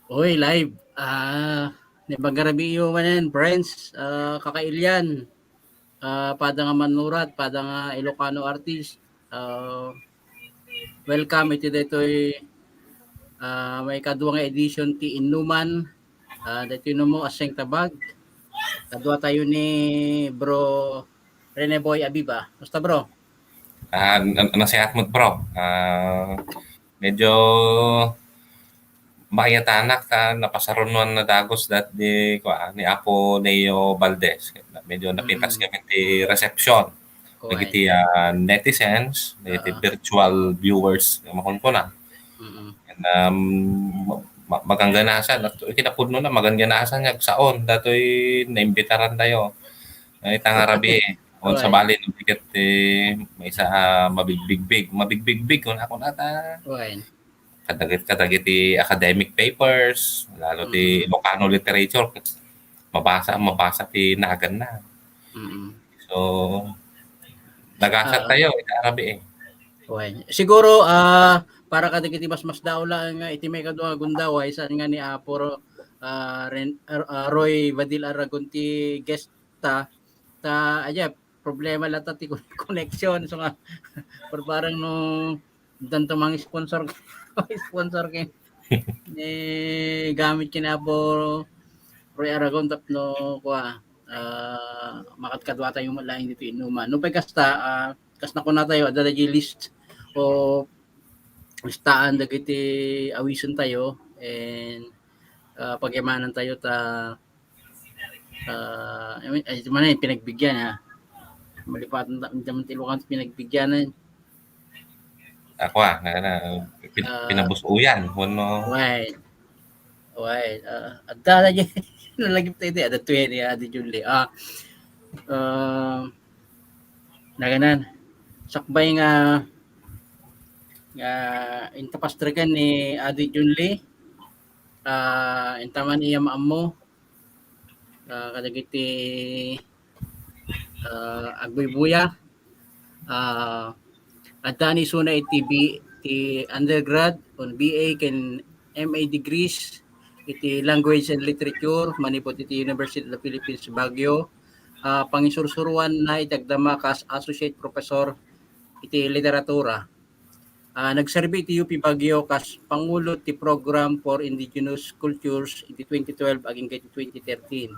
Uy, live. Ni Bagarabi manen, friends. Kakailyan. Pada nga manurat, pada nga Ilocano artist. Welcome iti detoy may kadua nga edition ti Inuman. Dito mo aseng tabag. Kadua tayo ni Bro Rene Boy Abiba. Basta bro? Nasihat mo bro, medyo makiyatanak ta napasarunuan na dagos di ni Apo Leo Valdez. Medyo napintas Mm. kami ti reception. Kuwain. Nagiti netizens, nagiti Oo. virtual viewers, makon ko na. Mm. And, magangganasan, kinapudno na magangganasan niya saon, dato'y naimbitaran tayo. Ay tangarabi on sa Kuwain. bali ng bigat may isa mabigbigbig kung ako nata Kuwain. kadagit ti academic papers lalo ti Mm. Ilocano literature mabasa ti nagan na Mm. so nagasat Ah, tayo iti arabi Siguro para kadagiti mas daw lang nga iti may kadua gundaway san nga ni Aporo Roy Vadil Aragon ti guest ta aja problema lata ti connection so nga parang no danto mga sponsor sponsor kay gamit kinabo Roy Aragon tapno kuha makat kadwa tayo malaing dito inuman no pa kasta kas na ko na tayo ada list o listaan dagiti awison tayo and pagyamanan tayo ay man pinagbigyan ha malipatan daman tilukan pinagbigyanan ako uh, pinabusuyan kuno why adda lagi nalagip tayo di ada 20 ada Julie uh, naganan sakbay nga intapastrikan ni Adi Junli intaman iya maamo kadagiti agboy buya adda ni suna iti ti undergrad on BA ken MA degrees iti language and literature manipot iti University of the Philippines Baguio pangisursuruan na itagdama kas associate professor iti literatura. Nagserbi iti UP Baguio kas Pangulo ti Program for Indigenous Cultures iti 2012 aging iti 2013.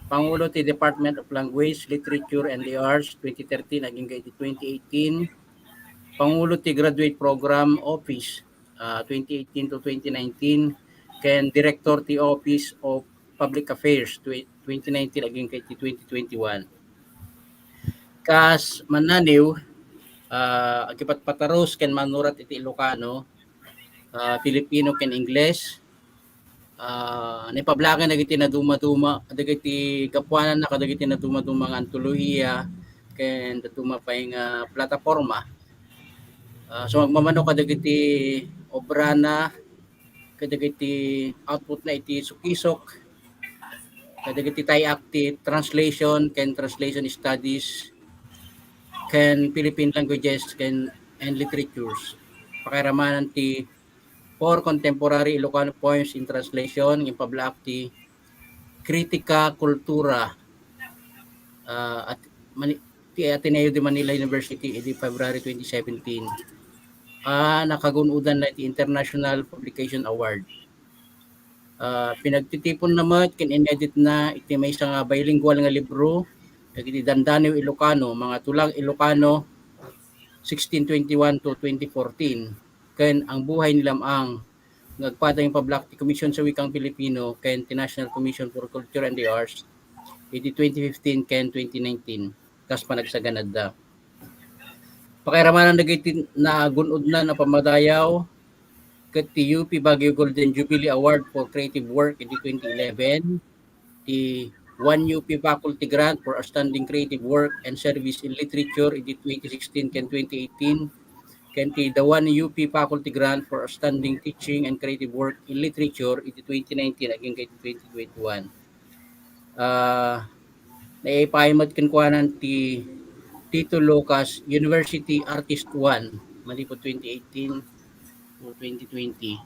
Pangulo ti Department of Language, Literature and the Arts 2013 aging iti 2018. Pangulo ti Graduate Program Office 2018 to 2019 ken Director ti Office of Public Affairs 2019 aging iti 2021. Kas mananiw agipat pataros ken manurat iti Ilocano, Filipino ken Ingles. Nipablagan dagiti na duma-duma dagiti kapuanan na kadagiti na duma-duma nga antolohiya ken datuma pay nga plataporma. So magmamano kadagiti obra na kadagiti output na iti sukisok kadagiti tayak ti translation ken translation studies ken Philippine languages ken and literatures. Pakiramanan ti for contemporary Ilocano poems in translation ng pablak ti Kritika Kultura at ti Ateneo de Manila University edi February 2017. Nakagunudan na ti International Publication Award. Pinagtitipon naman kin inedit na iti may isang bilingual nga libro iti Dandanio Ilocano mga tulang Ilocano 1621 to 2014 ken ang buhay ni Lamang nagpada yung pablak ti Commission sa Wikang Pilipino ken ti National Commission for Culture and the Arts iti 2015 ken 2019 kas panagsaganad da. Pakiramanan dagiti na gunod na pamadayaw ket ti UP Baguio Golden Jubilee Award for Creative Work iti 2011, ti 1 UP Faculty Grant for Outstanding Creative Work and Service in Literature iti 2016 ken 2018, ken ti the 1 UP Faculty Grant for Outstanding Teaching and Creative Work in Literature iti 2019 aging iti 2021. Naipahimad kenkwanan ti Tito Lucas University Artist 1 malipot 2018 o 2020.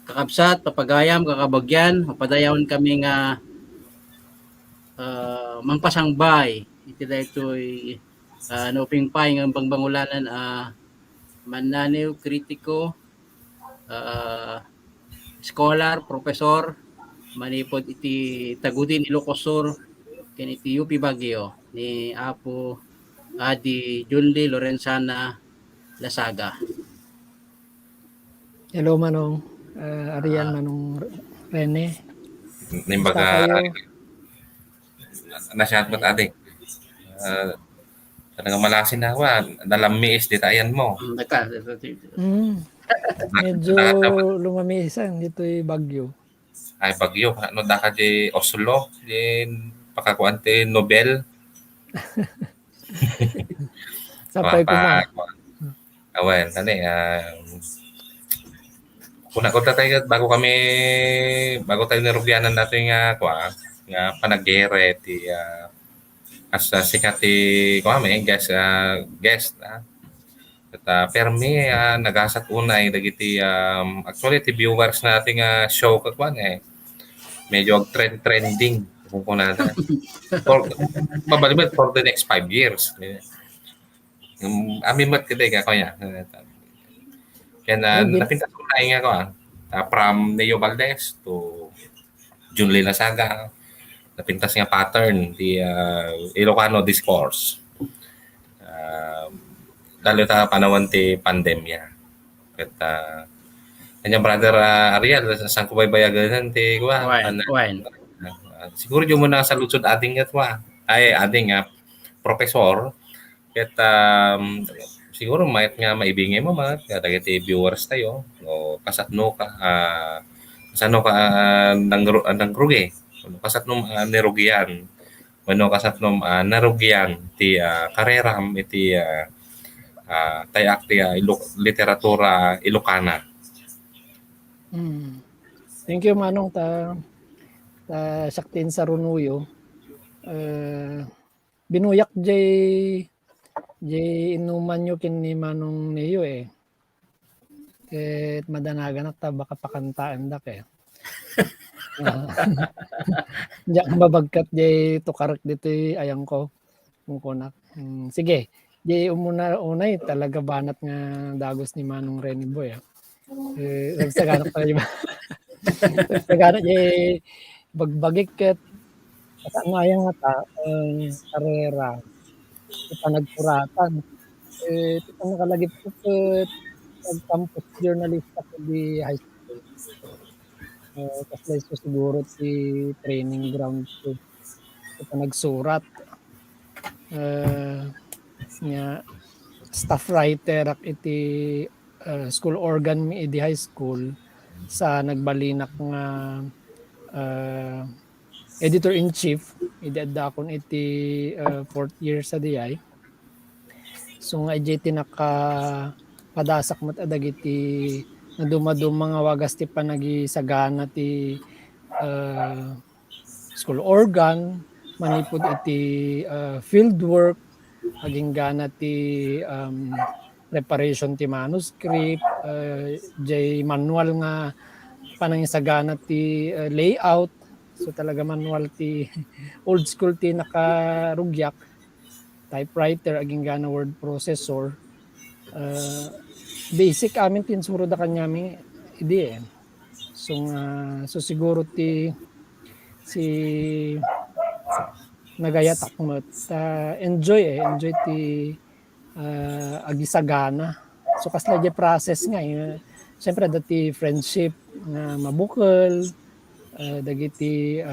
kakabsat, papagayam, kakabagyan, mapadayawan kami nga mangpasangbay. Iti daytoy naupingpay nga pangbangulanan mananaw, kritiko, scholar, profesor, manipod iti Tagudin Ilocosur, ken iti UP Baguio ni Apo Adi Junli Lorenzana Lasaga. Hello Manong, Arian Manong Rene. Nimbaga, Kayo? nasyat mo't adik. Talagang malasin na wa, nalamiis di tayan mo. Medyo lumamisan dito'y Bagyo. Ay Bagyo, ano da ka di Oslo, di pakakuan ti Nobel. Sapay ko ma. Awen, tani, kuna ko tayo bago tayo nirugyanan natin nga panagere ti as sikat ti may guest at permi nagasat unay dagiti actually ti viewers natin show kakwan medyo trending kung kunada for mabalibad for the next 5 years amin mat kaday ka kaya kaya napintas ko na nga ko from Neo Valdez to Junli Lasaga napintas nga pattern di Ilocano discourse dalo ta panahon ti pandemya at kanya brother Ariel saan ko baybayagan ti siguro yung muna sa lutsod ating ay ating professor at siguro maibingay mo dagiti viewers tayo o kasatno ka nangrugi kasatnom nirugyan kasatnom narugyan ti kareram iti tayak ti literatura Ilocana. Thank you Manong ta saktin sa runuyo. Binuyak jay inuman nyo kin ni Manong Neo Ket madanagan at baka pakantaan dak Diyak mabagkat jay tukarek dito ayang ko kung kunak. Sige, jay unay talaga banat nga dagos ni Manong Rene Boy. Nagsaganap tayo ba? Nagsaganap jay bagbagik ket ngayang nga karera ita nagsuratan ita nakalagip ko ket campus journalista ko di high school kasi siguro ti training ground ko ita nagsurat nga staff writer ak iti school organ mi di high school sa nagbalinak nga editor-in-chief idadakon iti 4th year sa DI. So nga iti padasak mat adag iti nadumadu mga wagas ti panagisagana ti school organ manipud iti field work aging gana ti preparation ti manuscript jay manual nga panangisagana ti layout. So talaga manual ti old school ti nakarugyak typewriter aging gana word processor basic amin tinsuro da kanyami idi so siguro ti si nagayatak mo enjoy ti agisagana so kasla di process nga siyempre dati friendship nga mabukal dagiti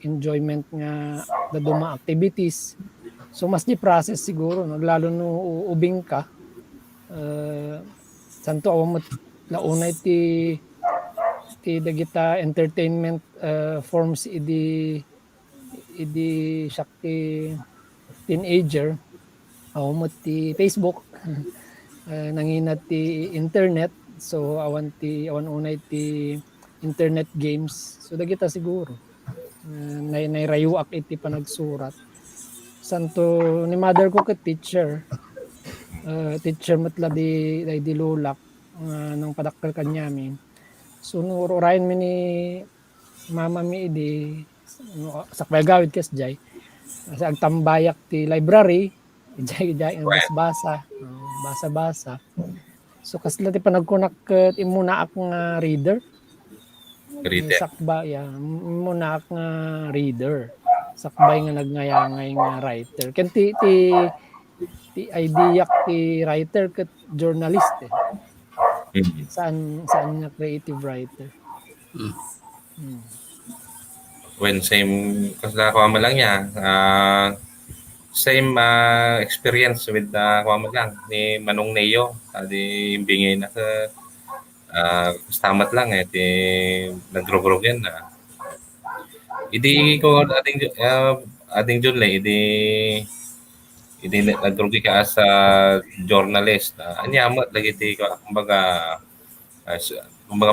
enjoyment nga daduma activities so mas di process siguro lalo no ubing ka santo awam launay ti dagita entertainment forms idi sakti teenager awam ti Facebook nanginat ti internet so awan unay ti internet games. So dagita siguro. Nairayuak iti panagsurat. Santo ni mother ko ket teacher. Teacher matla di lulak nang padakkel kanyami. Sunuro rain mi ni mama mi idi sakbay gawid kas jay. Sa agtambayak ti library, jay ang basa-basa. Basa-basa. So kasla ti panagkunak ket imuna ak nga reader. Reader. Sakba ya, imuna ak nga reader. Sakbay nga nagnayangay nga writer. Ken ti idea ti writer ket journalist eh. Saan nga creative writer. When same kasla ko man lang niya, same experience with ko man lang ni Manong Neo, adi imbingay na sa stamat lang ti naggrogrog yan na. Idi ko ating Jun le idi naggrogi ka as journalist. Anya mo lagi ti kumbaga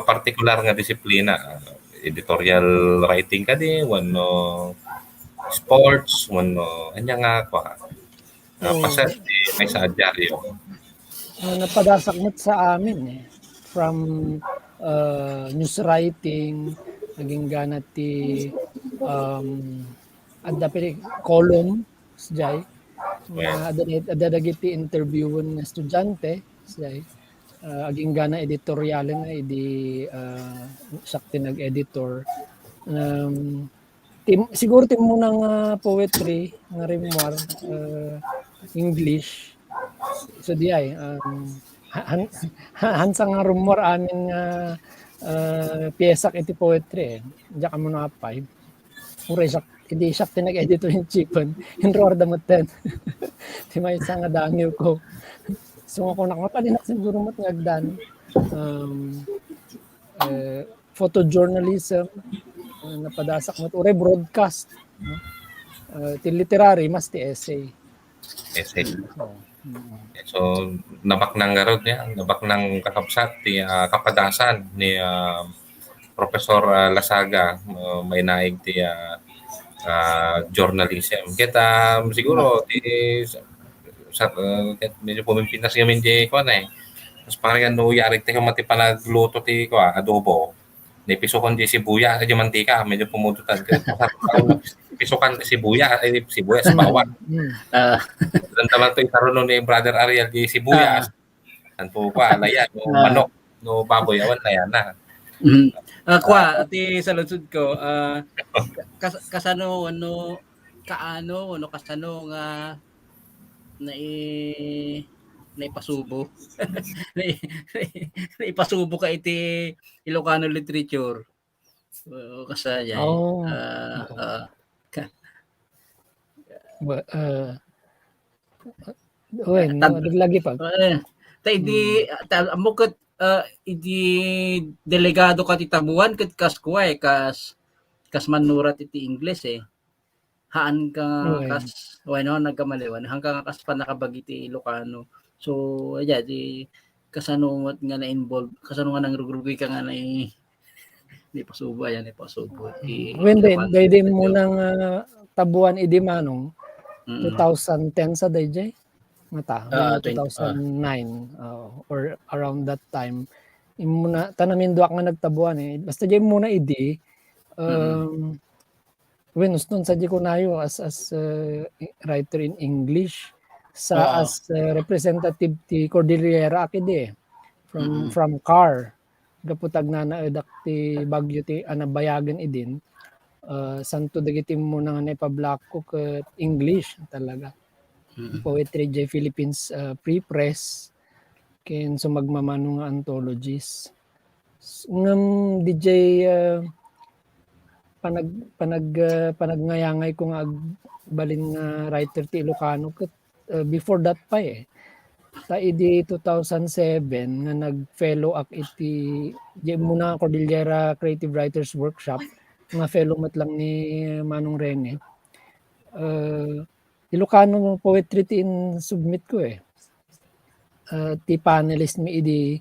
particular nga disiplina. Editorial writing ka di, wano sports, wano, anya nga kwa. Pasat, may sa adyaryo. Napadasak mo sa amin eh. From news writing, naging ganat ti adapiri column, jay. Adadagiti interviewon ng estudyante, jay. Aging gana editorialin na idi sakti nag-editor. Siguro tim mo ng poetry, nga memoir, English. So di ay hansa nga rumor amin nga piyesak iti poetry eh. Diya ka mo na apay. Ure hindi sakti nag-editor yung chipon. Hinroar damutan. Di may isa nga daniw ko. So ako nakapalinak siguro matngagdan photojournalism napadasak mo ure broadcast ti literary mas ti essay. So nabak nang garod niya, nabak nang kakapsat ti kapadasan ni Professor Lasaga may naig ti journalism. Kita siguro ti medyo pumimpin na siya hindi ko na eh. Tapos parang ano yari tayo mati pa nagluto ti ko adobo. Ni pisokon di sibuya di mantika medyo pumututan pisokan ti sibuya ay sibuyas bawang. Dan taman to itaruno ni Brother Ariel di sibuyas. Anto pa layan no manok no baboy awan na yan na. Kwa ti sa lunsod ko kasano ano kaano kasano nga naipasubo naipasubo ka iti Ilocano literature kasaya lagi pa idi amukot idi delegado ka ti tabuan ket kas kuay kas manurat iti Ingles eh haan ka kas bueno nagkamaliwan hanggang kas pa nakabagi ti Ilocano so aja di kasano nga na involved kasano nga nang rugrugi ka nga na ni pasubo ayan ni pasubo ti when day mo nang tabuan idi manong 2010 sa dayjay mata 2009 or around that time imuna tanamin duak nga nagtabuan eh basta jay muna idi when uston sa di ko nayo as writer in English sa as representative ti Cordillera akidi from CAR gaputag na naadak ti Bagyo ti anabayagan idin santo dagiti mo nga naipablak ko ket English talaga Poetry J Philippines pre-press ken sumagmamano nga anthologies ngam DJ panagnayangay ko nga balin nga writer ti Ilocano ket before that pa eh ta idi 2007 nga nag-fellow ak iti muna Cordillera Creative Writers Workshop nga fellow mat lang ni Manong Rene Ilocano poetry ti submit ko eh ti panelist mi idi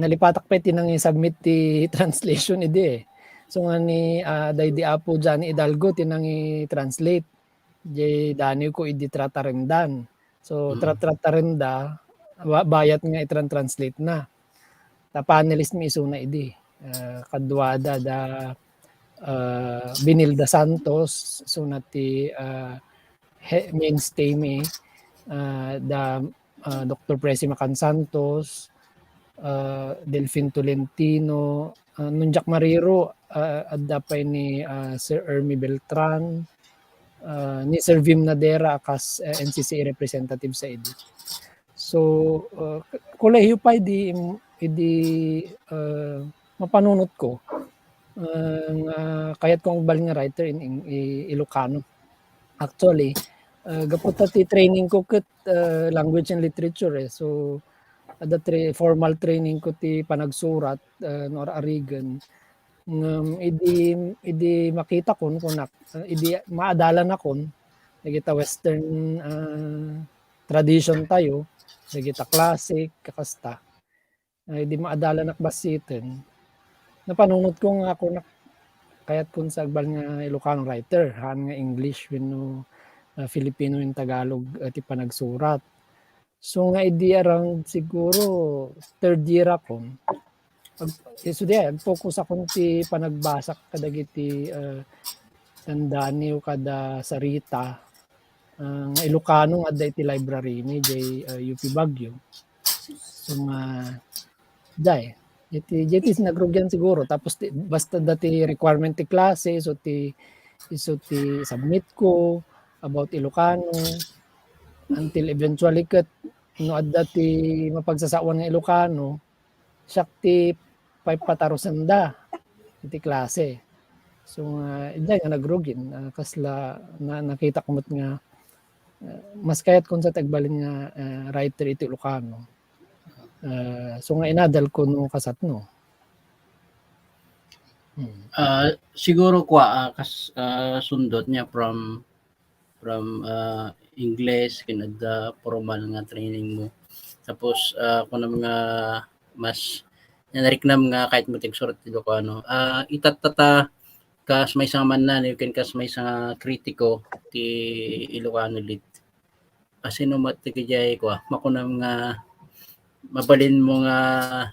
nalipatak pa ti nang submit ti translation idi eh so nga ni Daydi Apo Johnny Hidalgo tinang i-translate. Di dani ko idi tratarendan. So tratarenda bayat nga i-translate na. Ta panelist mi isuna idi. kadwada da Binilda Santos sunat ti mainstay mi da Dr. Presi Macan Santos, Delfin Tolentino, Nunjak Mariro, adda pa ni Sir Ermi Beltran, ni Sir Vim Nadera kas NCCA representative sa idi. So kolehiyo pa idi mapanunot ko kayat kong bal nga writer in Ilocano. Actually, gaputa ti training ko ket language and literature So ada formal training ko ti panagsurat nor arigan. Idi makita kon kunak idi maadalan akon dagita western tradition tayo, dagita classic kakasta. Idi maadalan akbasiten. Napanunot ko nga ako kayat kun sa agbal nga Ilocano writer, han nga English wenno Filipino in Tagalog ti panagsurat. So nga idi around siguro third year akon. Focus akon ti panagbasak kadagiti tandaniw kada sarita nga Ilocano nga adda iti library ni UP Baguio. So nga iti nagrugyan siguro tapos basta dati requirement ti klase so ti submit ko about Ilocano until eventually ket no adda ti mapagsasawan nga Ilocano siya ti patarusanda iti klase. So nga nagrugin kasla nakita ko met nga mas kayat kun sa tagbalin nga writer iti Ilocano. So nga inadal ko no kasatno. Siguro kas sundot niya from English kinadda formal nga training mo. Tapos kung mga mas nariknam nga kahit mo tigsurat ti Ilocano, itatata kas may isang man you can kas may isang kritiko ti Ilocano lit. Asino matigajay ko makunam nga mabalin mo nga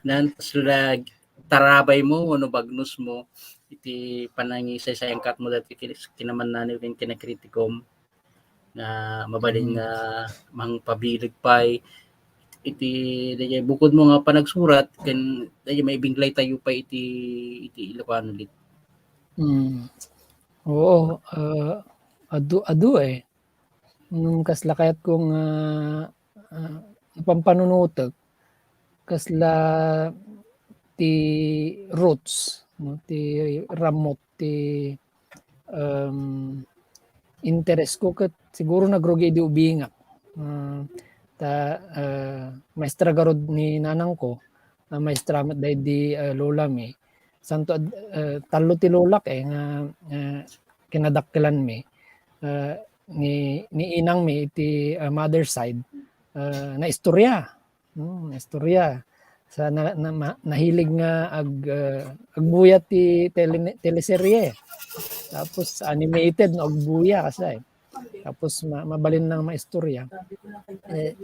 nan slag tarabay mo no bagnos mo iti panangisay sayang kat mo dati kinaman na yung kinakritikom na mabalin nga mang pabilig pay iti dayay bukod mo nga panagsurat ken dayay may binglay tayo pa iti Ilocano lit. Oo, adu nung kasla kayat kong pampanunutek kasla ti roots no ti ramot ti interest ko ket siguro nagrugi di ubingak maestra garod ni nanang ko maestra met day di lola mi santo talo ti lolak nga kinadakkelan mi ni inang mi iti mother side na istorya sa nahilig nga agbuyat ti teleserye tapos animated no agbuya kasi tapos mabalin ng maistorya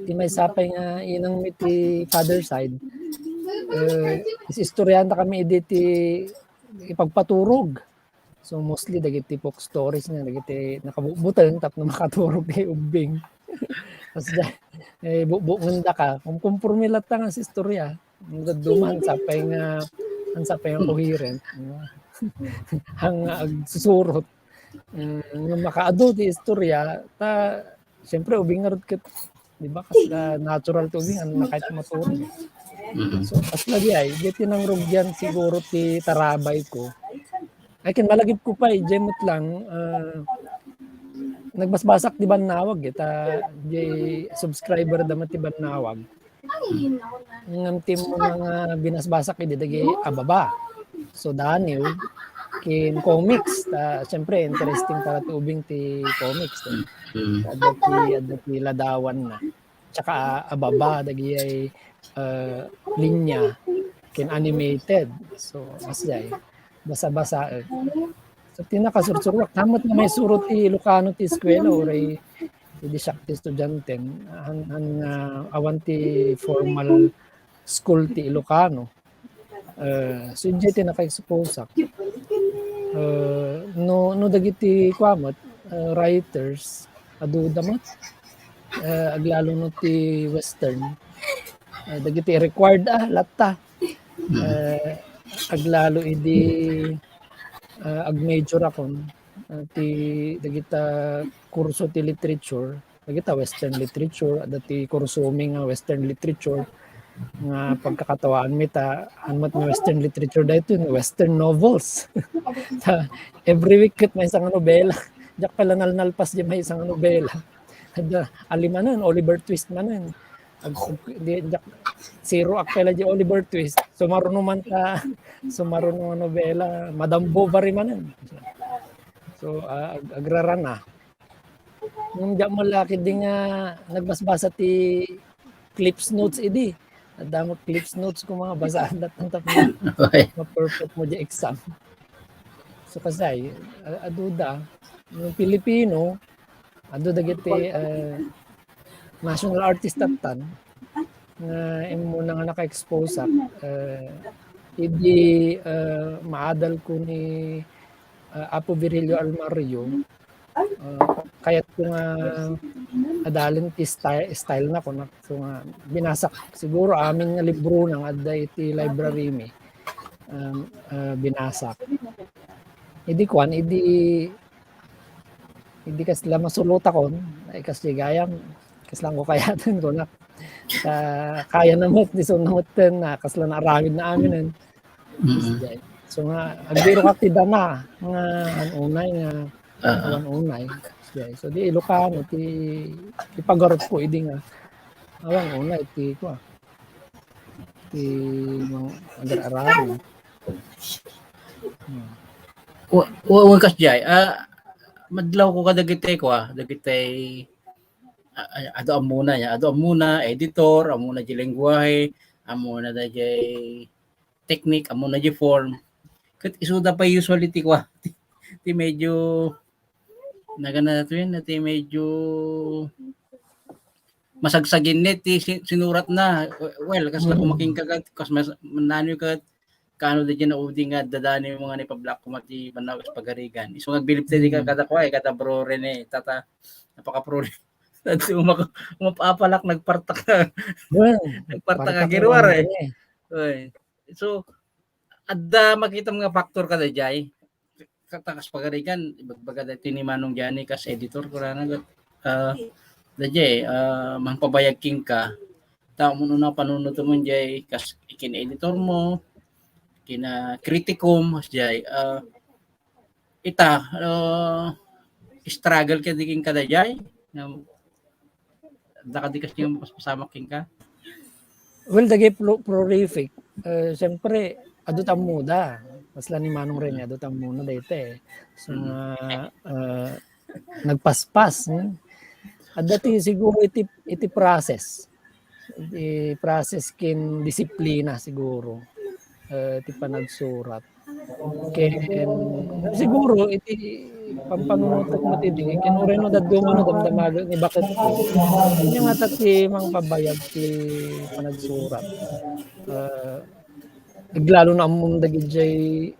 ti may sapay nga inang mi ti father side istoryahan ta kami ti ipagpaturog. So mostly dagiti folk stories nga dagiti nakabubutan tapno makaturog ti ubing. Tapos bukunda ka kung kumpormilat ta nga sa istorya duman sapay nga coherent ang agsusurot nga makaado ti istorya ta siyempre ubing nga ket di ba kasi natural to ubing ang kahit maturog. So as lagi ay dito nang rugyan siguro ti tarabay ko ay kin malagip ko pa jemot lang nagbasbasak di Bannawag subscriber damat ti Bannawag ngam tim mga binasbasak dagi ababa so daniw kin comics siyempre interesting para ti ubing ti comics adda ti ladawan na tsaka ababa dagi ay linya kin animated so asay basa-basa so tinakasursurwak tamat na may surot ti Ilocano ti eskwela oray di siya ti estudyante awan ti formal school ti Ilocano So dagiti naka-expose no dagiti kwamot writers adu damat aglalo no ti western dagiti required latta aglalo idi ag-major akon ti dagita kurso ti literature dagita western literature dati kursumi nga western literature nga pagkakatawaan mi ta anmat nga western literature dayto western novels every week ket may isang nobela jak pala nalnalpas di may isang nobela alimanan Oliver Twist manan di jak zero akpela di Oliver Twist sumaruno man ta sumaruno nga nobela Madame Bovary manan so agrarana nung jak malaki di nga nagbasbasa ti clips notes idi damot clips notes ko mga basaan datang tapos ma-perfect mo di exam so kasi aduda yung Pilipino adu dagiti national artist tan na imo na nga naka-expose idi maadal ko ni Apo Virilio Almario kayat ko nga adalin ti style na ko so nga binasak siguro amin nga libro nang adda iti library mi binasak idi kasla masuluta kon ay kasli gayam kaslang ko kayatan ko na kaya namot di so namoten na kasla na aramid na amin so nga agbiro ka ti dana nga unay nga unay so di Ilocano ti ipagarot ko idi nga awang unay ti ko ti agar-araro Kas jay madlaw ko kadagitay ko dagitay ado amuna editor amuna di lengguwahe amuna da jay technique amuna di form ket isuda pa usually ti ko ti medyo nagana to yun ti medyo masagsagin net ti sinurat na well kasla kumaking kagat kas manano ka kano da dyan na uding nga dadani yung mga nipablock ko mati panaw sa pagarigan. Iso nagbilip tayo ka kada ko kada bro Rene, tata napaka-pro Dati umapapalak nagpartak ka. Nagpartak ka giruar So adda makita mga factor kada jay. Katakas pagarigan bagbaga dati ni Manong Jani kas editor ko na dajay mangpabayag king ka. Tao mo na panunod mo jay kas ikin-editor mo kina critikum jay ita struggle ka diking kada jay dakadikas niya pasama king ka well dagay prolific siyempre adutam muda pasla ni Manong rin adutam muna dayte so nagpaspas adati siguro iti process kin disiplina siguro ti panagsurat ken siguro iti pampangunutok mo ti di ken ureno daddo mo damdamaga ni bakit yung nga ti mangpabayag ti panagsurat lalo na among dagiti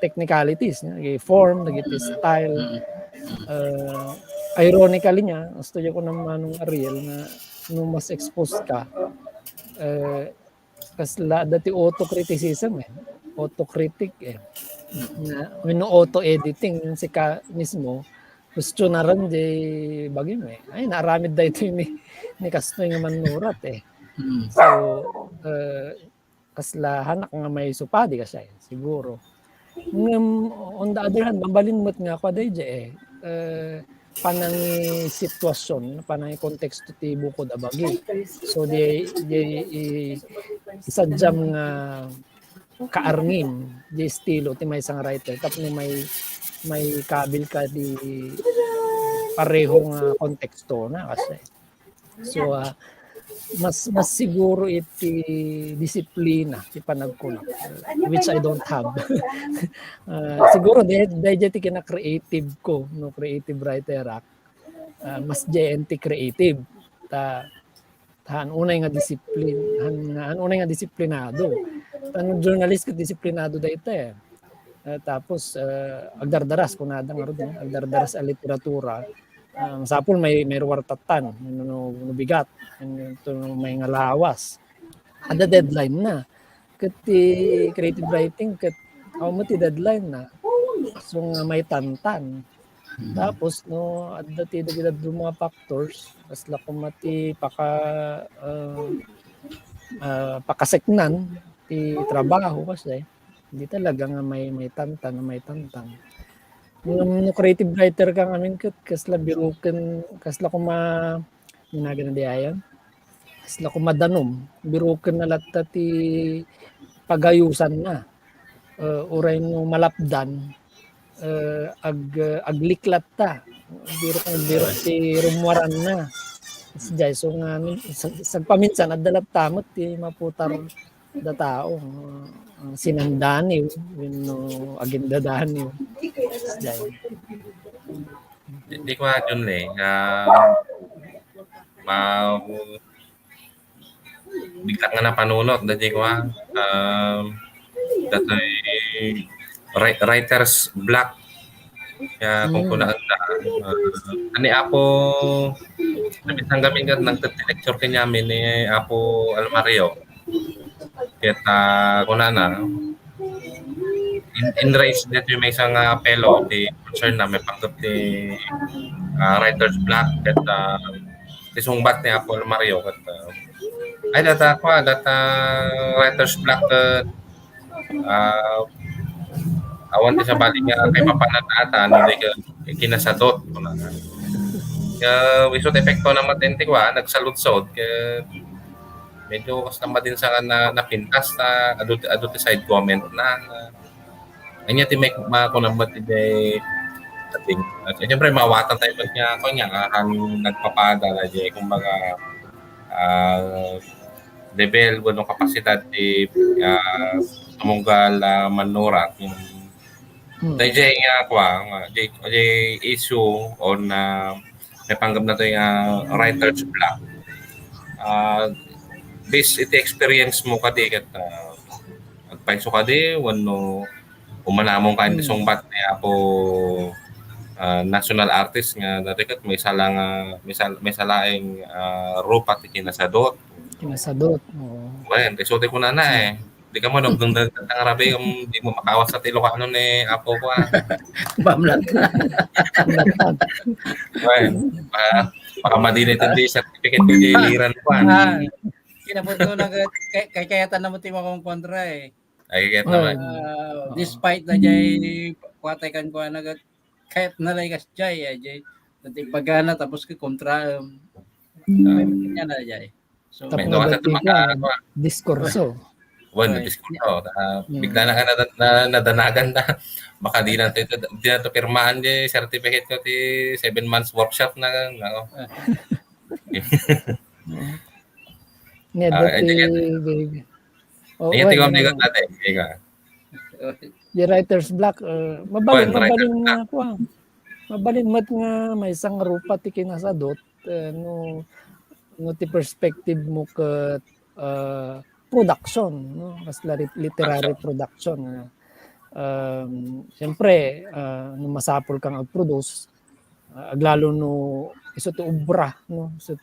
technicalities dagiti form dagiti style ironically niya gusto ko naman ng Ariel na nung mas exposed ka kasla dati autocriticism autocritic na when auto editing si ka mismo gusto na rin di bagay mo ay naramid dito ni kastoy nga manurat so kasla hanak nga may supadi kasi siguro on the other hand mabalin mo't nga kwa day panangi sitwasyon panangi konteksto ti bukod abagi so di isadyam nga kaarngin di estilo ti may isang writer tapos may kabil ka di parehong konteksto na kasi so mas siguro iti disiplina ti panagkunak which I don't have siguro dahil ti kina creative ko no creative writer mas JNT creative han unay nga disiplinado Tanong journalist ket disiplinado dayta eh. Tapos agdardaras kunada nga rod agdardaras a literatura. Masapul may ruwartatan no bigat ito may nga lawas. Ada deadline na. Ket ti creative writing ket mo ti deadline na. So nga may tantan. Tapos no adda ti dagiti mga factors kasla kumati pakaseknan ti trabaho kasi hindi talaga nga may tantan. No creative writer ka ngamin ket kasla biruken kasla kuma minagan di ayan. Kasla kumadanom biruken na latta ti pagayusan na. Uray no malapdan agliklat ta. Biro ti rumwaran na. Jay so nga sagpaminsan addalat tamot ti maputar da tao sinandani no agenda dani jay Di ko yun bigla nga na panunot dati ko datoy writer's block kung kunaan ani apo nabitang kami nga nagte-lecture kanyamin ni Apo Almario kaya kunana in race dito may isang fellow di concern na may pagkat ni writer's block kaya tisungbat ni Apo Almario kaya ay data writer's block awan ti sa bali nga kay mapanatatan hindi ka kinasadot kunana wisot epekto na matenti ko nagsalutsod kaya medyo kas naman din sa napintas na adult-side comment na anya ti may makunabat ti ating siyempre mawatan tayo niya ko niya ang nagpapada di kumbaga level ng kapasidad ti tumunggal manurat yung DJ nga issue on may panggap na ito yung writer's block. This iti experience mo kadi kat agpaiso kadi wano umanamong kain tisong bat niya po national artist nga dati kat may salaing rupa ti kinasadot. Well, isote ko na di ka mo nagdungdag ng Arabi di mo makawas sa Ilocano ni Apo ko Bamlat. Well, baka madinit hindi certificate ko di liran ko Kinabuto na kayatan na mo ti makong kontra eh. Ay kaya naman. Despite na jay kuatay kan ko na kahit na lay kas jay dati pagana tapos ke kontra niya na jay. So may doon sa mga diskurso. Bueno, diskurso. Bigla na ka nadanagan na. Baka di na ito pirmaan di certificate ko ti 7 months workshop na. The writer's block mabalin mat nga may isang rupa ti kinasadot no ti perspective mo ket production no kasla literary production siyempre no masapol kang ag-produce aglalo no iso ti obra no iso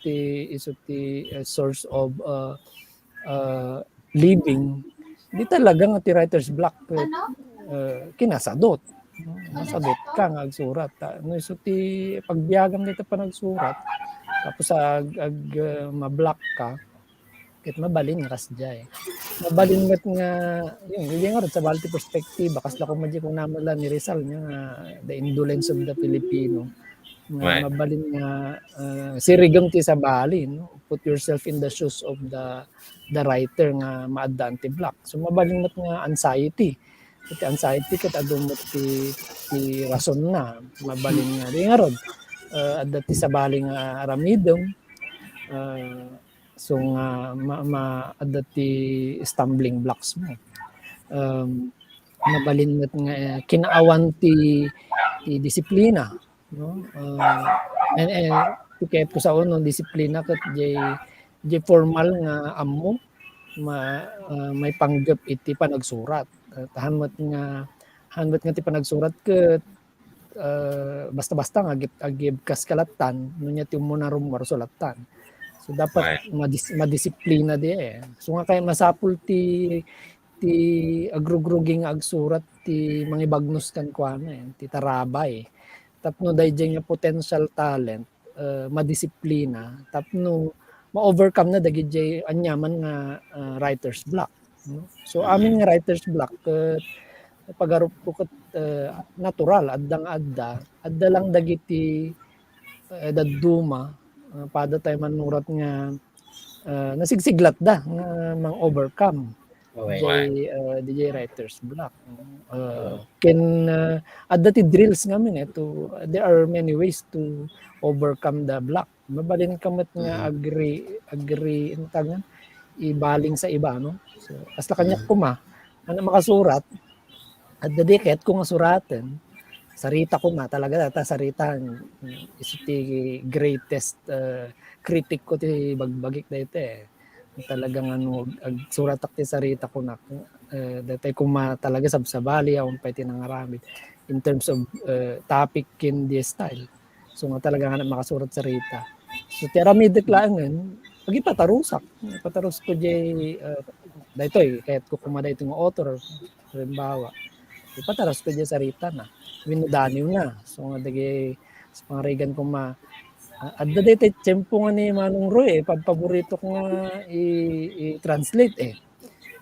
ti source of living di talaga nga ti writer's block kinasadot nasadot ka nga agsurat no iso ti pagbiagam dito pa nagsurat tapos ma-block ka ket mabalin nga kasjay mabalin met nga yung nga sa balti perspective kasla ko madji kung namala ni Rizal nga the indolence of the Filipino nga mabalin nga sirigam ti sa bali no put yourself in the shoes of the writer nga maaddan ti block so mabalin met nga anxiety ket adumot ti rason na mabalin nga di nga rod adda ti sa bali nga aramidom so nga adda ti stumbling blocks mo mabalin met nga kinaawan ti disiplina no and kay po sa uno disiplina ket jay formal nga ammo may panggap iti panagsurat. Hanmat nga ti panagsurat ket basta-basta nga agib kas kalatan no nya ti umuna rummarsulatan. So dapat madisiplina di So nga kay masapul ti agrugruging agsurat ti mangibagnos kan kuana ti tarabay. Tapno dayjay nga potential talent madisiplina tapno ma-overcome na dagiti anyaman nga writer's block. No? So amin nga writer's block pagarup ko ket natural adda lang dagiti dadduma pada tayo manurat nga nasigsiglat da nga mang-overcome DJ writer's block. Adda ti drills ngamin there are many ways to overcome the block. Mabalin kamat nga agree intangan ibaling sa iba no. So hasta kanya kuma ana makasurat adda diket ko nga suraten sarita ko na talaga saritahan is ti greatest critic ko ti bagbagik dayte talagang surat ti sarita ko na datay kuma talaga sabsabali awan pay tinangaramid in terms of topic in the style so nga talaga nga makasurat sarita so tiramid klangan pagi patarus ko jay daytoy kahit ko kuma dayto nga author halimbawa ipataras ko dyan sarita na. Winudaniw na. So nga dagi sa pangarigan ko adda dito tiyempo nga ni Manong Roy paborito ko nga i-translate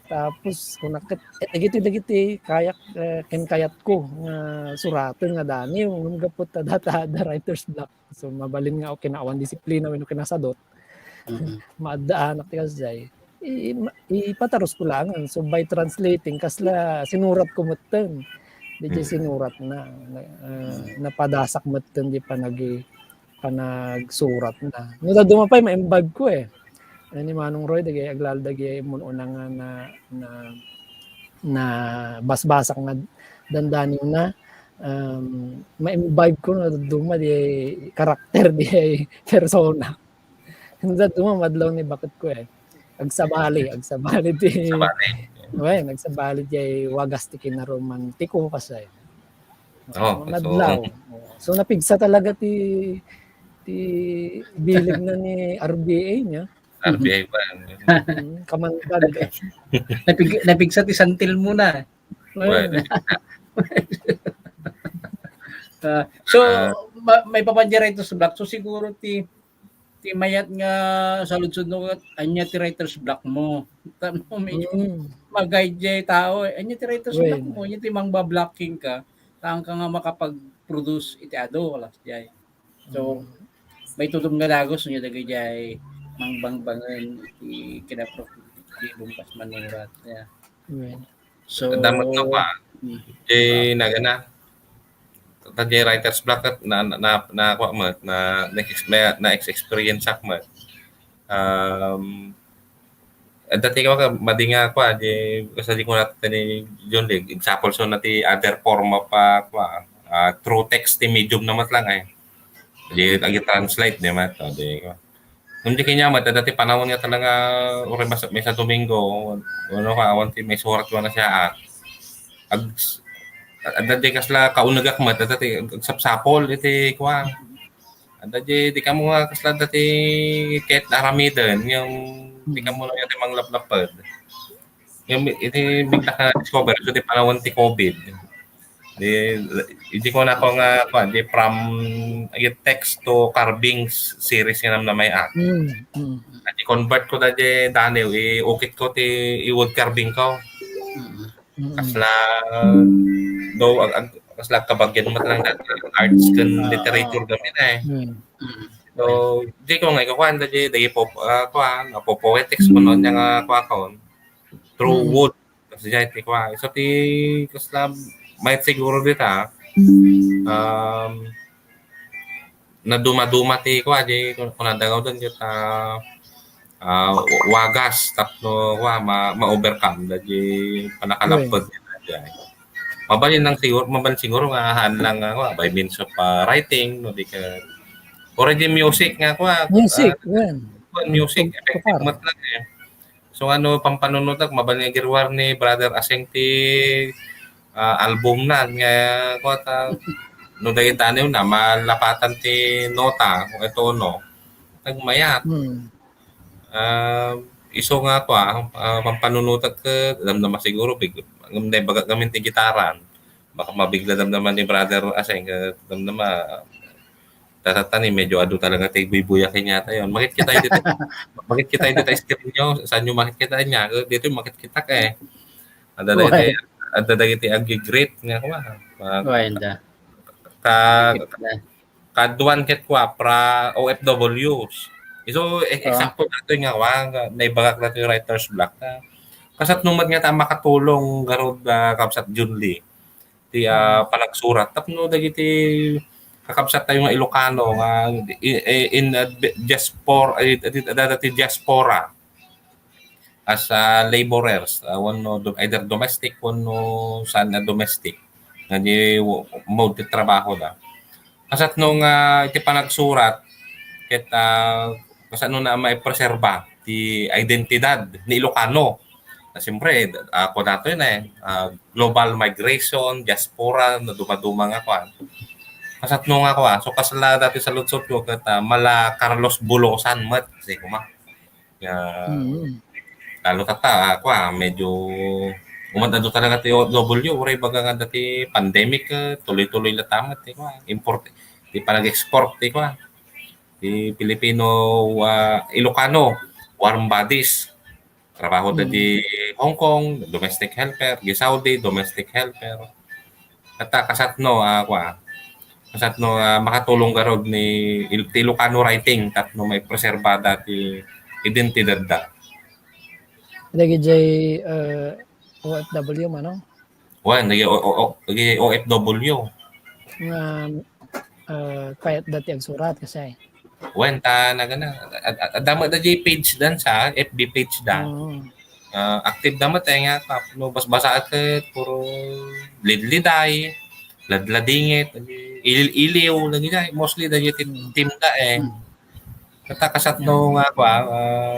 Tapos kung dagiti kayak kayat ko nga suraten nga daniw ngam gapot data writer's block. So mabalin nga okay na awan disiplina wenno kinasadot. Maadaan ti kasay. Ipataros ko lang. So by translating, kasla sinurat ko matan. Di sinurat na. Napadasak matan di panagsurat na. Nung dumapay, ma-embag ko Ni Manong Roy, dagi aglalagay mo una nga na basbasak na dandanin na. Ma-imbibe ko na duma di karakter di persona. Hindi duma madlaw ni bakit ko agsabali ti nagsabali jay wagas ti kinaromantiko kasay madlaw so napigsa talaga ti bilig na ni RBA niya ba kamandag napigsa ti santil muna so may papanjara ito sa block so siguro ti mayat nga sa ludsod no anya ti writer's block mo. Tamo medyo mag-guide jay tao anya ti writer's block mo, anya ti mangba-blocking ka, taan ka nga makapag-produce iti ado wala jay. So may tudom nga dagos nya dagay jay mangbangbangan iti kinaprofiti lumpas manurat ya. So damot na pa. Nagana tadi writer's block na kwa mo na experience ak mo dati ka madinga kwa di kasi di ko natin ni John Leg example so nati other form pa kwa true text ti medium naman lang di agi translate di man to di ko nung di kanya mata dati panahon nga talaga ore may sa Domingo ano ka awan ti may surat ko na siya dati kasla kaunagak mat dati sapsapol iti kwa dati di kamo nga kasla dati ket aramidan yung di kamo na yung manglap-lapad yung iti bigla ka discover so di panahon ti COVID di ko na ko nga kwa di from yung text to carvings series nga na may at i-convert ko dati daniw i-ukit ko ti i-wood carving ko kasla do kasla kabagyan mo lang dati arts kan literature gamit so di ko nga ikakuan dati po poetics mo nun yung kuakon through wood kasi dyan ti kwa so ti kasla may siguro dita na duma-duma ti kwa di kung nadagaw doon kita wagas tapno ma-overcome dati panakalapod dyan mabalin siguro nga hanlang by means of writing no di ka already music nga music effective mat lang So ano pampanunutag mabali nga girwar ni Brother Aseng ti album na nga kuwata no dagiti tanim na malapatan ti nota kung ito no nagmayat iso nga ko pampanunutag ka damdama siguro damdama baga gamin ti gitaran baka mabigla damdaman ni Brother Aseng damdama tatatan medyo ado talaga tayo buyakin yata yun. Makit kita dito screen nyo, saan nyo makit kita niya? Dito yung makit kita ka eh. Ada dagiti agi-great nga ko Wenda. ka kaduan ket kwa pra OFWs. So example nato nga naibagak nato yung writer's block na kasat numad nga ta makatulong garod kapsat Junli ti panagsurat tapno dagiti kakabsat tayo nga Ilocano nga in diaspora as laborers either domestic no saan na domestic nga di mode ti trabaho da kasat nung iti panagsurat ket kasat nung na maipreserba ti identidad ni Ilocano na siyempre ako dato yun global migration diaspora na dumaduma nga kwan kasat nung ako so kasala dati sa lutsot ko kata mala Carlos Bulosan mat kasi kuma lalo tata ako medyo umandado talaga ti OFW uray baga nga dati pandemic tuloy-tuloy la tamat import di panag-export ti Pilipino Ilocano warm bodies trabaho di Hong Kong domestic helper di Saudi domestic helper kata kasat no kasat no makatulong garod ni Ilocano writing tapno may preserbada ti identidad da. Lagi jay OFW mano? Nagi OFW. Nga kahit dati ang surat kasi. Ta nagana dama da jay page dan sa FB page da. Active dama tayo nga tapno basa ket puro lidliday ladladingit iliw lagi na mostly da team da kata kasat no nga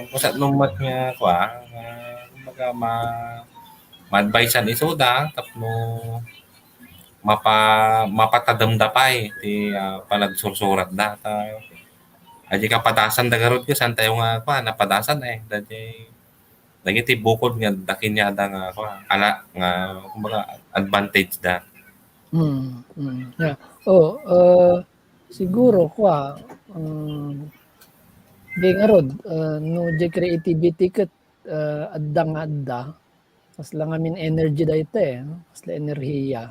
kasat no mat nga kumbaga ma-advisean iso da tapno mapatadamdapay ti panagsursurat da aji kapadasan da garod ko san tayo nga napadasan dagi ti bukod nga dakin niya da nga kumbaga advantage da. Yeah. Siguro di nga rod no di creativity ket adda kasla ngamin energy dayta kasla enerhiya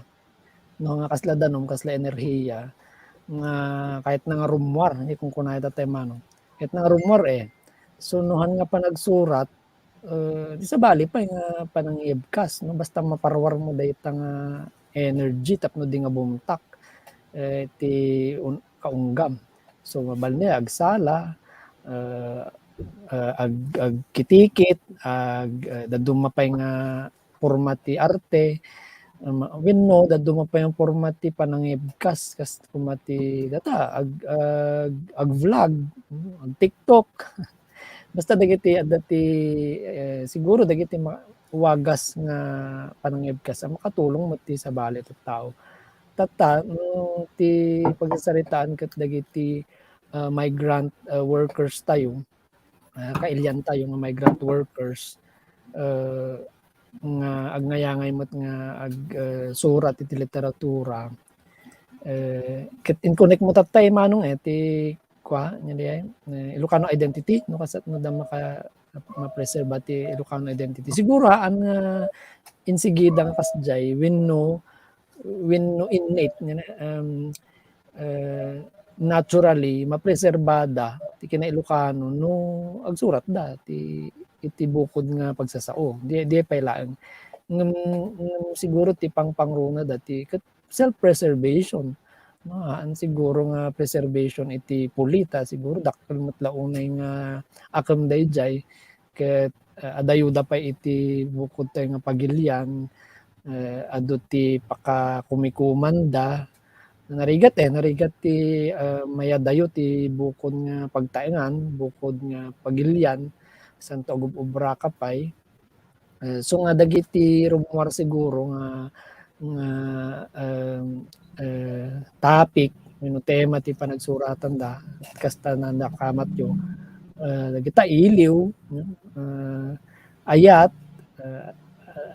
no nga kasla danom kasla enerhiya nga kahit nga rumwar hindi kung kunay ta tema no kahit nga rumwar sunuhan nga panagsurat di sa bali pa nga panangibkas no basta maparwar mo dayta nga energy tapno di nga bumtak ti kaunggam so mabal niya agsala agkitikit dadumapay nga format ti arte wenno dadumapay ang format ti panangibkas kas kumati data ag vlog ag TikTok basta dagiti siguro dagiti wagas nga panangibkas makatulong mo ti sa bali ti tao tata ti pagsasaritaan ket dagiti migrant workers tayo kailyan tayo nga migrant workers nga agnayangay mo't nga surat iti literatura ket in-connect mo tatay manong ti Ilocano identity no kasat no da ma-preserve ti Ilocano identity siguro insigidang kasjay wenno innate naturally mapreserbada ti kina Ilocano no agsurat da iti bukod nga pagsasao di pailaan siguro ti pangruna dati self-preservation siguro nga preservation iti pulita siguro dakkel met launay nga akam dayjay ket adayuda pa iti bukod tayo nga pagilyan adu ti pakakumikumanda narigat ti mayadayo ti bukod nga pagtaengan bukod nga pagilyan santo ug obra kapay. So nga dagiti rumor siguro nga topic wenno tema ti panagsuratan da kasta na nakamatyo dagita iliw ayat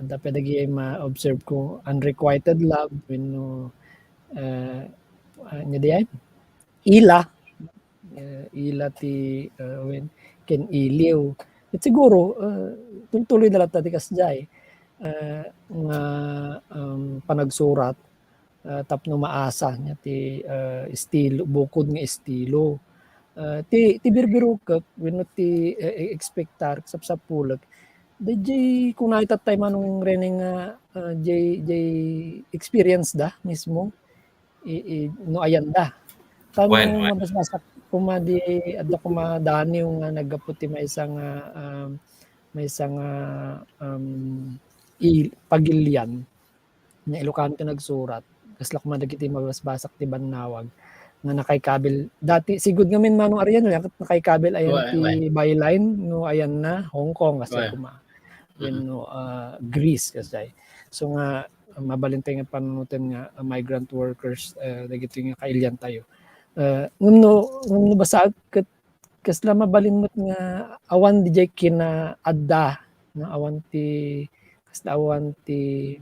dapat lagi ma-observe ko unrequited love wenno nya diay ila ila ti when ken iliw at siguro tuloy na lang tati kasjay nga panagsurat tapno maasa nya ti estilo bukod nga estilo ti birbiro kak wenno ti expectar sapsapulag DJ kung nakita tayo manong reneng jay experience da mismo no ayan da tano When mabasa kumadi adda kumadani yung nagaputi may isang pagilyan na Ilocano ti nagsurat kasla kumadagiti mabasbasak ti Bannawag nga nakaikabil dati sigud ngamin manong arian nakaikabil ayan ti byline no ayan na Hong Kong kasi wenno Greece kasi so nga mabalintay nga panunutan nga migrant workers dagiti nga kailyan tayo ngumno basag kasla mabalinmot nga awan DJ kina adda nga awan ti kasla awan ti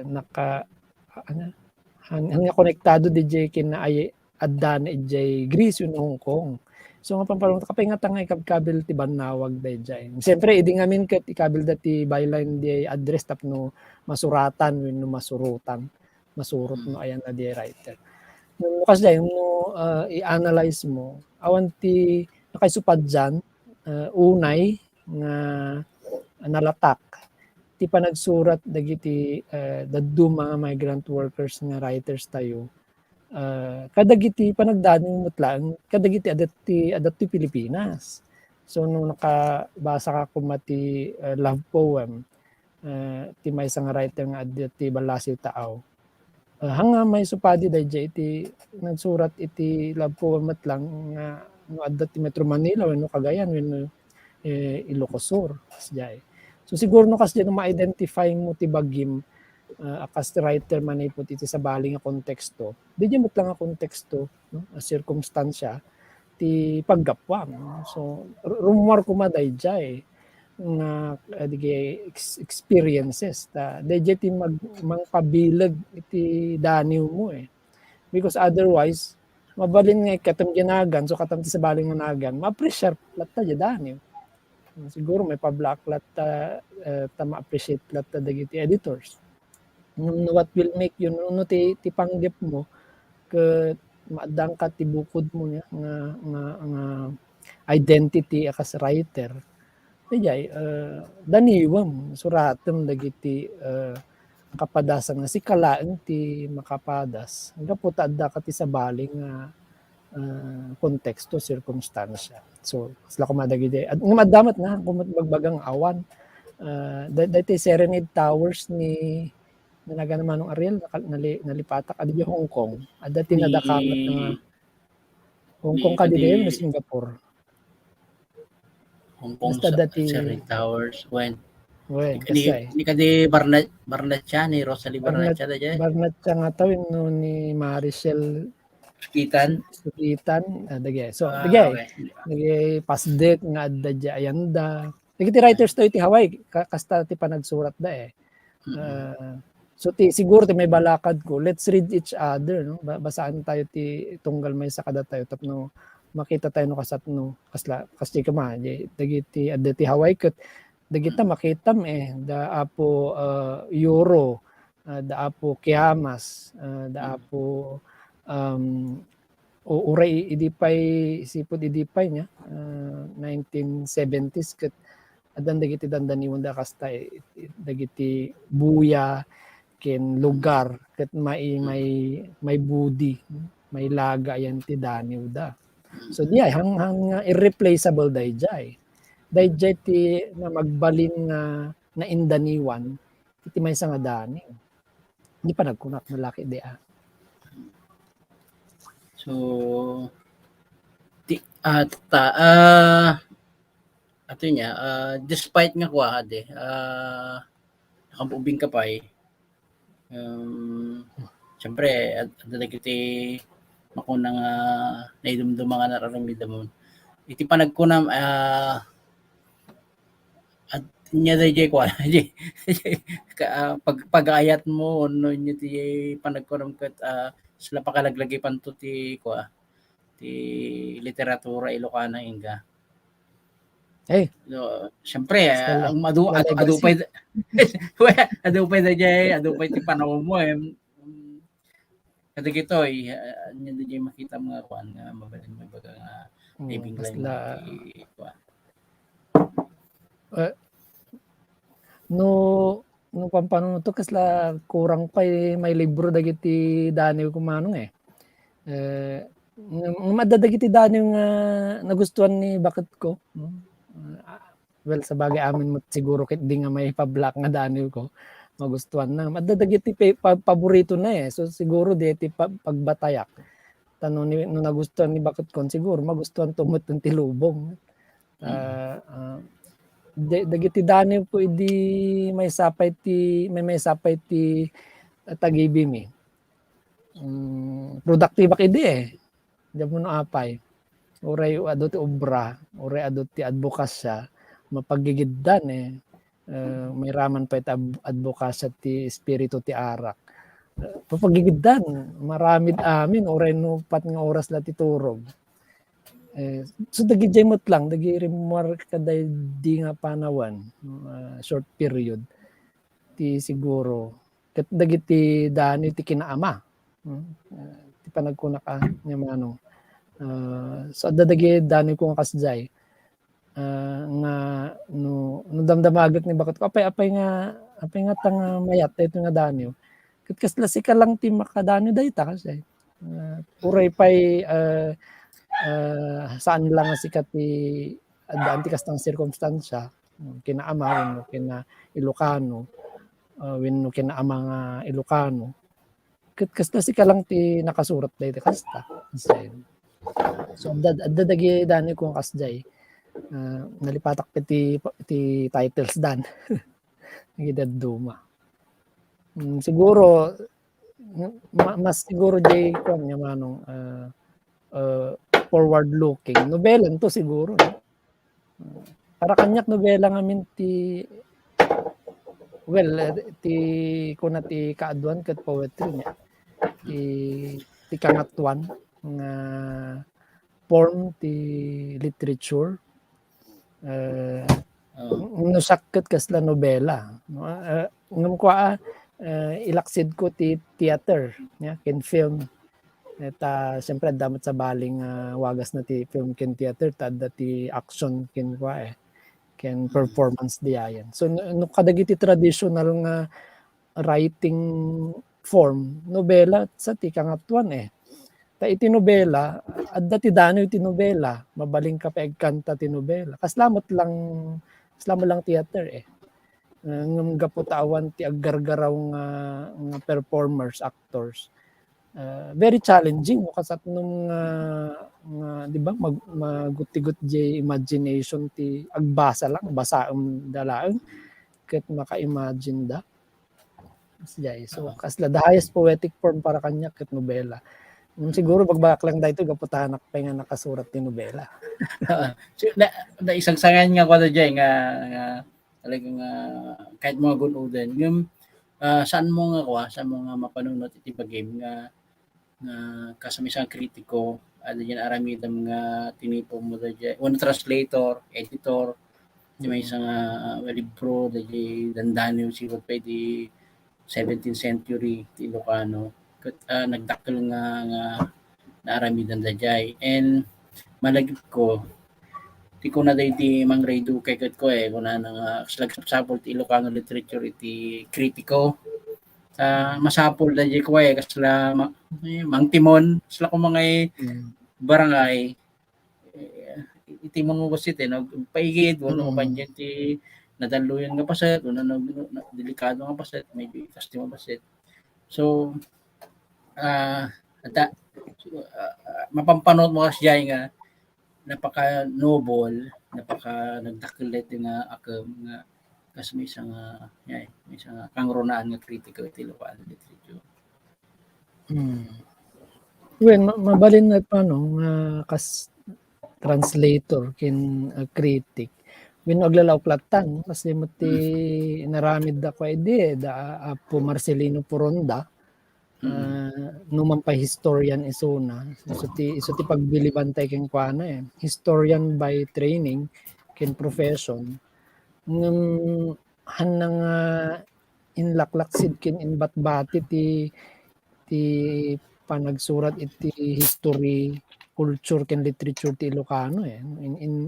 naka nga konektado DJ kina ay adda na DJ Greece wenno Hong Kong. So nga pampalong kapay nga tangay kabel ti Bannawag dayjay. Siyempre idi ngamin ket ikabil dati byline di address tapno masuratan wenno masurutan. Masurot no ayan na di writer. No kasday no i-analyze mo awan ti nakaisupad diyan unay nga nalatak ti panagsurat dagiti daddu mga migrant workers nga writers tayo kadagiti panagdanong mutlaan kadagiti adati Pilipinas so nung nakabasa ka kumati love poem ti may isang writer nga adati Balasiw Taaw hanga may supadi dayjay iti nagsurat iti love poem matlang nga no adati Metro Manila wenno Cagayan wenno Ilocos Sur kasjay so siguro no kasjay no ma-identify mo ti bagim akas writer man ipot iti sa bali nga konteksto di mo lang nga konteksto no circumstansya ti paggapwang no? So rumor ko madayjay nga experiences ta dayjay ti mangpabilag iti daniw mo because otherwise mabalin nga katam ginagan so katam ti sa bali nga nagan ma-appreciate latta di daniw siguro may pa-black latta ta ma-appreciate latta dagiti editors what will make you no ti panggip mo ket maadang ka ti bukod mo nga identity akas writer dayjay daniwam suratem dagiti kapadasan nga si kalaeng ti makapadas gaputa adda ka ti sabali nga konteksto circumstansya so sila kumadagiti at madamat na kumagbagang awan dati Serenade Towers ni nanaga naman ng Ariel nalipatak adi Hong Kong adda tinadakamat nga Hong Kong kadidi na Singapore Hong Kong basta dati Serenade Towers when kasi kadi Barnatya ni Rosalie Barnatya dayjay Barnatya nga tawin no ni Maricel Sukitan dagay so dagay pasdet nga adda di ayanda dagiti writers to iti Hawaii kasta ti panagsurat da so siguro ti may balakad ko let's read each other no basaan tayo ti tunggal may sa kada tayo tapno makita tayo no kasatno kasdi ka ma dagiti adda ti Hawaii ket dagita makitam da apo euro da apo kiamas da apo uray idipay sipod idipay niya 1970s ket adan dagiti dandaniwon da kasta dagiti buya ken lugar ket may budi may laga yan ti daniw da so diay hang irreplaceable dayjay ti na magbalin na indaniwan iti may nga daniw hindi pa nagkunak na laki dia so ato niya despite nga kuha ade nakabubing ka pa syempre at dagiti makunang naidumdum mga nararamdaman iti panagkunam at nya dayjay kuha pag-ayat mo no nya ti panagkunam ket sila pakalaglagi panto ti kuha ti literatura Ilocana inga. So, syempre Stella. ang La legacy. adupay adupay ti panahon mo kada gitoy nya dayjay makita mga kuan nga mabalin mo baga nga living line mo Kasla ti kuan. no pampano to kasla kurang pa may libro dagiti daniw kumanong madadagiti daniw nga nagustuhan ni bakit ko well sa bagay amin mo siguro kit di nga may pa-black nga daniw ko magustuhan na madadagiti paborito na so siguro di ti pagbatayak tanong ni no nagustuhan ni bakit kon siguro magustuhan tumot ng tilubong dagiti daniw po idi may sapay ti tagibimi productive idi diyan mo no apay oray ado ti obra oray ado ti advokasya mapagigiddan may raman pa iti advokasya ti espiritu ti arak papagigiddan maramid amin oray no pat nga oras la ti turog so dagiti jemot lang dagi remark kaday di nga panawan short period ti siguro ket dagiti dani ti kinaama ti panagkuna ka nya manong so dadagi dani ko nga kasjay nga no damdamaget ni bakit ko apay nga tang mayat ito nga daniw ket kasla sika lang ti makadaniw dayta kasi uray pay saan lang nga sikat ti daan ti kastang sirkumstansya kinaama wenno kina Ilocano wenno kinaama nga Ilocano ket kasta sika lang ti nakasurat dayta kasta so dadagi dani ko kasjay nalipatak ti titles dan nagidad duma siguro mas siguro jay kon nya manong forward looking nobela to siguro para kanyak nobela ngamin ti ti kuna ti kaadwan ket poetry niya ti kangatuan nga form ti literature no sakket kasla nobela ngam ko ilaksid ko ti theater ken film eta siyempre damat sa baling wagas na ti film ken theater tadda ti action ken ken performance diayan so no kadagiti traditional nga writing form nobela sa ti kangatuan ta iti nobela adda ti danoy ti nobela mabaling ka paigkanta ti nobela kaslamat lang theater ngam gaputawan ti aggargaraw nga performers actors very challenging kasat nung di ba maguti-gut jay imagination ti agbasa lang basaem dalaeng ket maka-imagine da so kasla the highest poetic form para kanya ket nobela siguro pagbak lang dayto gaputanak pa nga nakasurat ti nobela na isang sangan nga ko jay nga talagang kahit mga gunudan yung saan mo nga mapanunot iti game nga kasamisang kritiko ano yan aramidam nga tinipo mo dyan one translator editor di may isang libro dyan dandaniw siguro pa di 17th century ti Ilocano nagdakkel nga naaramidan dyan and malagip ko ti ko na di Mang Ray Duque ket ko kuna nang slagsapol ti Ilocano literature iti kritiko masapol da di ko kasla Mang Timon sila ko mga barangay itimon mo basit paigid wala ko banyan ti nadaluyan nga paset wala delikado nga paset medyo ikasti mo basit so mapampanot mo kasi nga napaka noble, napaka nagdakilit nga akam nga kas may isang may isang kangronaan nga kritiko iti Ilocano literature. Well, mabalin na pa no nga kas translator kin critic. When aglalawklatan kasi mati naramid da kwa ide da Apo Marcelino Poronda numan pa historian isuna. So ti pagbilibantay ken kuana historian by training ken profession. Ngem hanang inlaklaksid ken inbatbati ti panagsurat iti history, culture ken literature ti Ilocano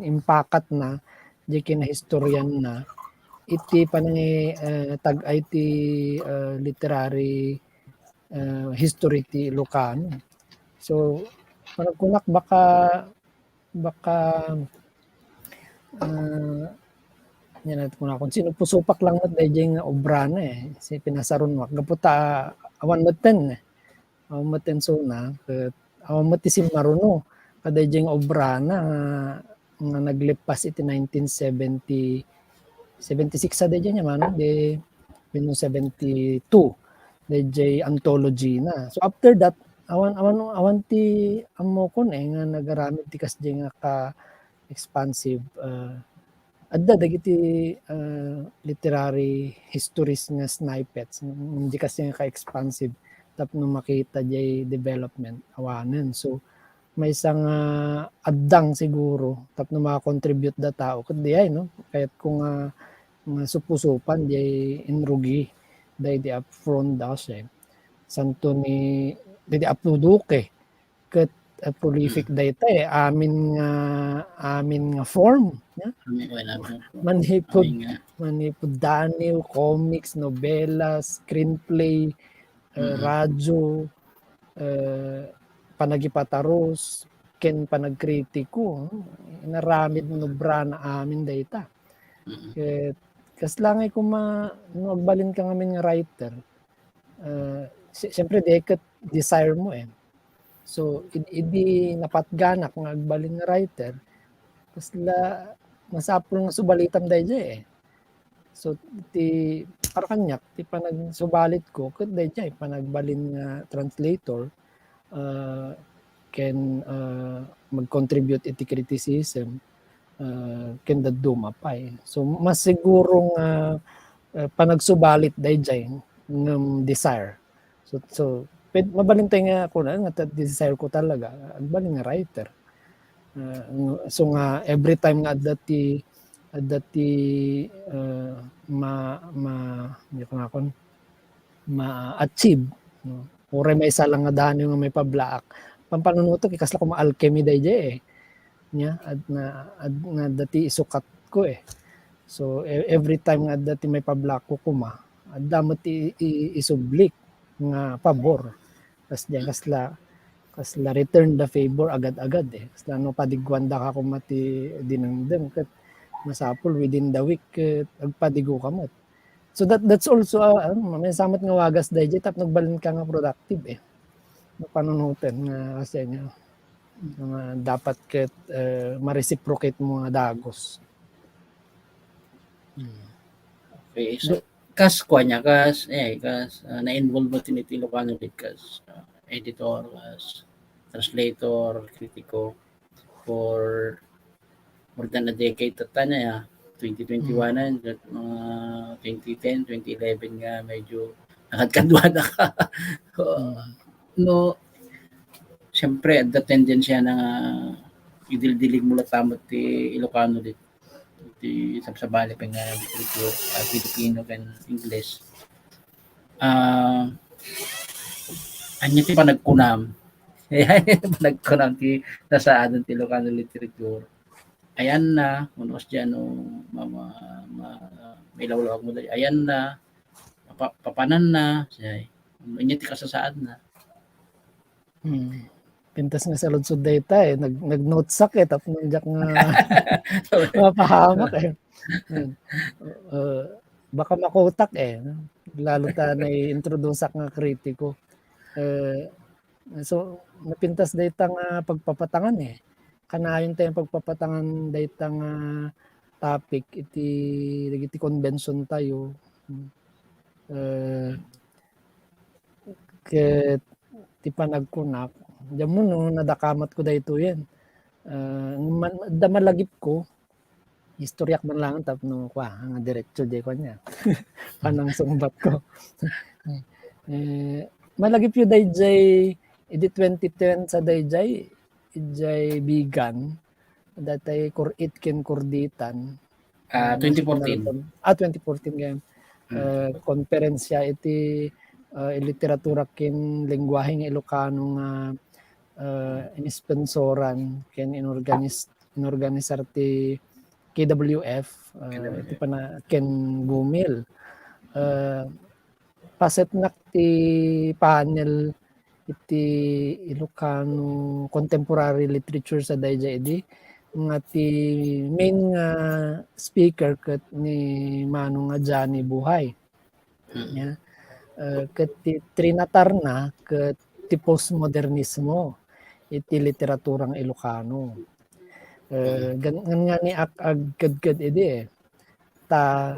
impakat na di ken historian na iti panangi tag-ay ti literary history ti Ilocano. So panagkunak baka yan kung akong sinupusupak lang at dahil nga obra na si pinasaron wak gaputa awan maten so na awan matisim maruno kada diyang obra na nga naglipas iti 1976 sa diyang niya mano de 1972 DJ anthology na. So after that awan ti amo kon nga nagaramid ti kasdi nga ka expansive adda dagiti literary histories nga snippets hindi kasi nga ka expansive tapno makita jay development awanen. So may isang addang siguro tapno maka-contribute da tao kundi ay no kahit kung supusupan jay inrugi day di upfront daw siya santo ni di uploduke ket prolific data amin nga form manipod daniel comics novelas screenplay radyo panagipataros ken panagkritiko naramid nobra na amin data ket kas langay kung magbalin ka ngamin nga writer siyempre deket desire mo so idi napatganak nga agbalin nga writer kasla masapul nga subalitam dayjay so ti para kanyak ti panagsubalit ko ket dayjay panagbalin nga translator can mag-contribute iti criticism can dadumapay. So mas sigurong panagsubalit dayjay ng desire. So mabalintay nga ako na nga desire ko talaga agbalin nga writer. So nga every time nga dati ma-achieve no? Ore may isa lang nga daan yung may pablaak pampanunutok ikasla ko ma-alchemy dayjay nya at nga dati isukat ko so every time nga dati may pablaak ko kuma adda mo ti isublik nga pabor kas diyan kasla return the favor agad-agad kasla no padigwanda ka kumati dinengdem ket masapul within the week agpadigo kamot. So that's also may samat nga wagas dayjay tap nagbalin ka nga productive panunutan nga kasi nga dapat ket ma-reciprocate mo nga dagos. Okay, so kas na-involve mo tiniti Ilocano lit kas editor, as translator, kritiko for more than a decade tanya 2021 na mga 2010, 2011 nga medyo nakadkadwada ka. No, siyempre at the tendency na idildilig mo latamot ti Ilocano dit ti sabsabali pa nga literature Filipino kan English. Anya ti panagkunam. Panagkunam ti nasaan ti Ilocano literature. Ayan na, unos dyan may lawlawag mo dahil. Ayan na, papanan na, anya ti kasasaad na. Pintas nga sa lunsod data nag-notesak tapos nandiyak nga mapahamak baka makutak lalo ta na introduce nga kritiko so napintas data nga pagpapatangan kanayon tayong pagpapatangan daytang topic iti convention tayo. Ket ti panagkunak diyan mo no nadakamat ko dayto yan. Da malagip ko istoryak man lang tapno nga diretso di ko niya. Panang sumbat ko. Malagip yu dayjay idi 2010 sa dayjay ijay bigan datay kurit ken kurditan 2014. 2014 game konferensya iti literatura ken lengguwahe nga Ilocano nga inisponsoran ken inorganisar ti KWF iti ken Gumil pasetnak ti panel iti Ilocano contemporary literature sa dayjay idi nga ti main nga speaker ket ni Manong nga Johnny Buhay. Yeah. Ket ti trinatar na ket ti postmodernismo iti literaturang Ilocano. Ganyan nga ni agkad idi ta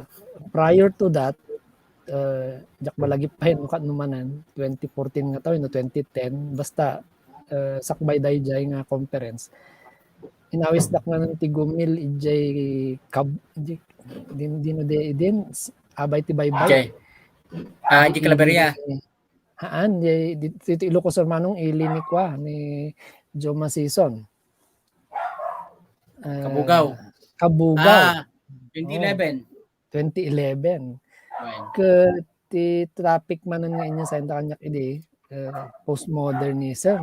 prior to that jak malagip pa yun numanan 2014 nga tayo no 2010 basta sakbay dayjay nga conference inawis dak nga ng tigumil ijay din abay ti baybay Di Calaveria. Haan dito Ilocos Hermanong ili ni kwa ni Joma Season Kabugaw. 2011. Ke ti traffic manan nga inya sa kanyak idi postmodernism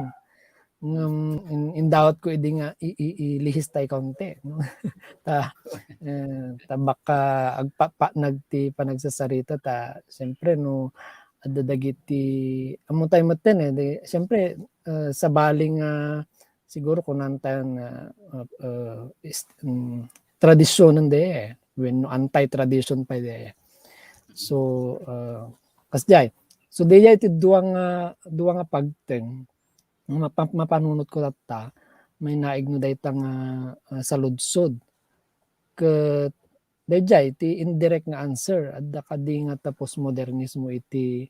indawat ko idi nga ilihis tay konti no? ta baka nagti panagsasarita ta siyempre no adda dagiti amo tay maten di siyempre sa baling siguro kunan tayo tradisyon de when anti-tradition pa de so kasjay so deya iti duwang nga pagteng mapanunot ko tatta may naigno daytang saludsod ket dayjay iti indirect nga answer adda kadi nga postmodernismo iti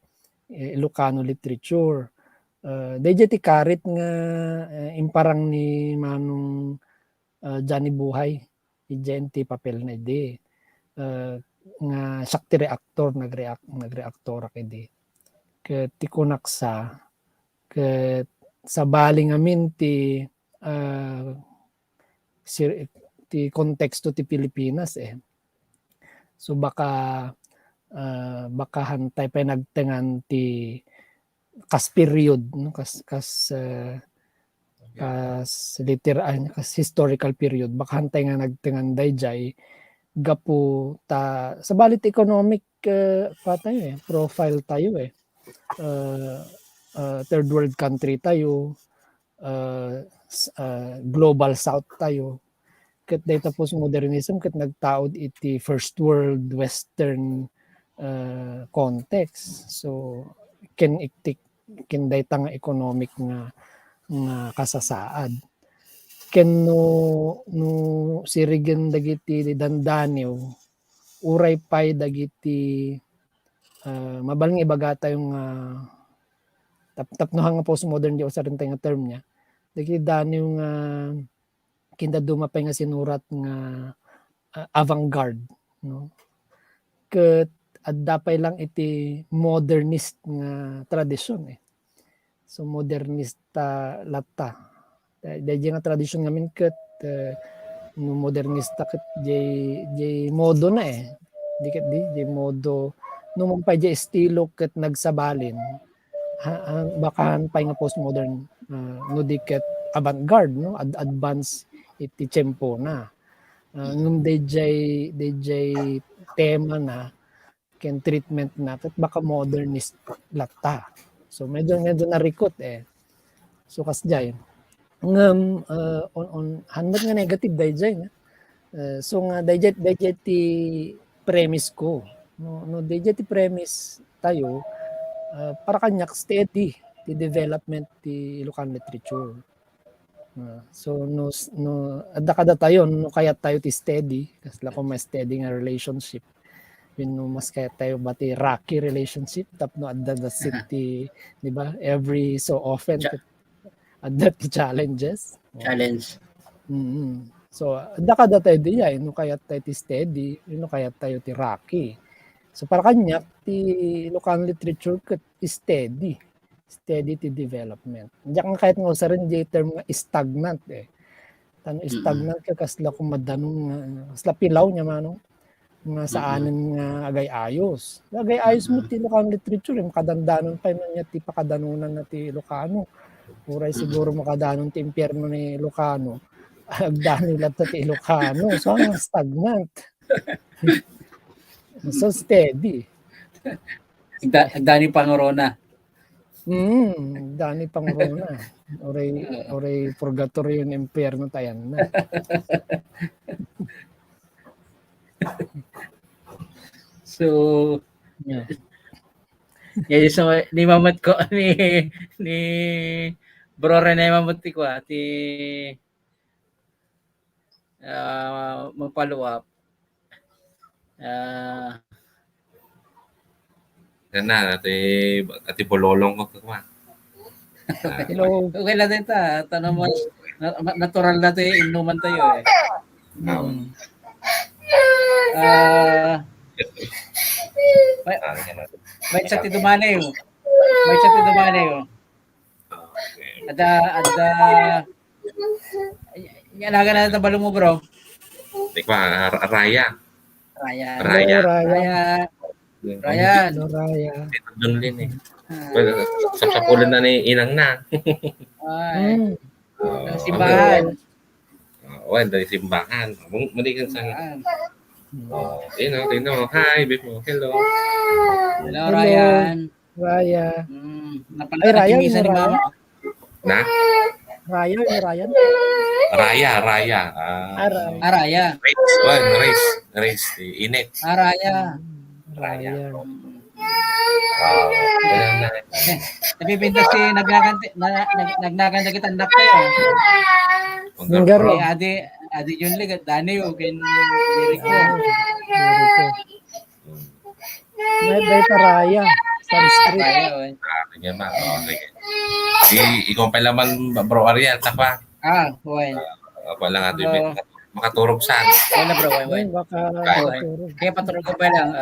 Ilocano literature dayjay ti karit nga imparang ni Manong Johnny Buhay ijay ti papel na idi nga siya ti reaktor nagreaktor idi ket ti kunaksa ket sa baling amin ti ti konteksto ti Pilipinas so baka hantay pa nagtengan ti kas period no kas historical period baka hantay nga nagtengan dayjay gapu ta sa balit economic pa tayo profile tayo third world country tayo global south tayo ket dayta postmodernism ket nagtaod iti first world western context so ken dayta nga economic nga kasasaad ken no sirigen dagiti dandaniw uray pay dagiti mabalng ibaga tayong tapno nga postmodern di usa rin nga term niya dagiti daniw nga kinda dumapay nga sinurat nga avant-garde no ket adda pay lang iti modernist nga tradisyon so modernista latta dayjay nga tradisyon ngamin ket no modernista ket jay modo na di modo no mampay jay estilo ket nagsabalin bakahan pay nga postmodern no di ket avant-garde no advance iti tiempo na ngem dayjay tema na ken treatment na ket baka modernist latta so medyo narikot so kasjay ngem on handat nga negative dayjay so nga dayjay ti premise ko no dayjay ti premise tayo para kanyak steady ti development ti Ilocano literature So no adda kada tayo no kaya tayo ti steady kasla ko mas steady nga relationship no mas kaya tayo bati rocky relationship tapno adda the city di ba every so often adda ti challenges. Challenge. So adda kada tayo di ay no kaya tayo ti steady no kaya tayo ti rocky. So para kanya ti Ilocano literature ket steady ti development. Diyan kahit nga sa rin di term nga stagnant Tano stagnant ka kasla kumadanong kasla pilaw niya manong nga saanen nga agay ayos. Agay ayos mo ti Ilocano literature makadandanon pa man niya ti pakadanunan na ti Ilocano. Uray siguro makadanon ti impyerno ni Ilocano. Agdano lang ti Ilocano. So ang stagnant. So steady. Agdani pangorona. Dani pang rona. Oray purgatorio ng impyerno tayan na. So, Yeah. so ni mamat ko ni Bro Rene mamuti ko ti mag-follow up. Yan na, ati bololong ko kuma. Hello. Okay lang din ta. Tanong mo, natural na tayo, inuman tayo may chat ti dumani yo. Ada yanaga na balong mo bro. Di ko, Raya. Ryan. Dito doon din sa pulan na ni Inang na. Ay. Simbahan. Dari simbahan. Mali kan sa Tino. Hi, Bimo. Hello. Hello, Ryan. Raya. Napalala Raya, ni mama. Na? Raya. Raya. Raya. Race. Init. Raya. Napipintas si nagnaganda kita anak kayo. Nggaro. Adi John Lig at Dani o kin Jericho. May Raya. Sanskrit. Ganyan ba? Ikaw pa laman bro Ariel, takwa. Huwag. Wala nga ito. Makaturog saan. Wala bro, huwag. Baka Kaya paturog ko pa lang.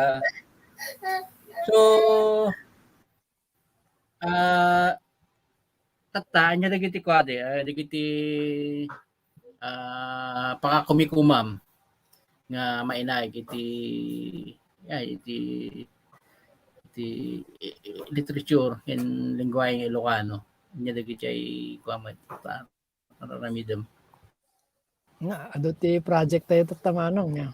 Tataan niya dagiti ko ade. Dagiti pakakumikumam nga mainay iti literature in lingwahe Ilocano. Nya dagiti ay kuamat paramidem. Nga ado ti project tayo tatamanong niya.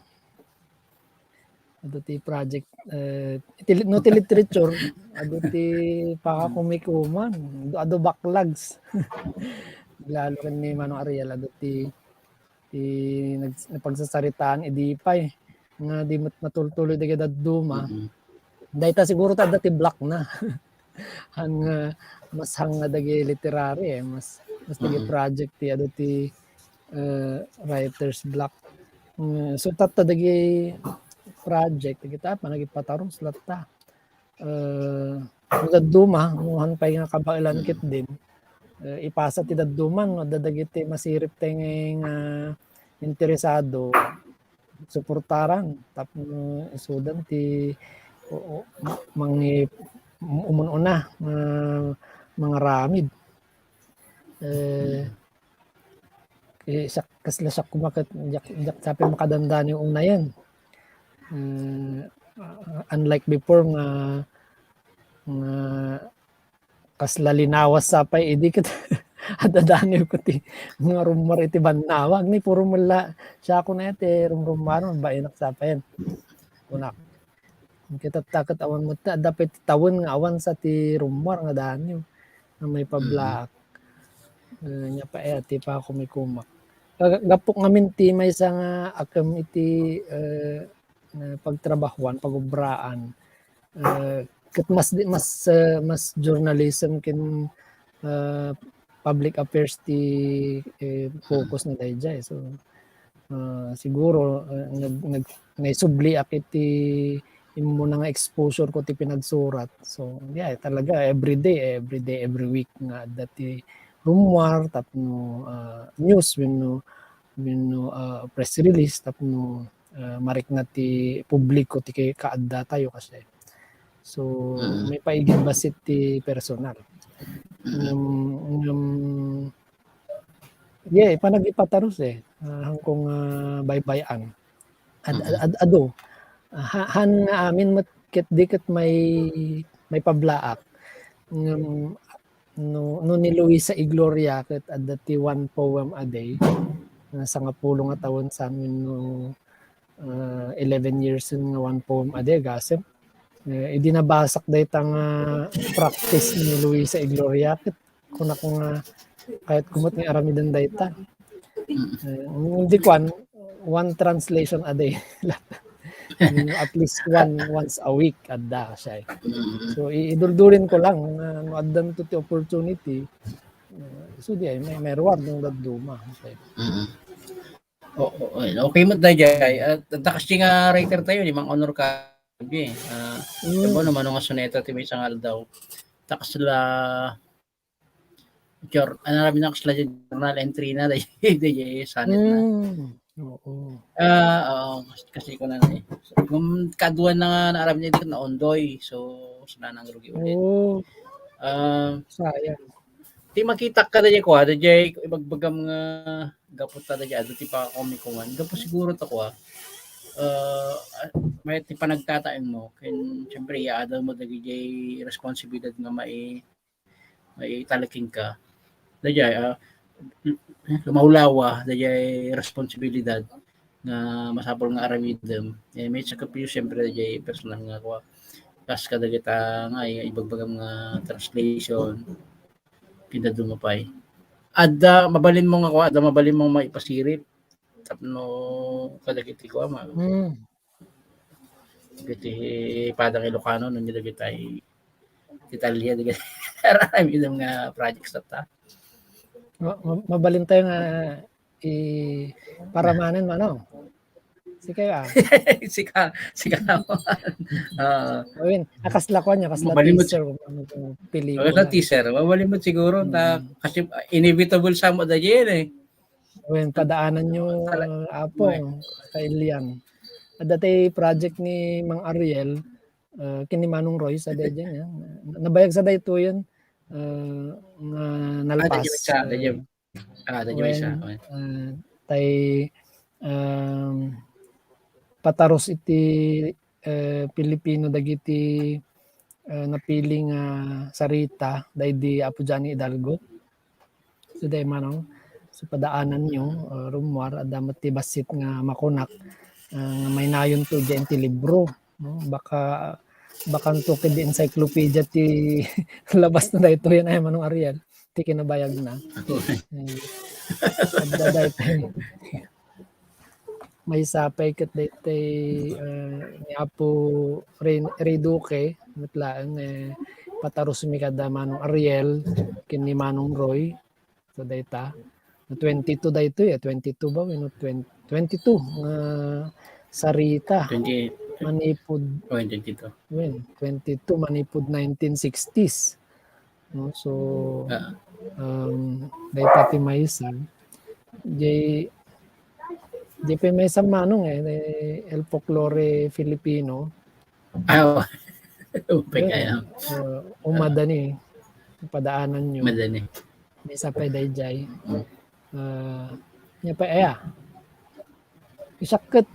Ado ti project no ti literature ado ti pakakumikuman ado backlogs. Lalo rin ni Manong Ariel ado ti napagsasaritaan idipay nga di matultuloy di kada duma. Dahita siguro ta dati black na. Hang mas hang dagi literary mas dagi project ti ado ti writer's block. So tatta dagi project kita pa nagipatarong slata. Duma muhan pa nga kabailan kit din. Ipasa ti dadduman dadagiti masirip tayong interesado suportaran tapno isudan ti mangi umununa mga ramid kasla siya kumakat jak sabi makadandaan yung una yan unlike before nga kasla linawas sa pay idi ket adadani ko ti mga rumor iti banawag ni puro mula siya ko na iti rumrumaron ba inak sa payan unak kita takot awan mo ta dapat tawon nga awan sa ti rumor nga danyo na may pablaak nya pa ti pa kumikumak gapok ngamin ti may sa nga akam iti pagtrabahuan pagubraan ket mas journalism ken public affairs ti focus na dayjay. So siguro naisubli akit ti imo na nga exposure ko ti pinagsurat. So yeah, talaga every day, every week nga dati rumor tapno news wenno press release tapno marik na ti publiko ti kaadda tayo kasi. So may paigid basit ti personal. Yeah, panagipataros hangkong baybayan. Ado han nga amin ket diket may pablaak no ni Luisa Igloria ket adda ti one poem a day sa nga pulo nga taon sa amin no 11 years nga one poem a day gasem idinabasak daytang practice ni Luisa Igloria ket kun ako nga kahit kumot nga aramidan dayta hindi kwan one translation a day at least once a week adda siya. So iduldurin ko lang no addan to the opportunity. So di may reward ng daduma. Okay mo dayjay. At kasi nga writer tayo ni Mang Honor ka diba naman nga soneta ti may sangal daw. Takas la anarabi na kasla journal entry na dayjay sanet na. Oo. Kasi ko na so, kung kaduan na naarap niya dito na ondoy, so sila nang rugi ulit. Sayang. Di makita ka na niya ko, dajay ibagbagam nga gapot ta dajay, ado ti pa komikuman. Gapo siguro ta ko may ti panagtataeng mo, ken syempre iaadaw mo dajay responsibilidad nga may talaking ka. Dajay lumaulawa dayay responsibilidad nga masapol nga aramidem may sakapyo syempre dayay personal nga ko kas kadagita nga ibagbagam nga translation pinadumapay adda mabalin mo nga ko adda mabalin mo maipasirip tapno kadagiti ko giti padang Ilocano no dagitay Italia dagitay aramidem nga projects ta. Mabalin tayo nga paramanin mano. Sika akasla ko niya kasla teaser pelikula. Kasla teaser, mabalin mo siguro kasi inevitable sa mo dayay padaanan nyo apo kailian. Dati project ni Mang Ariel kini Manong Roy sa dayay niya. Nabayag sa dayto yan. Nalpas tay pataros iti Pilipino dagiti napiling sarita daydi Apo Johnny Hidalgo so day manong so padaanan nyo rumwar adamat ti basit nga makunak may nayon to diyan ti libro no baka to kedi encyclopedia ti labas na dayto yan ay Manong Ariel ti kinabayag na adda dayto may sapay ket dayto ni Apo Rey Duque metlaan pataros mi kada Manong Ariel ken ni Manong Roy so dayta 22 dayto 22 ba no 22 sarita 28 manipod 22 manipod 1960s no so dayta ti maysan jay maysan manong el folklore Filipino umadani padaanan nyo madani may sapay dayjay nya pa isakit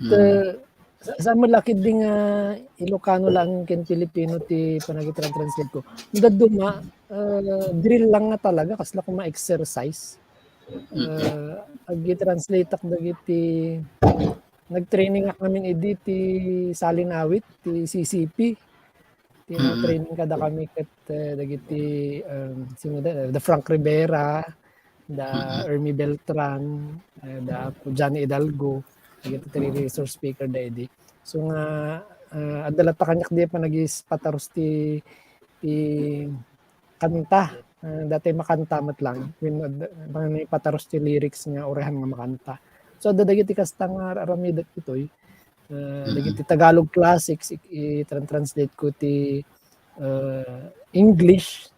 sa malaki ding Ilocano lang ken Pilipino ti panagitranslate ko. Daduma drill lang nga talaga kasla ko ma-exercise. Agi-translate ak dagiti nag-training ak namin ti Salinawit ti CCP. Ti training kada kami ket dagiti sino the Frank Rivera, the Ermi Beltran, the Johnny Hidalgo. Dagiti resource speaker daydi. So nga adala ta kanyak di pa nagis pataros ti kanta Dati makanta met lang. May pataros ti lyrics nga orehan nga makanta. So dagiti kasta nga aramidat itoy. Dagiti Tagalog classics i-translate ko ti English.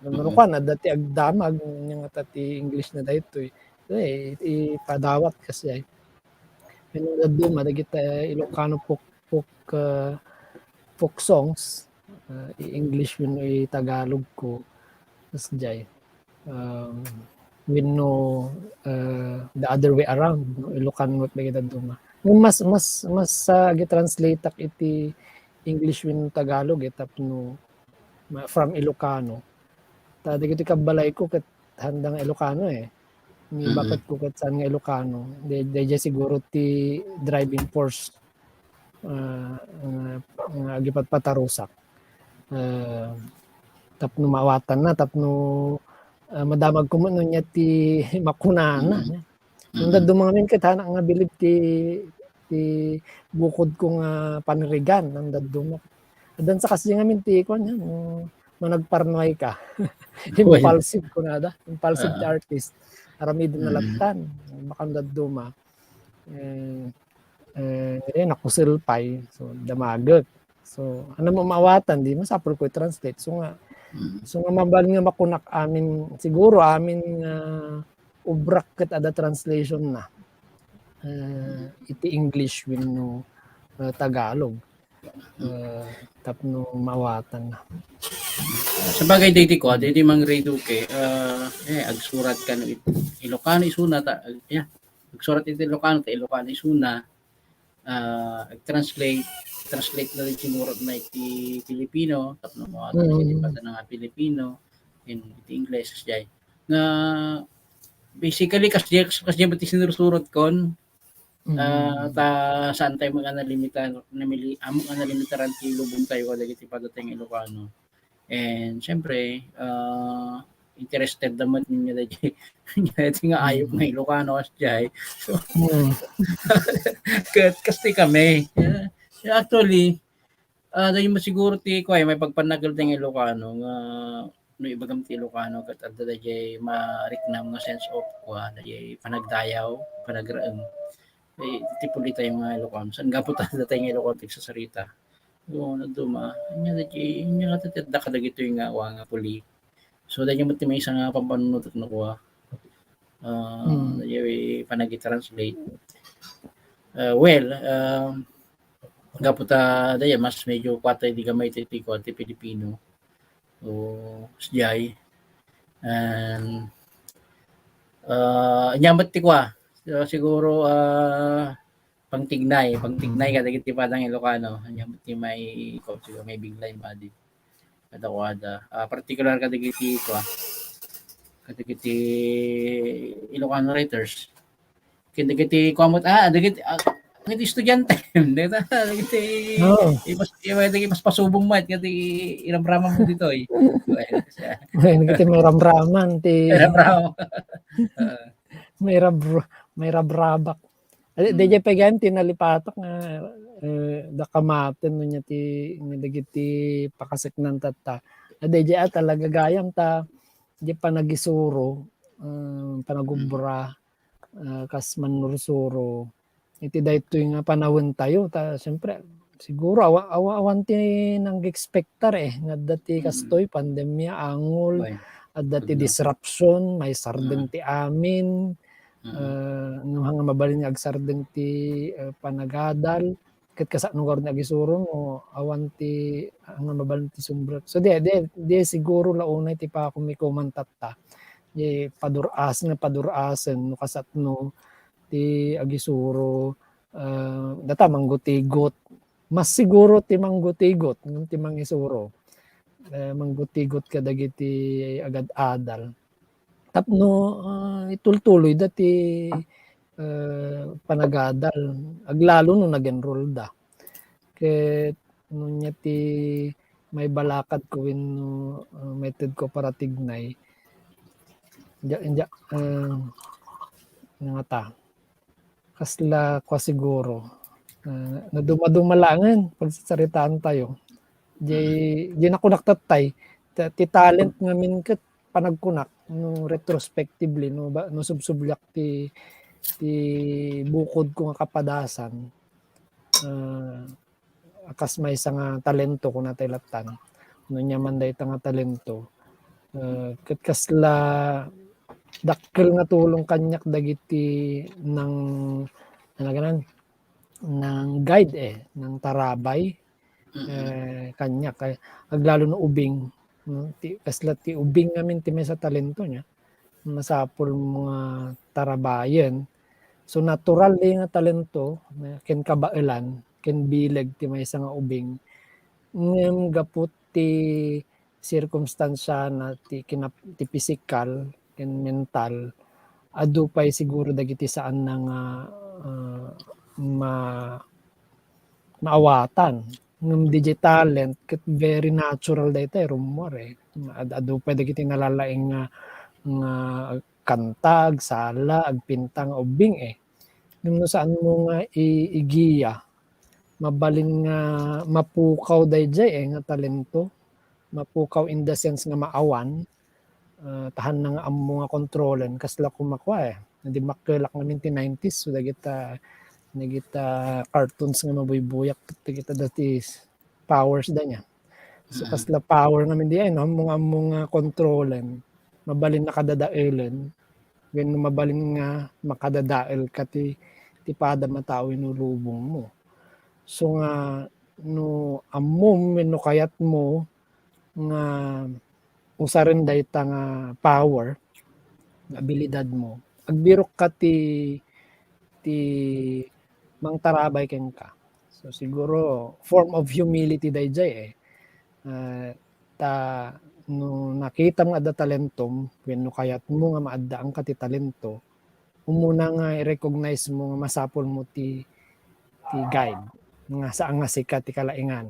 Ano ka na dati agdamag nga ti English na daytoy. Ipadawat kasi ay. Duma dagiti Ilocano folk songs. I-English yun i-Tagalog ko. Tas jay. We know the other way around, no? Ilocano at bagay duma. Yung mas gi-translate tak iti English win Tagalog tapno from Ilocano. Ta dagiti kabalay ko ket handang Ilocano eh. Ni bakit ko ket saan nga Ilocano. Dayjay siguro ti driving force nga gipatpatarusak. Tapno mawatan na tapno madamag ko man niya ti makunana. Nung dadumangamin ket hanak nga bilib ti bukod ko nga panirigan nang daduma. Dan sa kasi ngamin ti kon yan managparnoy ka. Impulsive ko nada, impulsive artist. Aramid na laptan, bakang daduma. Nakusilpay, so damagag. So ano mo mawatan di masapol ko i-translate. So nga mabal nga makunak amin siguro amin ubrak ket ada translation na. Iti English wenno Tagalog. Tapno mawatan na. Sa bagay dati ko, dati mang redo kay agsurat ka no Ilocano isuna ta agsurat iti Ilocano ta Ilocano isuna translate na rin sinurot na iti Filipino tapno mawatan iti pata nga Filipino in iti English jay nga basically kasi ba ti sinursurot kon ta saan tayo mag-analimitan among analimitaran ti lubong tayo kada iti padateng Ilocano. And syempre, interested naman ninyo na nga ayok ng Ilocano as jay. So, kasi kami. Actually, dahil masiguro ti ko ay may pagpanagal ng Ilocano nga no ibagam ti Ilocano kat adda dayay mariknam nga sense of kwa dayay panagdayaw, panagraem. Ti pulita yung mga Ilocano. Saan gapo ta datay ng Ilocano sa sarita. Oo, naduma. Nya katitda kadagito yung nga puli. So dahil yung may isang pampanunod at nakuha. Dahil panag-translate. Gaputa dahil mas medyo kwatay di gamay ti Pilipino. O siyay. And nyamat ti kwa. So, siguro pangtignay kada kiti padang Ilocano anya ti may bigla yung body kada particular kada kiti Ilocano writers kada kiti kwamot dagiti estudyante dagiti mas pasubong mat kati iramraman mo dito dagiti may ramraman ti may rabrabak. Dayjay pagan tinalipatok nga dakamaten no nya ti dagiti pakaseknan tatta. Dayjay talaga gayam ta di panagisuro panagubra kas manursuro. Iti daytoy nga panawon tayo ta siyempre siguro awan ti nang expectar nga dati kastoy pandemya angol at dati disruption may sardeng ti amin. Nung hanga mabalin nga agsardeng ti panagadal ket kasano gar ni agisuro no awan ti hanga mabalin ti sumbrat. So di siguro launay ti pa kumikumantatta. Di padurasen no kasatno ti agisuro data manggutigot. Mas siguro ti manggutigot ngem ti mangisuro. Manggutigot kadagiti agad-adal. Tapno itultuloy dati panagadal aglalo no nag-enroll da ket no nya ti may balakad ko wenno method ko para tignay nga ta kasla kwa siguro naduma-dumalangan pagsasaritaan tayo di nakunaktatay ti talent ngamin ket panagkunak no retrospectively no subsublyak ti bukod ko nga kapadasan akas may isa nga talento ko natay latan no nyaman dayta nga talento ket kasla dakkel nga tulong kanyak dagiti ng guide ng tarabay kanya kay aglalo no ubing kasla ti ubing ngamin ti may sa talento niya masapol mga tarabayen so natural nga talento ken kabaelan ken bileg ti may nga ubing ngem gaput ti sirkumstansya na ti physical ken mental adu pay siguro dagiti saan na nga maawatan ng digitalent ket very natural dayta rumor adu pay dagiti nalalaing nga kantag sala agpintang ubing no saan mo nga igiya mabalin nga mapukaw dayjay nga talento mapukaw in the sense nga maawan tahan na nga ammo nga kontrolen kasla kumakwa hindi makelak namin ti 90s so dagita cartoons nga mabuybuyak dagita dati powers da niya so kasla power namin di ammo nga kontrolen mabalin nakadadaelen when mabalin nga makadadael ka ti pada matao inulubong mo so nga no ammo no kayat mo nga usarin dayta nga power abilidad mo agbirok ka ti mangtarabay ken ka so siguro form of humility dayjay ta no nakita mo adda talentom wenno kayat mo nga maaddaan ka ti talento umuna nga i-recognize mo nga masapol mo ti guide nga saan nga sikat ti kalaingan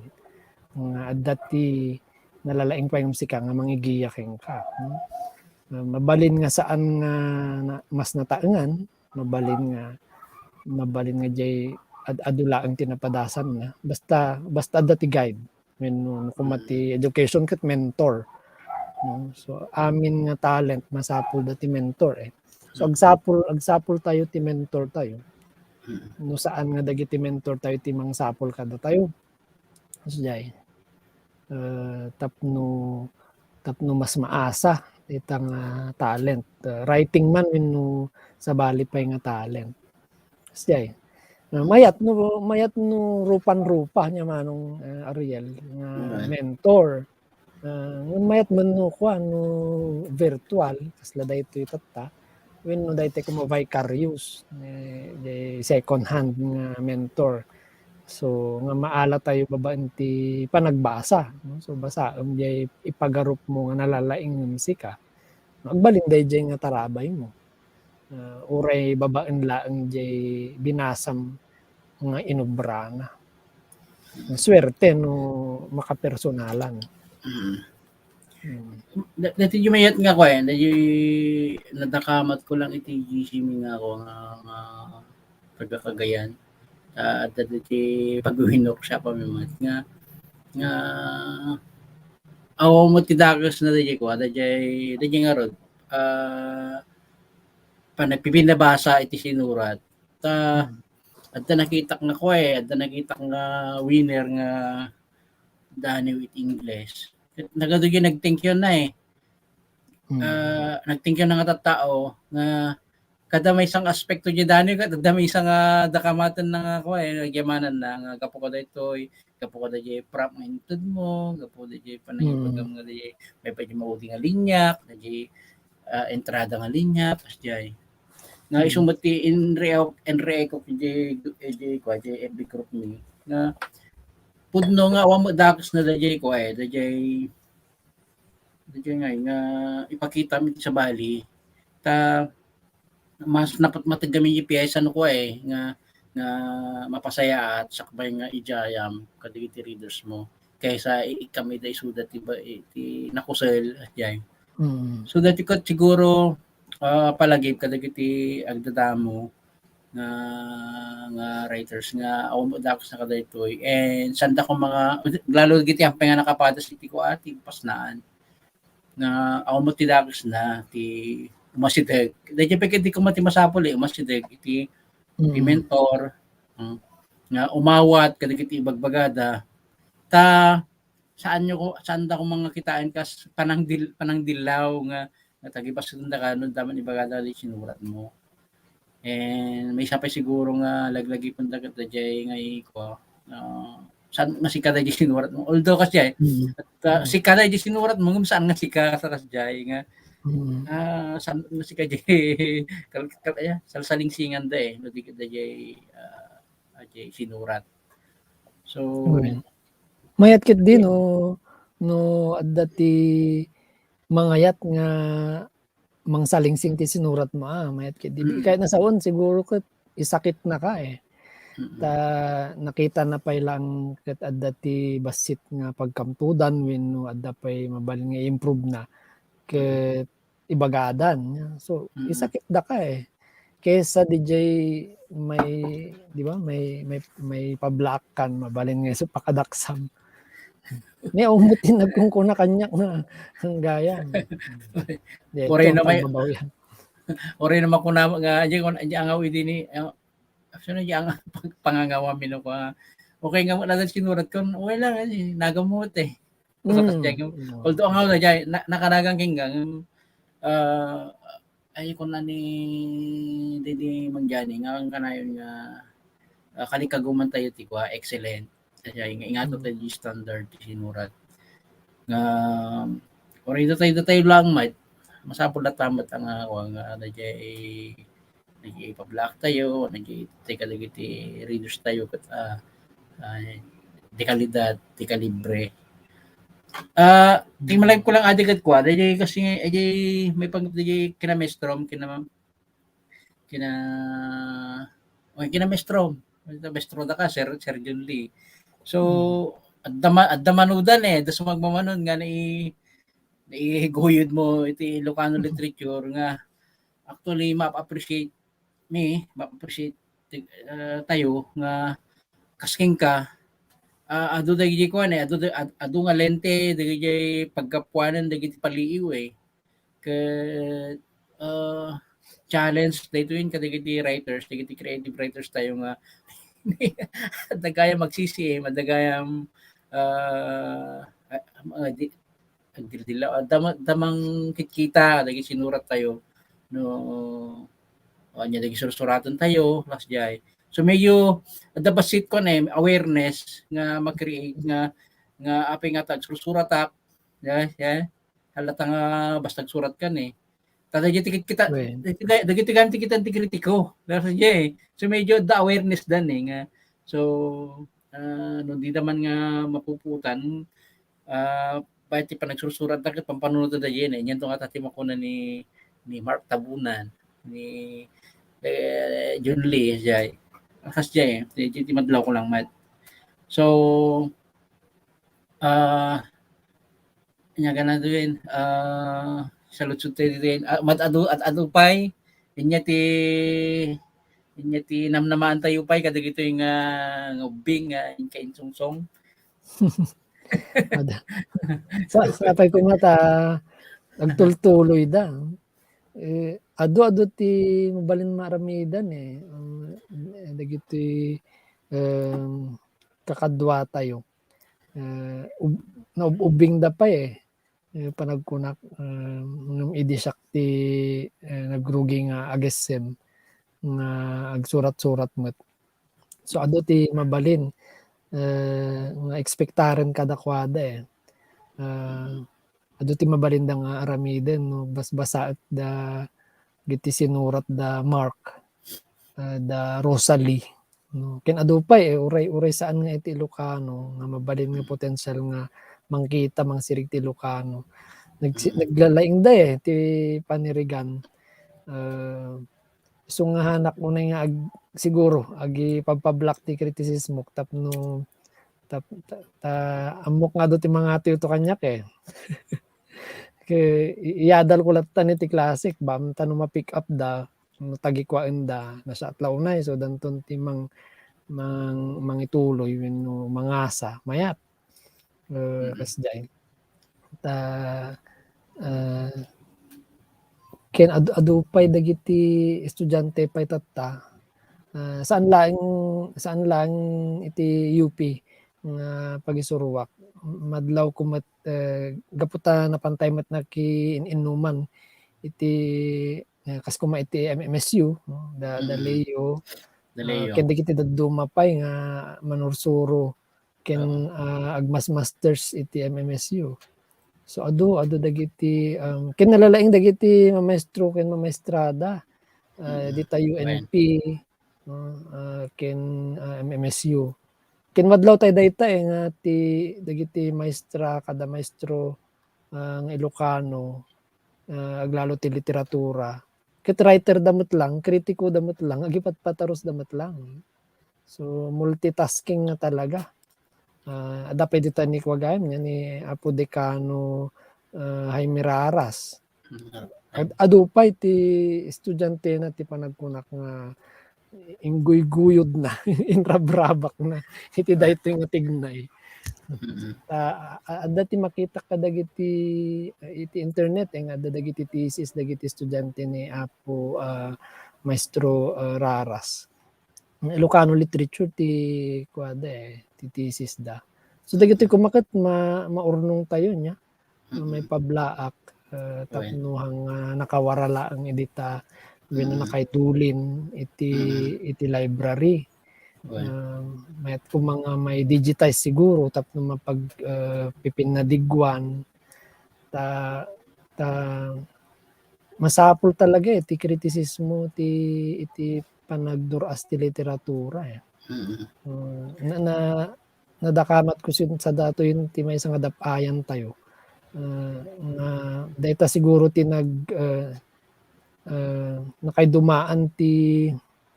nga adda ti nalalaing pa yung sika nga mangigiya ken ka mabalin nga saan nga mas nataengan mabalin nga jay adulaeng tinapadasan na basta adda ti guide when kumati education ket mentor no so amin nga talent masapul dati mentor so agsapul tayo ti mentor tayo no saan nga dagiti mentor tayo ti mangsapul kada tayo so jay tapno mas maasa itang talent writing man wenno sa bali pay nga talent so jay mayat no rupan-rupa niya manong Ariel nga mentor mayat man no virtual kasla daytoy tatta wenno daytoy como vicarious second hand nga mentor so nga maala tayo babaan ti panagbasa no? So basaem jay ipagarup mo nga nalalaing musika magbalin dayjay nga tarabay mo uray babaen laeng jay binasam nga inubrana swerte no makapersonalan dati yung mayat nga ko dati nadakamat ko lang iti GC mi nga ako nga taga-Cagayan at dati pag-winok siya pa mimat nga awa mo ti dakas na dati ko dati nga rod panagpipinabasa iti sinurat adda nakita nga ko adda nakita nga winner nga daniw iti English nagadugi nag-thank you na nag-thank you na nga tattao nga kada may isang aspekto di daniw kada may isang dakamatan na nga ko nagyamanan na nga kapo ko daytoy kapo ko daytoy prop nga intud mo kapo daytoy panagipagam nga daytoy may pa di maudi nga linya daytoy entrada nga linya pas jay nga isumati enre ko di FB group ni na pudno nga awa mo dakas na dayjay ko dayjay nga ipakita mi sa Bali ta mas napat matagami piyesa no ko nga mapasaya at sakbay nga ijayam kadagiti readers mo kaysa ikami day sudat ti nakusel at jay so dati ko siguro palagip kadagiti agdadamo nga writers nga aw dakos na kadaytoy and sanda ko mga lalo giti ang nga nakapadas iti ko ati pasnaan nga ako mo tidakos na ti umasideg. Dahil pa di ko mati masapol umasideg iti mentor nga umawat kadagiti ibagbagada ta saan da ko mga kitaan kas panangdilaw nga tagibas da ka no daman ibagada di sinurat mo. And may isa pa siguro nga laglagi pun dagat da jay nga iko saan nga si kada di sinurat mo. Although kasi si kada di sinurat mo saan nga si ka sa kasjay nga saan nga si ka jay salsalingsingan da no di da jay sinurat. So mayat kit din no adda ti mangayat nga mangsalingsing ti sinurat mo mayat kit di kahit nasaon siguro ket isakit na ka ta nakita na pay lang ket adda ti basit nga pagkamtudan wenno adda pay mabalin nga improve na ket ibagadan so isakit da ka kesa DJ may di ba may pa-black kan mabalin nga so pakadaksam may umutin nagkungkuna kanyak na gaya ore na may ore na makuna nga ang awi din ni actually ang pangangawa mino ko okay nga wala sinurat ko okay lang nagamot although ang awi na nakanagang kinggang ay ko na ni Didi Mangjani nga ang kanayon nga kalikaguman tayo ti kwa excellent kaya ingato tayo di standard sinurat nga ori tayo lang masapol na tamat ang nga jay pa-black tayo jay kadagiti readers tayo kat di kalidad di kalibre di malay ko lang adigad kwa dahil kasi may pag kinamestrom mestro da ka Sir John Lee so adda manudan das magmamanon nga naihiguyod mo iti Ilocano literature nga actually ma-appreciate tayo nga kasking ka adu dagiti ko adu nga lente dagiti pagkapuanan dagiti paliiw ket challenge dito yun kadagiti writers dagiti creative writers tayo nga dagayam magsisi madagayam damang kita dagiti sinurat tayo no anya dagiti sursuratan tayo last jay so medyo the basit ko awareness nga mag-create nga apay nga tag sursurata halata nga basta surat kan dagiti kita dagiti ganti kita ti kritiko last jay so medyo the awareness dan nga so no di naman nga mapuputan pati pa nagsusurat ta ket pampanunod da yen nyan to nga tati makuna ni Mark Tabunan ni John Lee jay akas jay di madlaw ko lang mat so nya ganado yun saludsud tayo din mat adu pay inya ti namnamaan tayo pay kadagito yung nga ubing nga kainsungsong sa pay ko mata nagtultuloy da adu ti mabalin maramidan dagiti kakadwa tayo naubing da pa panagkunak nung idisak ti nagrugi nga agesem nga agsurat-surat met so adu ti mabalin nga ekspektaren kada kwada adu ti mabalin da nga aramiden no basbasaet da giti sinurat da Mark da Rosalie no ken adu pa uray saan nga iti Ilocano nga mabalin nga potensyal nga mangkita mangsirig ti Ilocano naglalaing da ti panirigan so nga hanak mo na nga siguro agi pagpa-black ti kritisismo tapno amok nga do ti mga tiyo to kanyak iyadal ko latan ti classic bam tano ma-pick up da no tagikwaen da nasa atlaw na so danton ti mangituloy wenno mangasa mayat kasjay ta ken adupay dagiti estudyante pay tatta. Saan lang iti UP nga pagisuruwak. Madlaw ko gaputa napantay met inuman iti kas kuma iti MMSU no, da Leo. Daleo. Ken dagiti dadduma nga manursuro ken agmas masters iti MMSU. So adu dagiti ken nalalaing dagiti mamaestro ken mamaestrada dita UNP no, ken MMSU. Ken madlaw tayo dayta nga dagiti maestra kada maestro ang Ilocano aglalo ti literatura. Ket writer damot lang, kritiko damot lang, agipatpataros damot lang. So multitasking nga talaga. Ada pwede tayo ni kwagayam nga ni Apo Decano Jaime Raras. Adupay ti estudyante na ti panagkunak nga inguy-guyod na, inrabrabak na. Iti dayto nga tignay. Adda ti makita ka dagiti iti internet nga adda dagiti thesis dagiti estudyante ni Apo Maestro Raras. Ilocano literature ti ti thesis da. So dagiti kumaket maurnong tayo niya. May pablaak tapno nakawarala ang edita wenno nakaitulin iti library. Mayat ko mga may digitize siguro tapno mapag pipinadigwan ta masapul talaga ti kritisismo iti panagduras ti literatura nadakamat ko sa dato yun ti may nga dapayan tayo dayta siguro ti nakaidumaan ti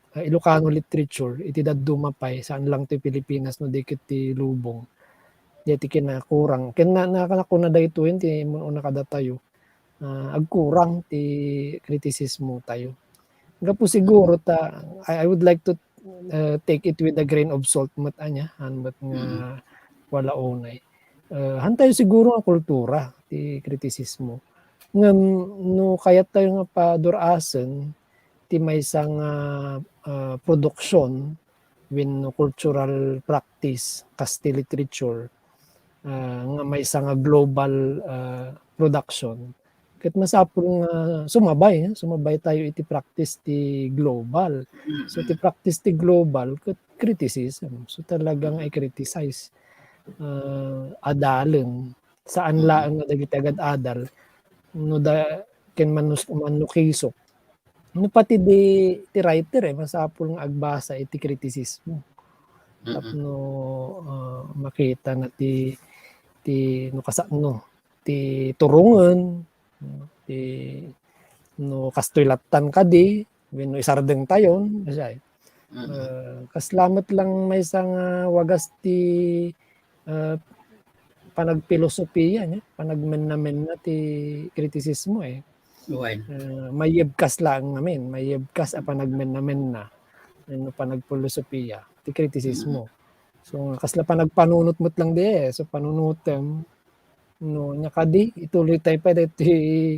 Ilocano literature iti daddumapay saan lang ti Pilipinas no dikit ti lubong diti kinakurang ken nakakuna dayto ti una kada tayo agkurang ti kritisismo tayo gapo siguro I would like to take it with a grain of salt mat anya but nga wala unay hantayo siguro ang kultura ti kritisismo nga no kayat tayo nga padurasen ti maysa nga produksyon wenno cultural practice kas ti literature nga maysa nga global production ket masapul nga sumabay tayo iti practice ti global so ti practice ti global ket criticism so talagang ay criticize adalen saan laeng nga dagiti agad-adal no da ken manukisok no pati ti writer masapul nga agbasa iti kritisismo tapno makita na ti no kasano ti turungan ti no kastoylatan kadi wenno isardeng tayon kasi kaslamet lang may nga wagas ti panagpilosopiya niya panagmennamen na ti kritisismo mayebkas lang namin mayebkas a panagmennamen na no panagpilosopiya ti kritisismo so kasla panagpanunot mo't lang so panunutem no nya kadi ituloy tayo pa ti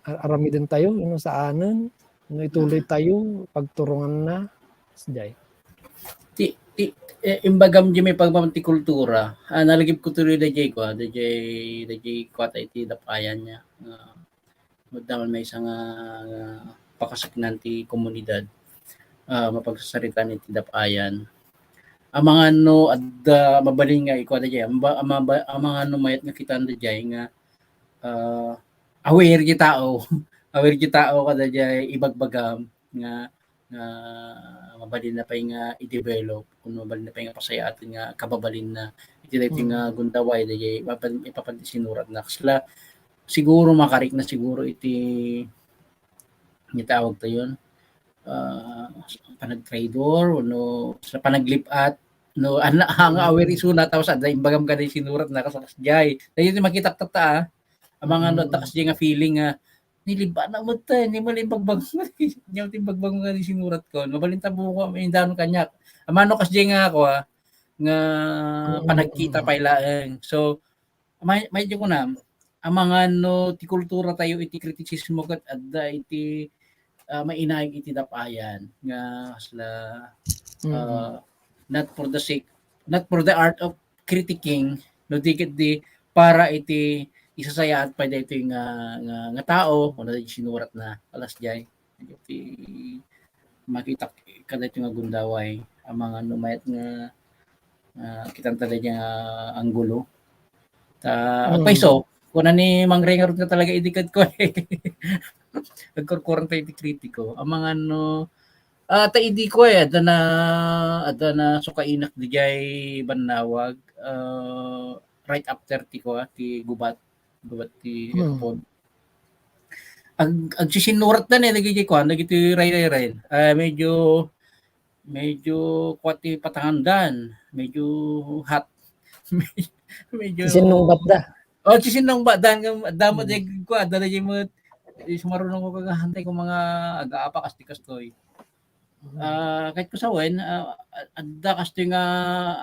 aramiden tayo no saanen no ituloy tayo pagturungan na sday imbagam di may pagpamanti kultura nalagip ko tuloy da jay ko iti dapayan niya daman may isang pakasaknan ti komunidad mapagsasarita ni ti dapayan ang mga no at mabaling nga iko da jay ang mga no mayat nga kita da jay nga aware gi tao kada jay ibagbagam nga mabalin na pa nga i-develop kung mabalin na pa nga pasaya atin nga kababalin na iti nga gundaway da jay ipapanti sinurat na kasla siguro makarik na siguro iti tawag tayon panag-trader no sa panaglipat no ang aware isuna tapos ada imbagam ka di sinurat na kasakas jay dayon makita tata ang mga no takas jay nga feeling nga niliba na mo ta ni mo libagbag niya tibagbag nga di sinurat ko mabalin tabo ko may danon kanyak amano kas jay nga ako nga panagkita pa ilaeng so may ko na ang mga no ti kultura tayo iti kritisismo ket adda iti mainaig iti dapayan nga sila not for the sake, not for the art of critiquing, no di para iti isasayaan pa dito yung nga tao kung na sinurat na alas jay iti makita kada ito nga gundaway ang mga numayat nga kitang talaga nga anggulo at paiso kung ni Mang Rengar nga talaga idikad ko nagkurkuran tayo iti kritiko ang mga no ta idi ko ada na sukainak di jay banawag right after ti ko ti gubat ti airpod ag sisinurat na nagigi ko nagiti ray medyo kwati patangandan medyo hot medyo Sinong batda. sisinong badan nga damo ko ada na jay mo sumarunong ko kagahantay ko mga aga-apa kastoy kahit ko sawen adda kastoy nga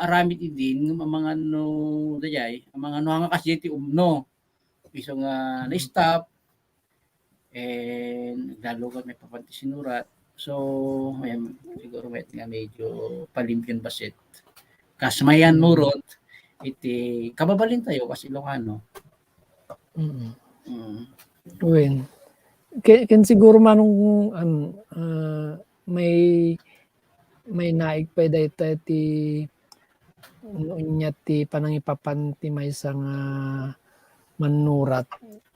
aramid idin mga no dayay mga no nga kasi ti umno iso nga na-stop and lalo ka may papanti sinurat so ayan, siguro nga medyo palimpyon basit kasmayan murot iti kababalin tayo kasi Ilocano Wen. Ken siguro manong may naig pa dayta ti unya ti panangipapan ti maysa nga manurat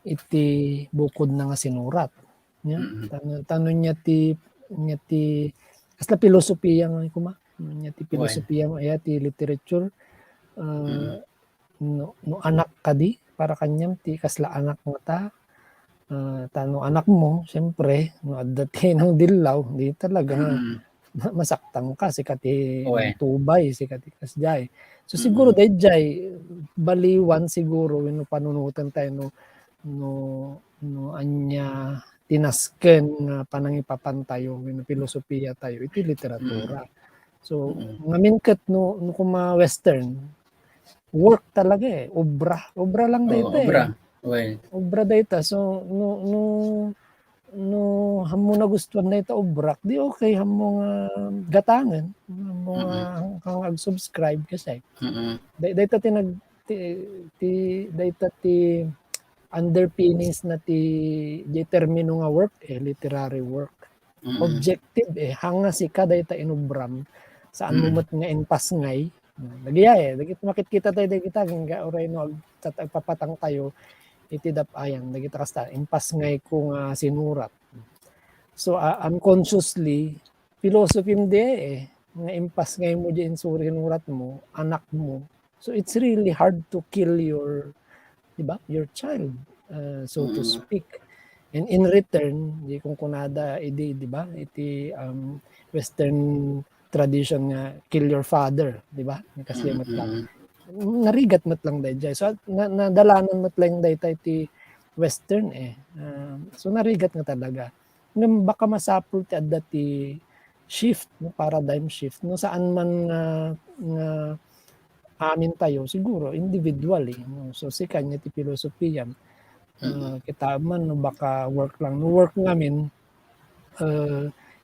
iti bukod na nga sinurat. Nya tanong niya ti kasla filosofiya nga kuma. Nya ti filosofiya ti literature no anak kadi para kanyam ti kasla anak mo ta tano anak mo syempre no adda ti nang dillaw di talaga masaktan ka sikati tubay sikati kasjay so siguro dayjay baliwan siguro no panunutan tayo no anya tinasken nga panangipapan tayo no filosofiya tayo iti literatura so ngamin ket no kuma western work talaga obra lang dito obra data so no hamo na gustuhan na ita obrak di okay hamo nga gatangan hamo kang ag-subscribe kasi data data ti underpinnings na ti termino nga work literary work objective hanga sika data inobram saan mo mat nga enpas ngay nagyay dagit makit-kita tayo dagita nga oray no papatang tayo iti dapayan dagita kasta impas ngay kung sinurat so unconsciously philosophy mdi nga impas ngay mo di sinurat mo anak mo so it's really hard to kill your diba your child so to speak and in return di kung kunada diba iti western tradition nga kill your father diba kasi matlang narigat matlang dayjay so nadalanan matlang daytay ti western so narigat nga talaga ngem baka masapul ti adda ti shift no paradigm shift no saan man nga amin tayo siguro individually no? So si kanya ti filosofiya kita man no baka work lang no work ngamin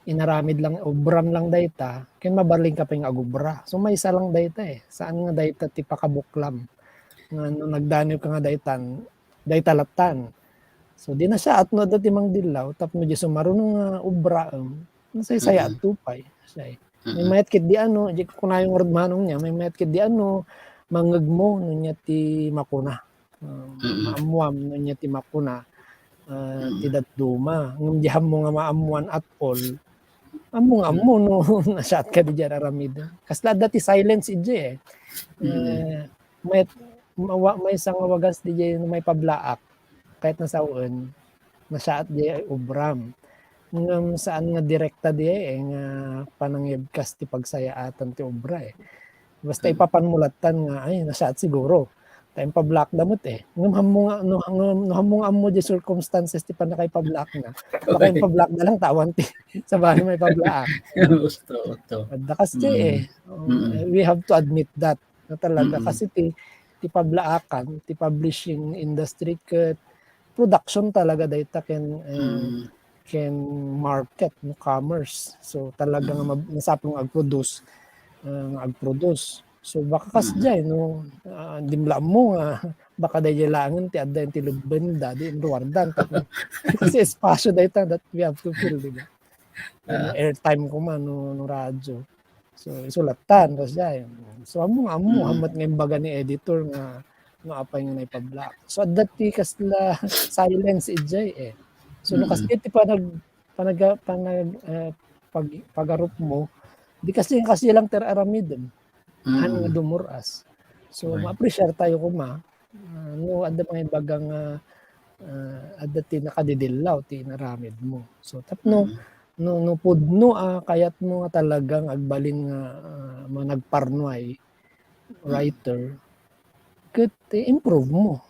inaramid lang obram lang dayta ken mabaling ka ping agubra so may isa lang dayta saan nga dayta ti pakabuklam nga no nagdaniw ka nga dayta latan so di na siya at no dati mang dilaw tapno di sumarunong nga obra nasay-saya at tupay say may mayat kit di ano di kunayong word manong niya may mayat kit di ano mangegmo no nya ti makuna maamuam no nya ti makuna ti datduma ngem di hammo nga maamuan at all ammo no nasyat ka di dyan aramid kasla dati silence ije may isang wagas di dyan may pablaak kahit nasaon nasyat di obram ngam saan nga direkta di nga panangyebkas ti pagsayaatan ti obra basta ipapanmulatan nga ay nasyat siguro tayo pa-black damot ngam hamong ammo di circumstances ti panakay pa-black na baka yung pa-black na lang tawan ti sa bahay may pa-black adda kasi we have to admit that na talaga kasi ti ti pablaakan, ti publishing industry ket production talaga dayta can market no commerce. So talaga nga masapong agproduce. So baka kasjay no dimla mo nga baka dayjay langan ti adda ti lugbenda di ruwardan kasi espasyo dayta that we have to fill, di ba? No airtime ko man no radyo. So isulatan kasjay. So amo hamat nga imbaga ni editor nga apay nga naipablock. So dati kasla silence ijay So no kasi ti pagarup mo di kasi lang ter aramidem nga dumuras. So ma-appreciate tayo kuma no adda mga ibagang adda ti nakadidilaw ti naramid mo. So tapno no pudno kayat mo nga talagang agbalin nga nagparnoy writer ket improve mo.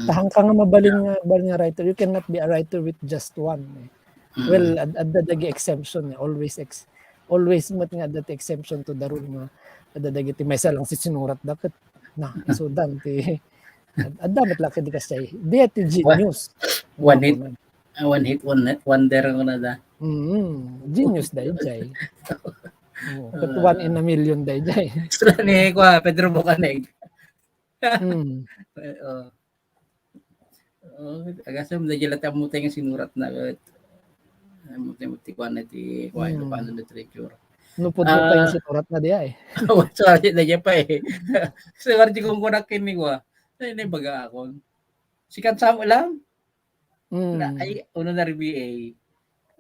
Tahang ka nga mabalin nga writer. You cannot be a writer with just one. Well, adda dagi exemption always mat nga adda exemption to the rule nga adda dagi ti maysa lang si sinurat dapat na isudan ti adda met laki di kasay. Di ti genius. One hit wonder ko na da. Genius dayjay. Ket one in a million dayjay. Sila ni Pedro Bocaneg. Agasam na jala tamu nga sinurat na muti ko na ti Ilocano literature. No pud pa yung sinurat na diay. Sorry na diya pa So wardi kong kunakin ni ko. Ay baga akon. Sikat sa mo lang. Na ay uno na RBA.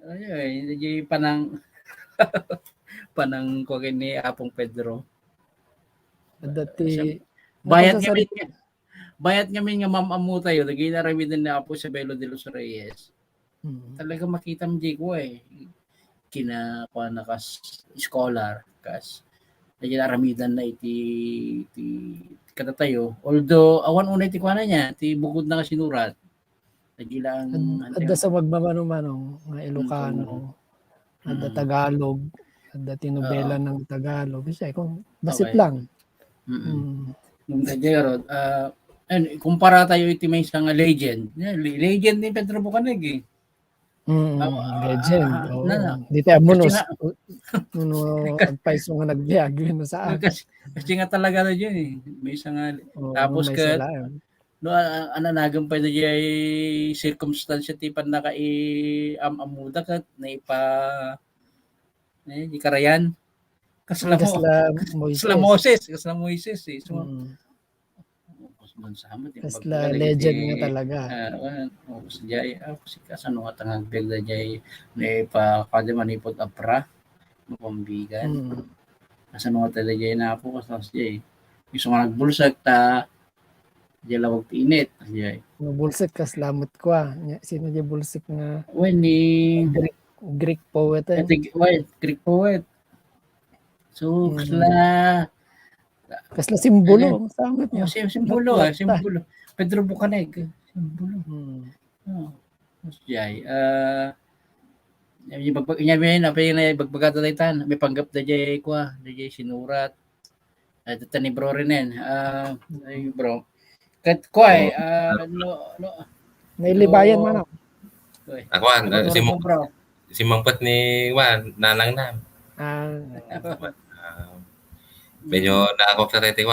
Ay di panang ko ni Apong Pedro. Dati bayat kami nga mamamu tayo lagi na rami din na po sa Belo de los Reyes. Talaga makita mo di ko kina na kas scholar kas lagi na ramidan na iti kada tayo. Although awan unay ti kuana niya ti bukod na sinurat. Lagi lang adda sa magmamano-manong nga Ilocano. Adda Tagalog, adda tinobela ng Tagalog. Kasi kung basit lang. Nung Tajerod, kumpara tayo iti may isang legend. Legend ni Pedro Bocaneg legend. Dito mo no agpaiso nga nagbiag yun sa akin. Kasi nga talaga na dyan May isang tapos ka ananagam pa na dyan circumstansya tipan na amuda ka na di karayan. Kasla Moses. So, kasla legend nga talaga. Jay si kasano nga tangang bigla jay na pa kada manipod apra no pambigan. Kasano nga talaga jay na po kasas jay. Gusto nga nagbulsag ta jay lawag tinit jay. Bulsik kaslamot ko Sino jay bulsik nga? Ni Greek poet. Greek poet. So, kasla simbolo. Sangat niya. Simbolo. Pedro Bocaneg. Simbolo. Jay. Yung bagbagata daytan. May panggap na jay jay sinurat. Ito ni bro rin bro. Kat nailibayan man ako. Ako si Mangpat ni nanang na. Medyo na ako sa rete ko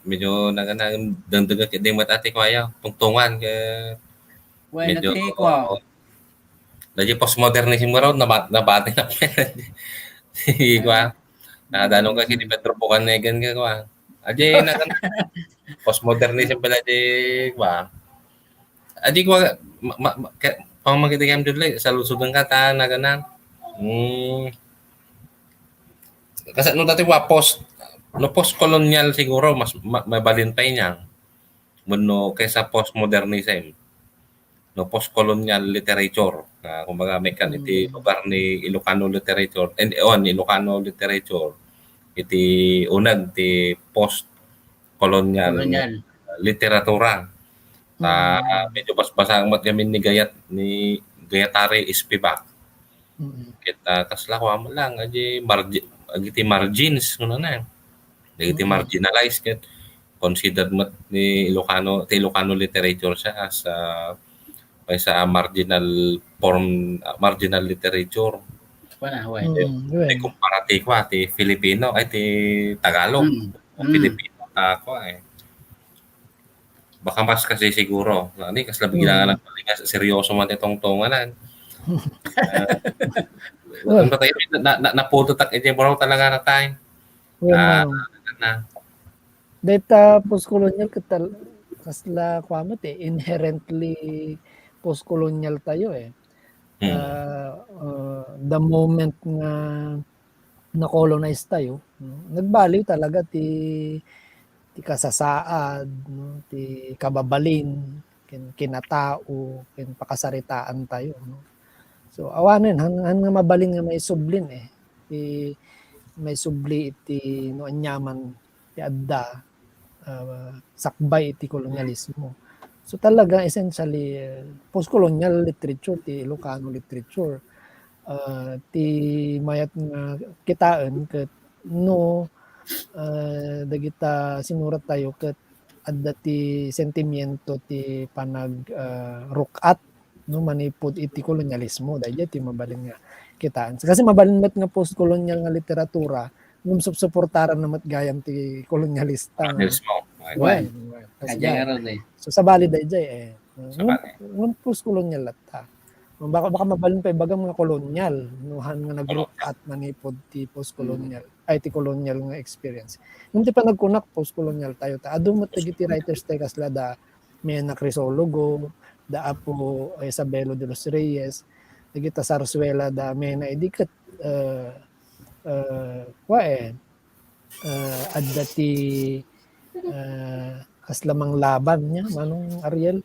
medyo dagdag kay dimot ate ko ayaw tungtungan ke medyo Dahil postmodernism mo raw nabati na sige ko danong kasi di Pedro Bocanegan ka ko aje na postmodernism pala di ko adi ko pang magitigam dudlay sa lusugan ka ta na ganan kasi nung dati post-colonial siguro mas mabalintay niya muno kaysa postmodernism no post-colonial literature kumbaga may kan iti lugar ni Ilocano literature and Ilocano literature iti unag ti post-colonial literatura medyo basbasang mat kami ni Gayatari Espivak kita kasla ko amo lang agiti margins kuno na agiti marginalized ket considered mo ni Ilocano literature siya as sa marginal literature. Panahon. May kumparatik wa ti Filipino ay ti Tagalog. Filipino ako baka mas kasi siguro. Hindi, kasi bigla lang seryoso man itong tunganan. Ano tayo, naputo tak iti bro talaga na tayo. Data post-colonial kasla kwamot inherently post-colonial tayo the moment nga na-colonize tayo, nagbaliw talaga ti kasasaad, no? Ti kababalin, kinatao, pakasaritaan tayo. No? So awanen han nga mabalin nga may sublin ti may subli iti no anyaman ti adda sakbay iti kolonyalismo. So talaga essentially post-colonial literature ti Ilocano literature ti mayat nga kitaan ket no dagita sinurat tayo ket adda ti sentimiento ti panag rukat no manipod iti kolonyalismo dayjay ti mabalin nga kitaan. Kasi mabalin met nga post-colonial nga literatura ngum suportaran namat gayam ti kolonyalista. So sabali dayjay ngum post-colonial latta. Baka mabalin pa ibagam nga kolonyal nuhan nga nagrukat manipod ti post-colonial ay ti colonial nga experience. Ngum ti panagkunak post-colonial tayo ta adu met ti writers tay kasla da Mena Crisologo, da Apo Isabelo de los Reyes, dagita Zarzuela da Mena ediket adda ti kaslamang laban niya manong Ariel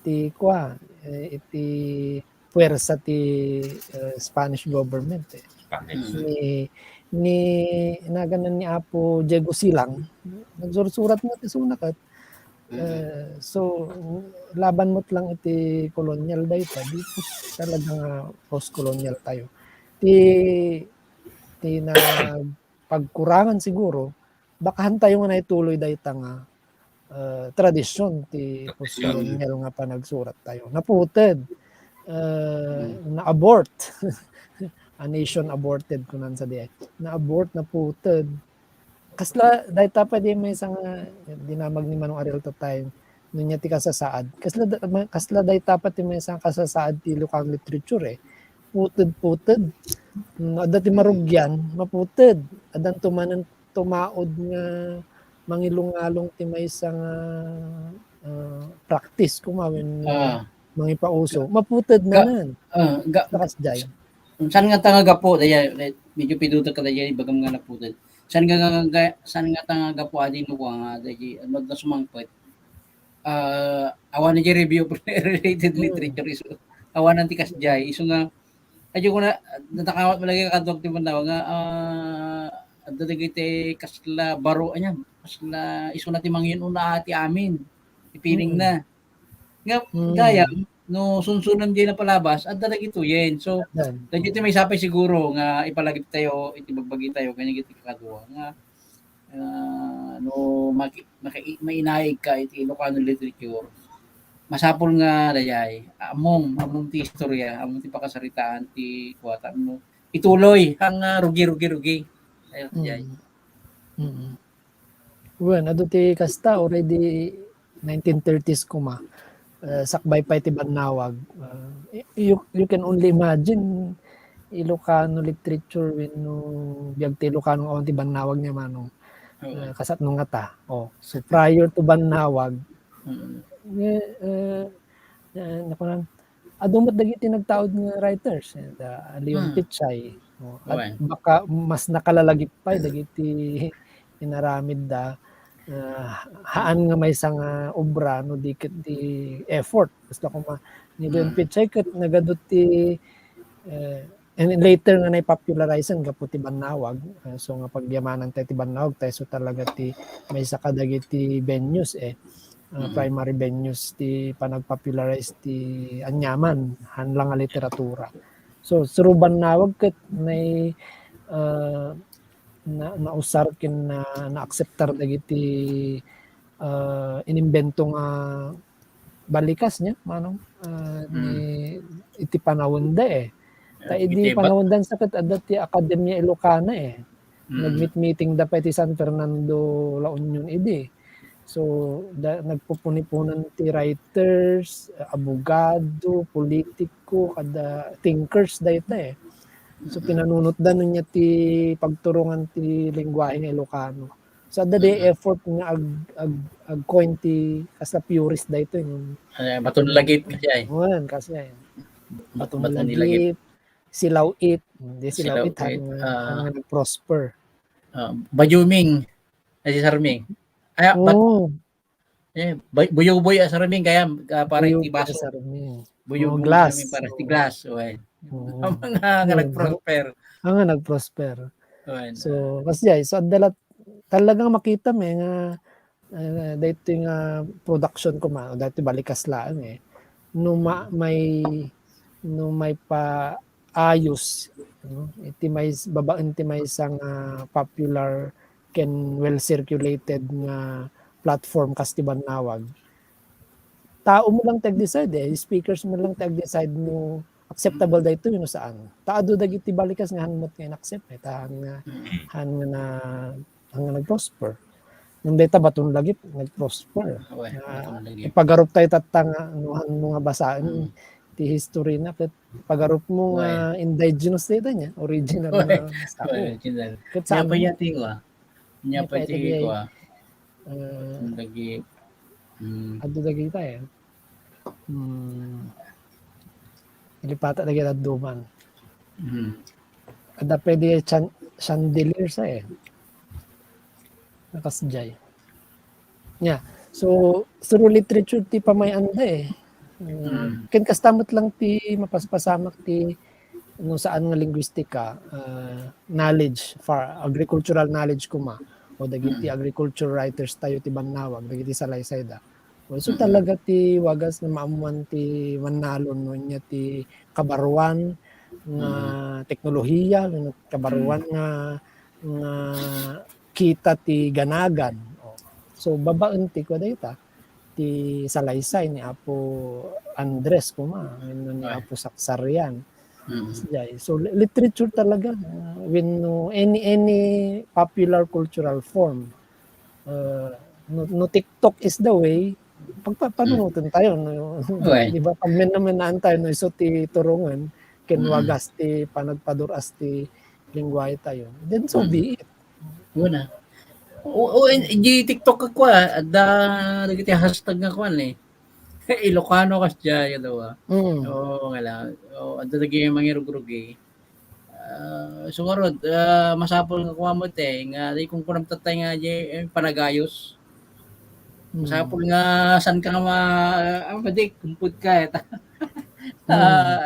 ti iti puwersa ti Spanish government ni naganan ni Apo Diego Silang nagsurat mo ti sunakat so laban mo't lang iti colonial dayta di talagang post-colonial tayo ti na pagkurangan siguro bakahan tayo nga naituloy dayta nga tradisyon ti post-colonial nga panagsurat tayo naputed na-abort a nation aborted kunan sa diay na-abort naputed kasla dayta pa di may isang dinamag ni Manong Ariel to time nunya ti kasasaad kasla dayta pa ti may isang kasasaad ti Ilocano literature puted adda ti marugyan maputed adan tumaod nga mangilungalong ti may isang practice kumawin mangipauso maputed nanan kasjay san nga tanga gapo daya medyo piduta ka daya bagam nga naputed san nga tanga gapo adi no nga daya ano da sumangpet awan ni review related literature iso awan ti kasjay iso nga ayo ko na natakawat malagi ka kadto ti mandaw nga adda dagiti kasla baro anya kasla iso na ti mangin una ati amin ipiling na nga gaya no sunsunan di na palabas adda dagito yen so dagiti may sapay siguro nga ipalagip tayo iti bagbagi tayo kanya giti kadua nga no mainayig ka iti Ilocano literature masapol nga dayay among ti istorya among ti pakasaritaan ti kuwata no ituloy ang rugi ayo dayay well adu ti kasta already 1930s kuma sakbay pa iti Bannawag you can only imagine Ilocano literature when no biag ti Ilocano awan ti Bannawag niya manong kasat nung ata so prior to Bannawag adumot dagiti nagtaod nga writers Leon Pichay at baka mas nakalalagip pa dagiti inaramid da haan nga may isang obra no dikit di effort basta ko ni Leon Pichay ket nagadot ti and later nga na-popularize nga po ti Bannawag so nga pagyamanan tayo ti Bannawag tayo so talaga ti may isa kadagiti venues primary venues ti panagpopularize ti anyaman hanlang nga literatura so through Bannawag ket may nausar ken na-acceptar dagiti inimbento nga balikas niya manong ni iti panahon da ta idi panahon sa kat adati Akademya Ilocana nagmeet-meeting da pa iti San Fernando La Union idi. So nagpupuni-punan ti writers, abogado, politiko, kada thinkers dayta So pinanunot da niya ti pagturungan ti lengguwahe nga Ilocano. So adda di effort nga ag coin ti kasa purist dayto Baton Lagip kasi kasi Baton Lagip, Silawit, hindi Silawit hang nag-prosper. Bayuming, si Sarming. Buyo-buyo sa Sarming kaya para ti baso. Buyo glass. Para ti glass. Ang mga nag-prosper. Ang nag-prosper. So kasi so adalat talagang makita nga dito nga production ko dito balikas lang no may pa ayos iti may isang popular ken well circulated nga platform kastiban nawag tao mo lang tag-decide speakers mo lang tag-decide no acceptable dito yun saan taado dagiti balikas nga hanmot nga accept han nga nag-prosper nung data Baton Lagip nag-prosper pagarup tayo tatanga mga basaan ti history na pagarup mo nga indigenous data niya original na original kaya pa yati ko niya pa ti ko lagi ado lagi tayo ilipata lagi at duman ada pwede chandelier sa nakasjay so through literature ti pamayanda ken kastamot lang ti mapaspasamak ti no saan nga linguistika knowledge for agricultural knowledge kuma o dagiti agriculture writers tayo ti Bannawag dagiti salaysay da so talaga ti wagas na maamuan ti Manalon no nya ti kabaruan nga teknolohiya kabaruan nga kita ti ganagan so babaan ti ko dayta ti salaysay ni Apo Andres kuma ni Apo Saksarian so literature talaga when any popular cultural form no TikTok is the way pagpapanunutan tayo di ba pamenamenaan tayo no iso ti turungan ken wagas ti panagpaduras ti lengguwahe tayo then so be it una di TikTok ako ada dagiti hashtag nga kwan Ilocano kas dya daw ngala ada lagi mangirug-rugi siguro masapol nga kuha mo nga di kung kunam tatay nga di panagayos masapol nga san ka madik kumput ka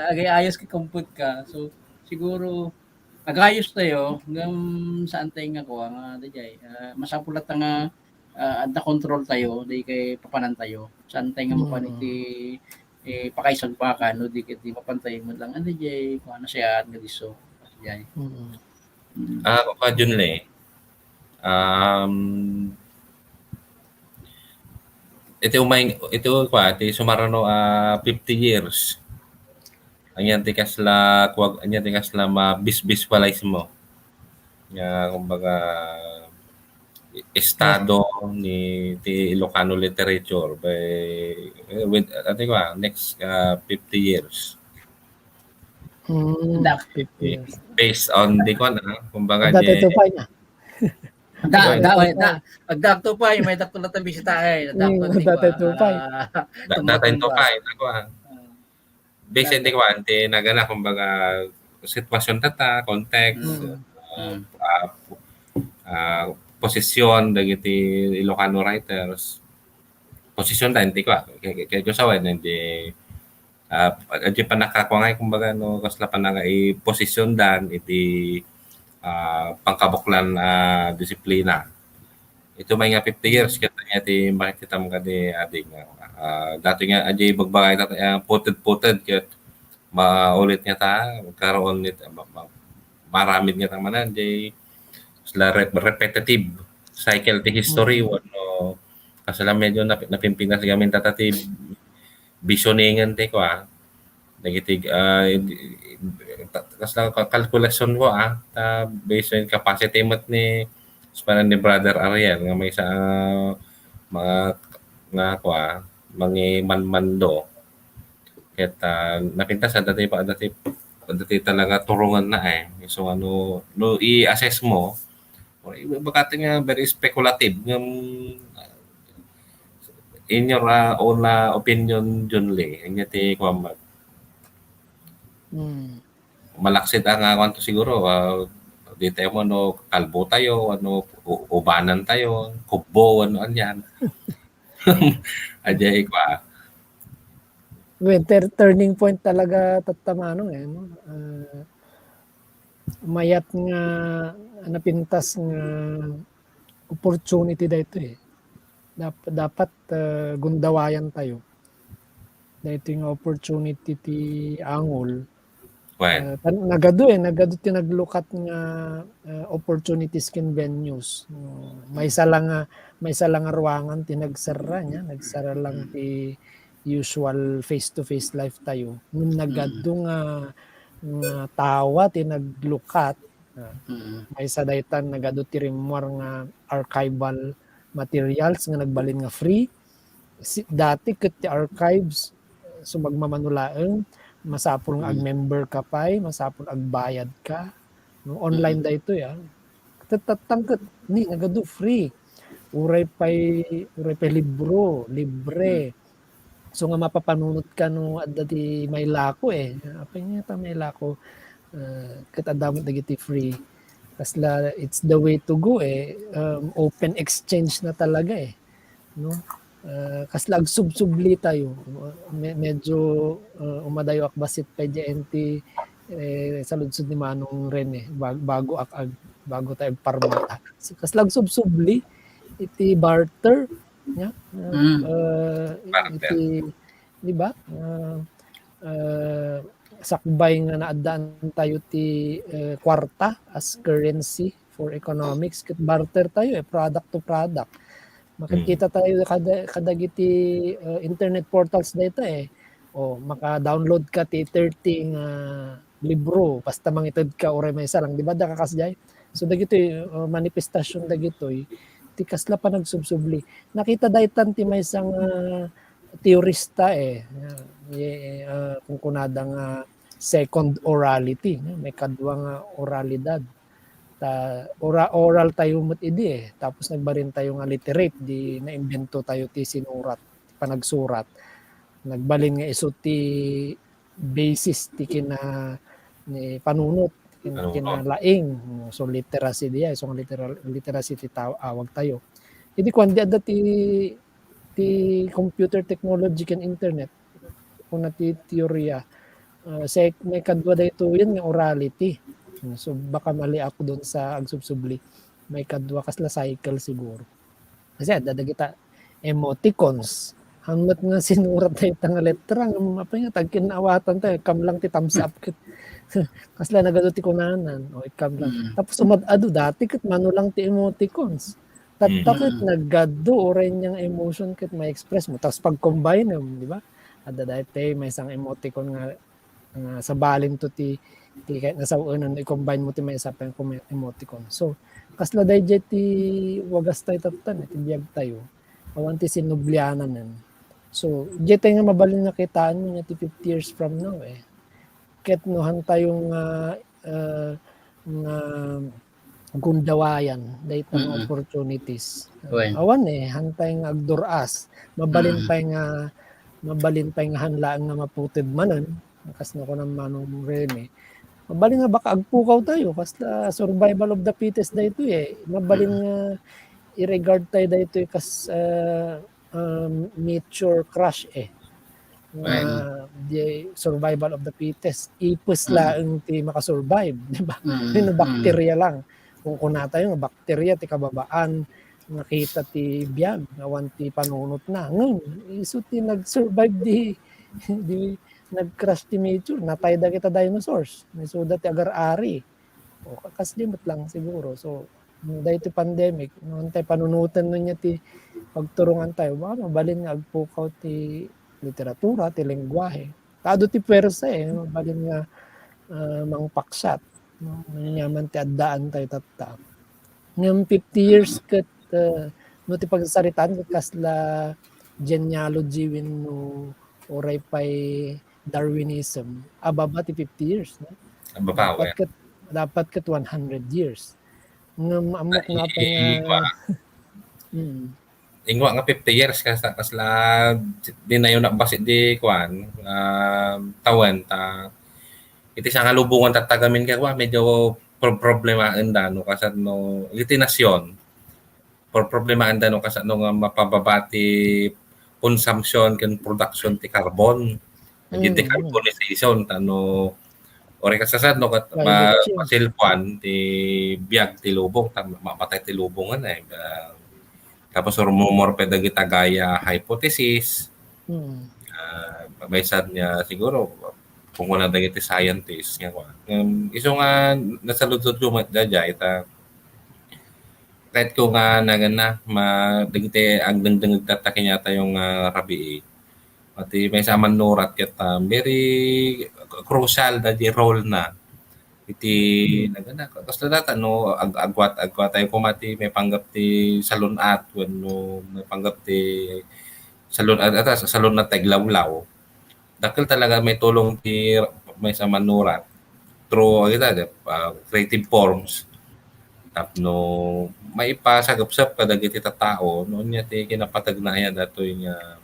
agay-ayos ka kumput ka so siguro agayos tayo hanggang saan tayo nga kuha nga dayay masapulat nga adda control tayo di kay papanan tayo saan tayo nga mapaniti pakaisagpakan no di kay mapantay mo lang ano dayay kuha na siya nga diso dayay ako ka Junle ito kwa ti sumarano 50 years anyan ti kasla ma-visualize mo nga kumbaga estado ni ti Ilocano literature by with next 50 years based on di ko kumbaga dati to pa niya Pagdakto pa may dakto na tabi bisita dati to pa based hindi ko ante nagana kumbaga sitwasyon tata context posisyon dagiti Ilocano writers posisyon ta hindi ko kay ko sawen hindi adyo pa nakakuha kumbaga no kasla pa nga i-posisyon dan iti pangkabuklan disiplina ito may nga 50 years kita niya ti makikita mo kadi ading dati nga ajay magbagay puted ket maulit nga ta karon nit maramid nga ta manan jay sila repetitive cycle ti history wano Kasi lang medyo napimpinas gamin tatati bisoningan te ko Negative kas lang kalkulasyon ko based on capacity mat ni ni brother Ariel nga may sa mga nga ko mangi manmando ket napintas sa dati talaga turungan na so ano no i-assess mo baka nga very speculative ng in your own opinion John Lee ang ti kwam malaksid ang kwanto siguro di tayo mo no kalbo tayo ubanan tayo kubo anyan ajay ko Well, turning point talaga tatamano no? Mayat nga napintas nga opportunity dito dapat gundawayan tayo dito yung opportunity ti angol nagado tinaglukat nga opportunities kin venues may salang ruangan tinagsara niya nagsara lang ti usual face-to-face life tayo. Nung nagado nga tawa tinaglukat may sa daytan nagado ti rimwar nga archival materials nga nagbalin nga free. Dati ket ti archives so magmamanulaeng masapul nga ag-member ka pay, masapul ag-bayad ka. No online dayto tatangket ni nagado free. Uray pay libro, libre. So nga mapapanunot ka no adda ti may lako apay nga ta may lako ket adamot dagiti free kasla it's the way to go open exchange na talaga no kasla agsubsubli tayo medyo umadayo akbasit pa JNT sa ludsod ni Manong Ren bago tayo parmata kasla agsubsubli iti barter iti di ba sakbay nga naadaan tayo ti kwarta as currency for economics ket barter tayo product to product makikita tayo kadagiti internet portals dito maka-download ka ti 30 libro basta mangited ka oray may isa lang di ba da kakasjay so dagiti manifestasyon dagitoy ti kasla pa nagsubsubli. Nakita daytan ti may isang teorista kung kunada nga second orality. May kadwa nga oralidad. Oral tayo mo't idi Tapos nagbarin tayo nga literate. Di naimbento tayo ti sinurat, panagsurat. Nagbalin nga iso ti basis ti ni panunot kinalaing so literacy diya so literacy ti awag tayo hindi kuan di adda ti computer technology ken internet kung ti teorya may kadwa dayto yun nga orality so baka mali ako doon sa agsubsubli may kadwa kasla cycle siguro kasi adda kita emoticons hanggat nga sinurat tayo nga letra nga tagkinawatan tayo kam lang ti thumbs up ket kasla nagado ti kunanan ikam lang tapos umadado dati ket mano lang ti emoticons tatakit nagado oray niyang emotion ket may express mo tapos pag combine di ba adda dati may isang emoticon nga sa balin to ti kahit nasa unan i-combine mo ti may isa pang emoticon so kasla dayjay ti wagas tayo tatan ti biyag tayo awan ti sinublianan so jay nga mabalin nga kitaan mo ti 50 years from now ket no hantayong gundawayan daytang opportunities awan hantay nga agduras mabalin pay nga hanlaan nga maputed manen kas na ko ng Manong Rene mabalin nga baka agpukaw tayo basta survival of the fittest dayto mabalin nga i-regard tayo dayto kas nature crush the survival of the fittest ipus laeng ti makasurvive di ba yung bakterya lang kung kunata yung bakterya ti kababaan nakita ti biyag awan ti panunot na ngun iso ti nag-survive di nag-crash ti nature natay da kita dinosaurs so dati agar-ari kaslimot lang siguro so dahito pandemic noon tayo panunutan nun niya ti pagturungan tayo baka mabalin nga agpukaw ti literatura ti lengguwahe tado ti pwersa mabalin nga mangpaksat no manyaman ti addaan tayo tatta ngem 50 years ket no ti pagsasaritaan ket kasla genealogy wenno oray pay Darwinism ababa ti 50 years no? Babaw, dapat ket 100 years ngem amok nga pa nga ingwa nga 50 years kasla di na yun basit di kwan tawan ta iti sa kalubungan tatagamin ka medyo problema anda no kasat no iti nasyon problema anda no kasat no nga mapababati consumption ken production ti carbon decarbonization tano ore kasasad no kat masilpuan ti biag ti lubong mapatay ti lubongan tapos rumor pa dagiti gaya hypothesis may sad niya siguro kung wala dagiti scientist nga iso nga nasaludod ko madya ita kahit ko nga nagana dagiti agdangdang nagtatake yata yung rabi pati may saman nurat ket very crucial da di role na iti nagana kasto data no agwat tayo kumati may panggap ti salunat wenno may panggap ti salun na taglawlaw dakil talaga may tulong ti may saman nurat through creative forms tapno maipasagap-sap kadagiti tattao no nya ti kinapatagnaya datoy nga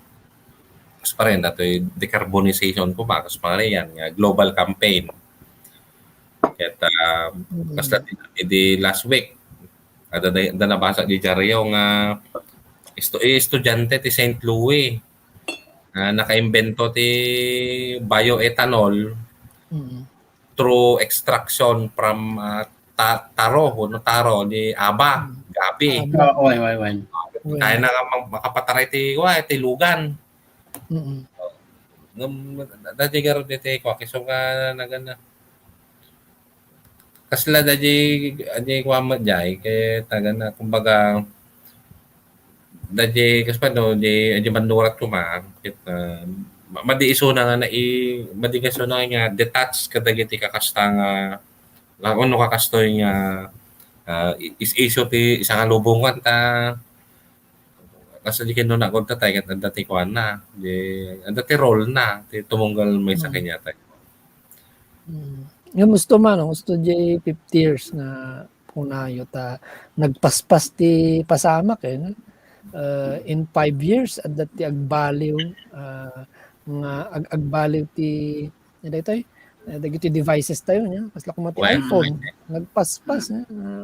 pa rin datoy decarbonization po ba kas pa rin yan global campaign at basta di last week ada nabasa di Jaryo nga estudyante ti St. Louis nakaimbento ti bioethanol through extraction from taro di gabi kaya na makapataray ti lugan dati garo dito ko kiso nga nagana kasla dati kwama jay kay tagana kumbaga dati kaspa no di manurat ko kit madiiso na nga madigaso na nga detach kadagiti kakasta nga ano kakastoy nga is iso ti isang lubungan ta kasi di kino na kung tatay kat dati ko na dati role na tumunggal may sa kanya tayo yung gusto di 50 years na punayo ta nagpaspas ti pasamak in 5 years at dati agbaliw nga agbaliw ti daytoy dagiti devices tayo niya kasla kumati iPhone nagpaspas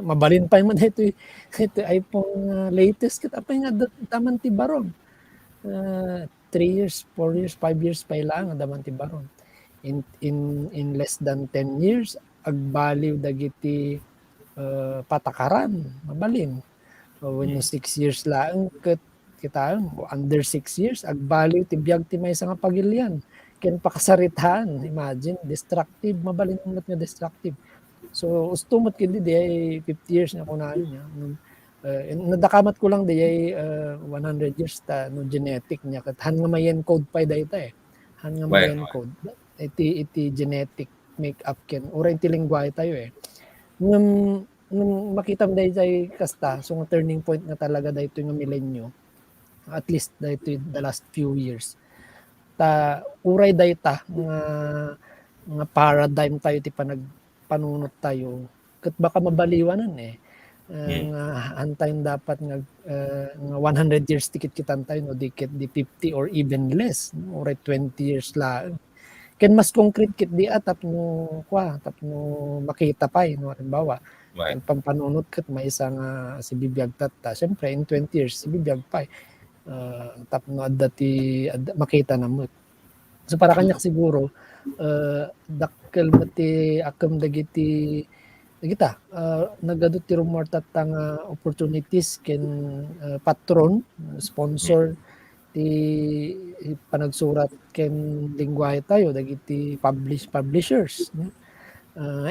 mabalin pa man ito iPhone latest ket apay nga daman ti baron 3 years 4 years 5 years pa lang daman ti baron in less than 10 years agbaliw dagiti patakaran mabalin when 6 years lang ket kita under 6 years agbaliw ti biag ti maysa nga pagilyan ken pakasaritaan imagine destructive mabalin nga destructive so ustumot kindi di ay 50 years na kunayo niya nadakamat ko lang di ay 100 years ta no genetic niya kat han nga mayen code pa dayta han nga mayen code iti genetic makeup ken oray ti lengguwahe tayo nung makita mo dayta kasta so nga turning point nga talaga dayto nga milenyo at least dayto the last few years ta uray dayta nga paradigm tayo ti panunot tayo ket baka mabaliwanan nga antayin dapat nga 100 years tikit kitan tayo no di 50 or even less no? Uray 20 years lang ken mas concrete kit di tapno makita pa no halimbawa ang pampanunot ket may isa nga si bibiyag tatta syempre in 20 years si bibiyag pa tapno adati makita na mo so para kanya siguro dakkel mati akam dagiti kita nagadot ti rumor tatang opportunities ken patron sponsor ti panagsurat ken lengguwahe tayo dagiti publishers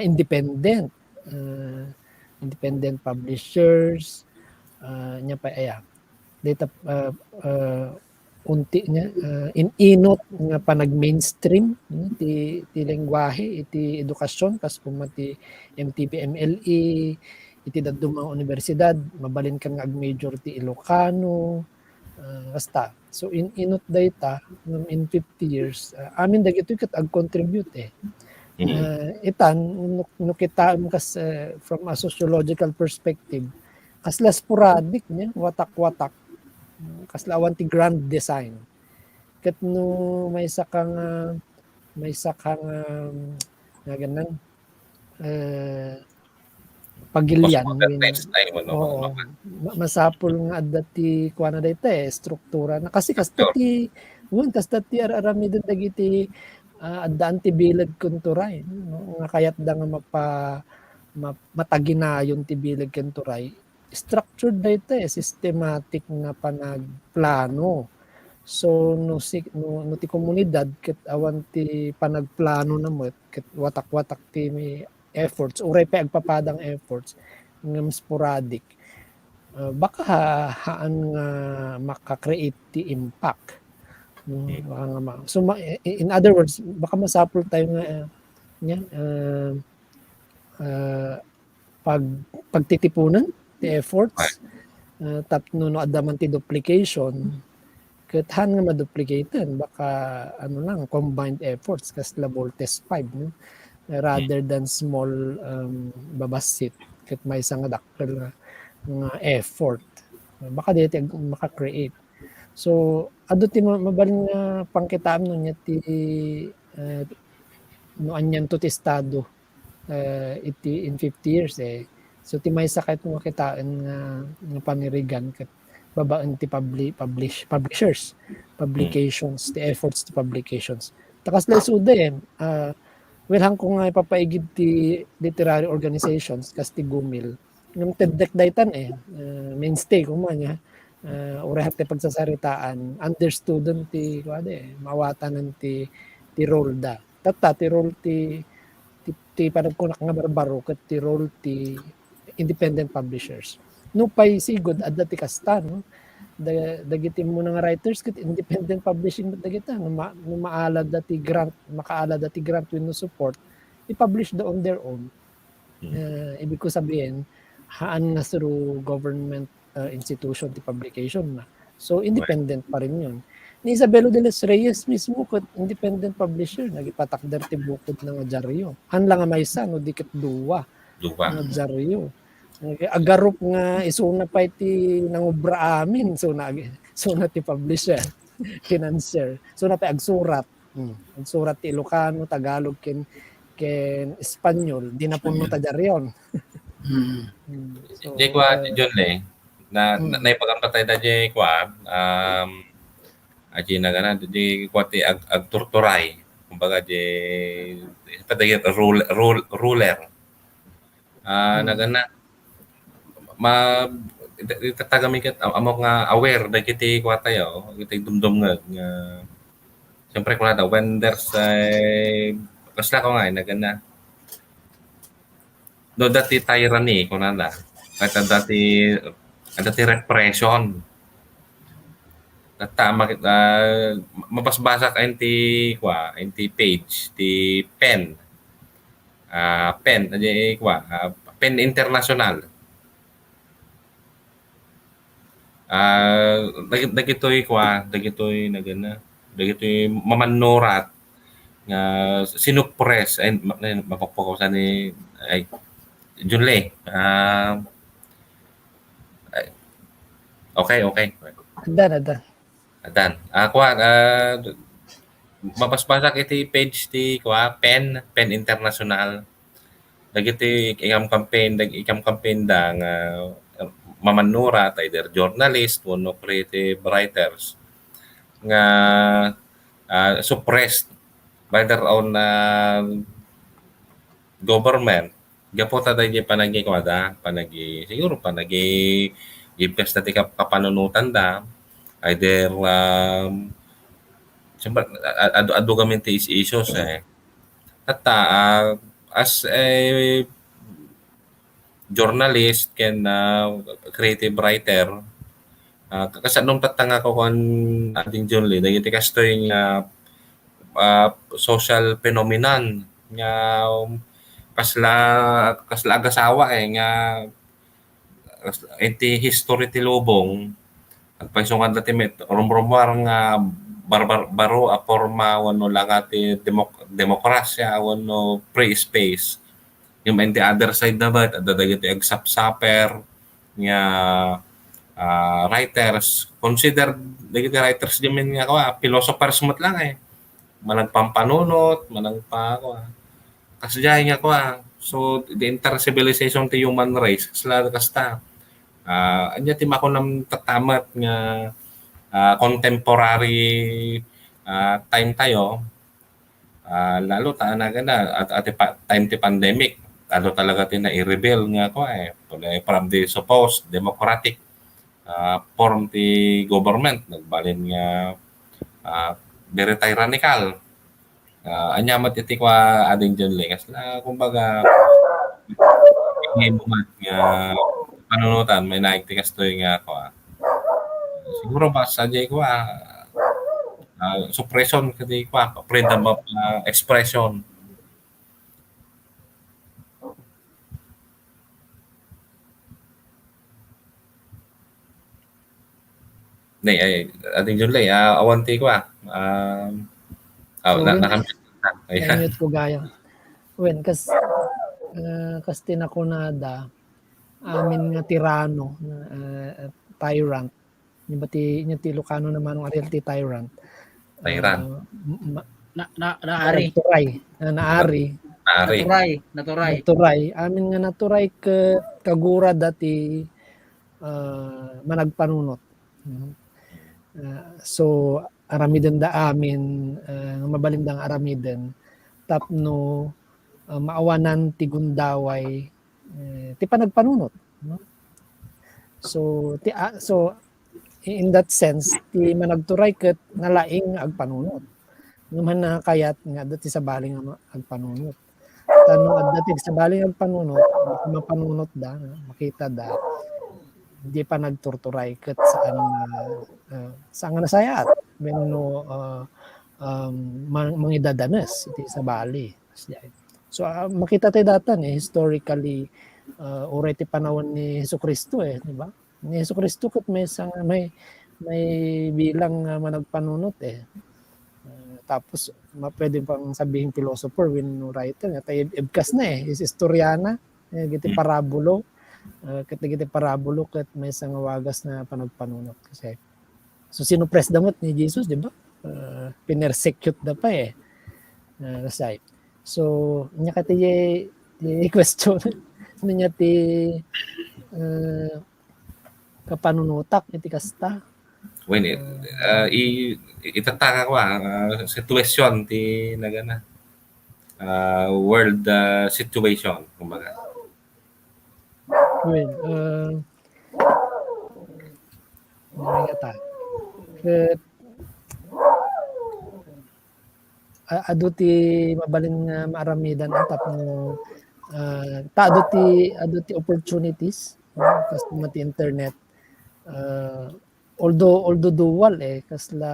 independent independent publishers, nya pa data unti niya inot nga panag-mainstream ti lengguwahe iti edukasyon kas kumati MTP MLE iti daddum nga universidad mabalin kan nga ag-major ti Ilocano basta so inot data in 50 years amin dagito ket ag-contribute itan no kita kas from a sociological perspective kasla sporadic niya watak-watak kasla awan ti grand design ket no may sakang nga ganan pagilyan Post-modernized tayo mo, no? oo masapul nga adda ti kuana dayta struktura na kasi kasta ti aramidon dagiti addaan ti bilag kunturay no? Nga kayat da nga mataginayon ti bilag kunturay structured dayta systematic nga panagplano so no ti komunidad ket awan ti panagplano na met ket watak-watak ti efforts uray pa agpapadang efforts ngem sporadic baka haan nga maka-create ti impact so in other words baka masapul tayo nga pagtitipunan ti efforts tapno no adaman ti duplication ket han nga maduplicaten baka lang combined efforts kasla Voltes 5 no? Rather than small babasit ket may nga dakkel nga effort baka dito maka-create so adu ti mabalin nga pangkitaan no nya ti no anyan to ti estado iti in 50 years so ti maysa ket makitaan nga panirigan ket babaan ti publishers publications ti efforts ti publications takas la sude well hangko nga ipapaigid ti literary organizations kas ti Gumil ngem teddek daytan mainstay kumanya urehat ti pagsasaritaan under student ti mawatanan ti role da tatta ti role ti panagkunak nga barbaro ket ti role ti independent publishers no pay sigud adda ti kasta no dagiti mo nga writers ket independent publishing dagita no maalad dati grant makaalad dati grant with no support i-publish on their own ibig ko sabihin haan nga through government institution ti publication na so independent pa rin yun ni Isabelo de los Reyes mismo ket independent publisher nagipatakder ti bukod nga dyaryo han lang nga maysa no diket duwa nga dyaryo agarup nga isuna pa iti nangubra amin so na ti publisher financier so na pa agsurat ti Ilocano Tagalog ken Espanyol di na puno ta jaryon so kwa John le na ipagampatay da jay kwa aji na gana di kwa ti agturturay kumbaga di padagit ruler nagana itatagami ket amo nga aware dagiti kwa tayo iti dumdum nga siyempre kung nada when there's kasla ko nga nagana do dati tyranny kung nada at dati repression tama mabasbasa ka inti page ti pen pen international dagitoy nagana dagitoy mamanurat nga sinupres ay mapapakaw ni ay Junle okay adan mapaspasak iti page ti pen international dagiti ikam campaign da nga mamanurat either journalist o no creative writers nga suppressed by their own government gapota da di panagi siguro panagi gibkas dati kapanunutan da either siyempre adu gamin ti issues at as a journalist ken creative writer. Kasadnong tatanga ko kon ating John Lee dagiti kastoy nga social phenomenon nga kasla kasla agasawa nga iti history ti lubong at paisungan dati met rumrumar nga baro a forma wano lang ati demokrasya wano free space yung in the other side naman at dagiti agsapsaper nga writers consider dagiti writers dimen nga philosophers mo't lang manang pampanunot manang pa kasjay nga so the intercivilization ti human race kasla kasta anya ti makunam tatamat nga contemporary time tayo lalo ta na at time ti pandemic lalo talaga ti na i-reveal nga from the supposed democratic form ti government nagbalin nga very tyrannical anya matiti kwa ading John Lee kasla kumbaga bumat nga panunutan may naik ti kastoy nga siguro ba sa jay suppression kadi freedom of expression. Nay ating John Lee awanti Nangit ko gaya. When kas tinakunada amin nga tirano tyrant. Ni ti Ilocano naman ang ariel ti tyrant. Naari. Naturay. Amin nga naturay kagura dati managpanunot. So aramiden da amin mabalindang aramiden tapno maawanan ti gundaway ti panagpanunot no? So in that sense ti managturay ket nalaing agpanunot naman na kayat nga dati sa baling agpanunot tanong at dati sa baling agpanunot mapanunot da makita da di pa nagturturay ket saan nga nasayat wenno mangidadanes iti sa bali so makita tayo datan historically oray ti panahon ni Jesucristo di ba ni Jesucristo ket may bilang managpanunot tapos pwede pang sabihin philosopher wenno writer nga tayo ibkas na is istoryana giti parabulo ket parabulo ket may nga wagas na panagpanunot kasi so sinupres damot ni Jesus di ba pinersecute da pa kasi so nya kati question niya ti kapanunutak iti kasta when itataka ko situation ti nagana world situation kumbaga adu ti mabalin nga maaramidan tapno adu ti opportunities kasi mati internet although dual kasla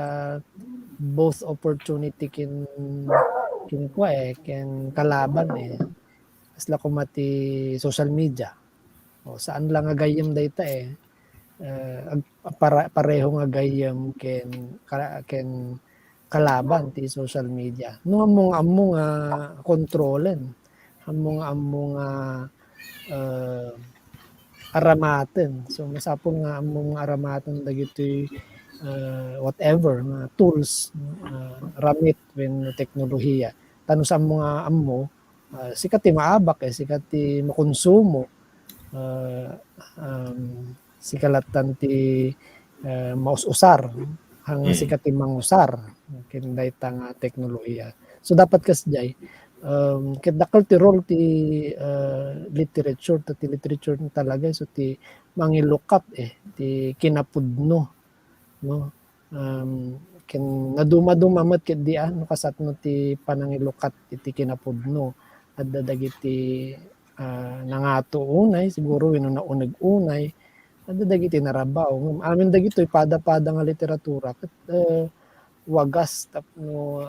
both opportunity kin kalaban kasla kumati social media saan lang agayem dayta pareho nga gayem ken kalaban ti social media no among nga kontrolen among nga aramaten so masapol nga among aramaten dagiti whatever nga tools ramit wen teknolohiya tanus among nga ammo sikat ti maabak sikat ti makonsumo sikalatan ti maus-usar hang sikat ti mangusar ken dayta nga teknolohiya so dapat kasjay ket dakkel ti role ti literature talaga so ti mangilukat ti kinapudno no ken naduma-dumamet ket dian no kasatno ti panangilukat iti kinapudno at dagiti nangato unay siguro wenno nauneg unay adda dagiti narabaw amin dagitoy pada-pada nga literatura ket wagas tapno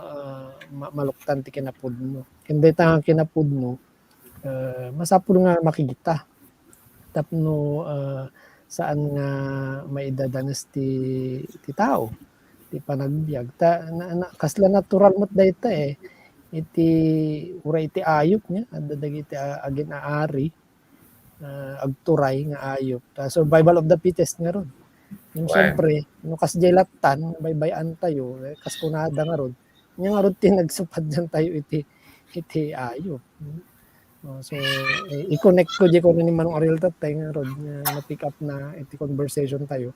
maluktan ti kinapudno ken dayta nga kinapudno masapul nga makita tapno saan nga maidadanas ti tao ti panagbiag kasla natural met dayta iti uray iti ayop nya adda dagiti agin aari agturay nga ayop survival of the fittest nga ron yung syempre no kas jay latan baybayan tayo kas kunada nga ron nya nga ron tinagsupad dyan tayo iti ayop. So i-connect ko di ko ni Manong Ariel tatay nga ron na pick up na iti conversation tayo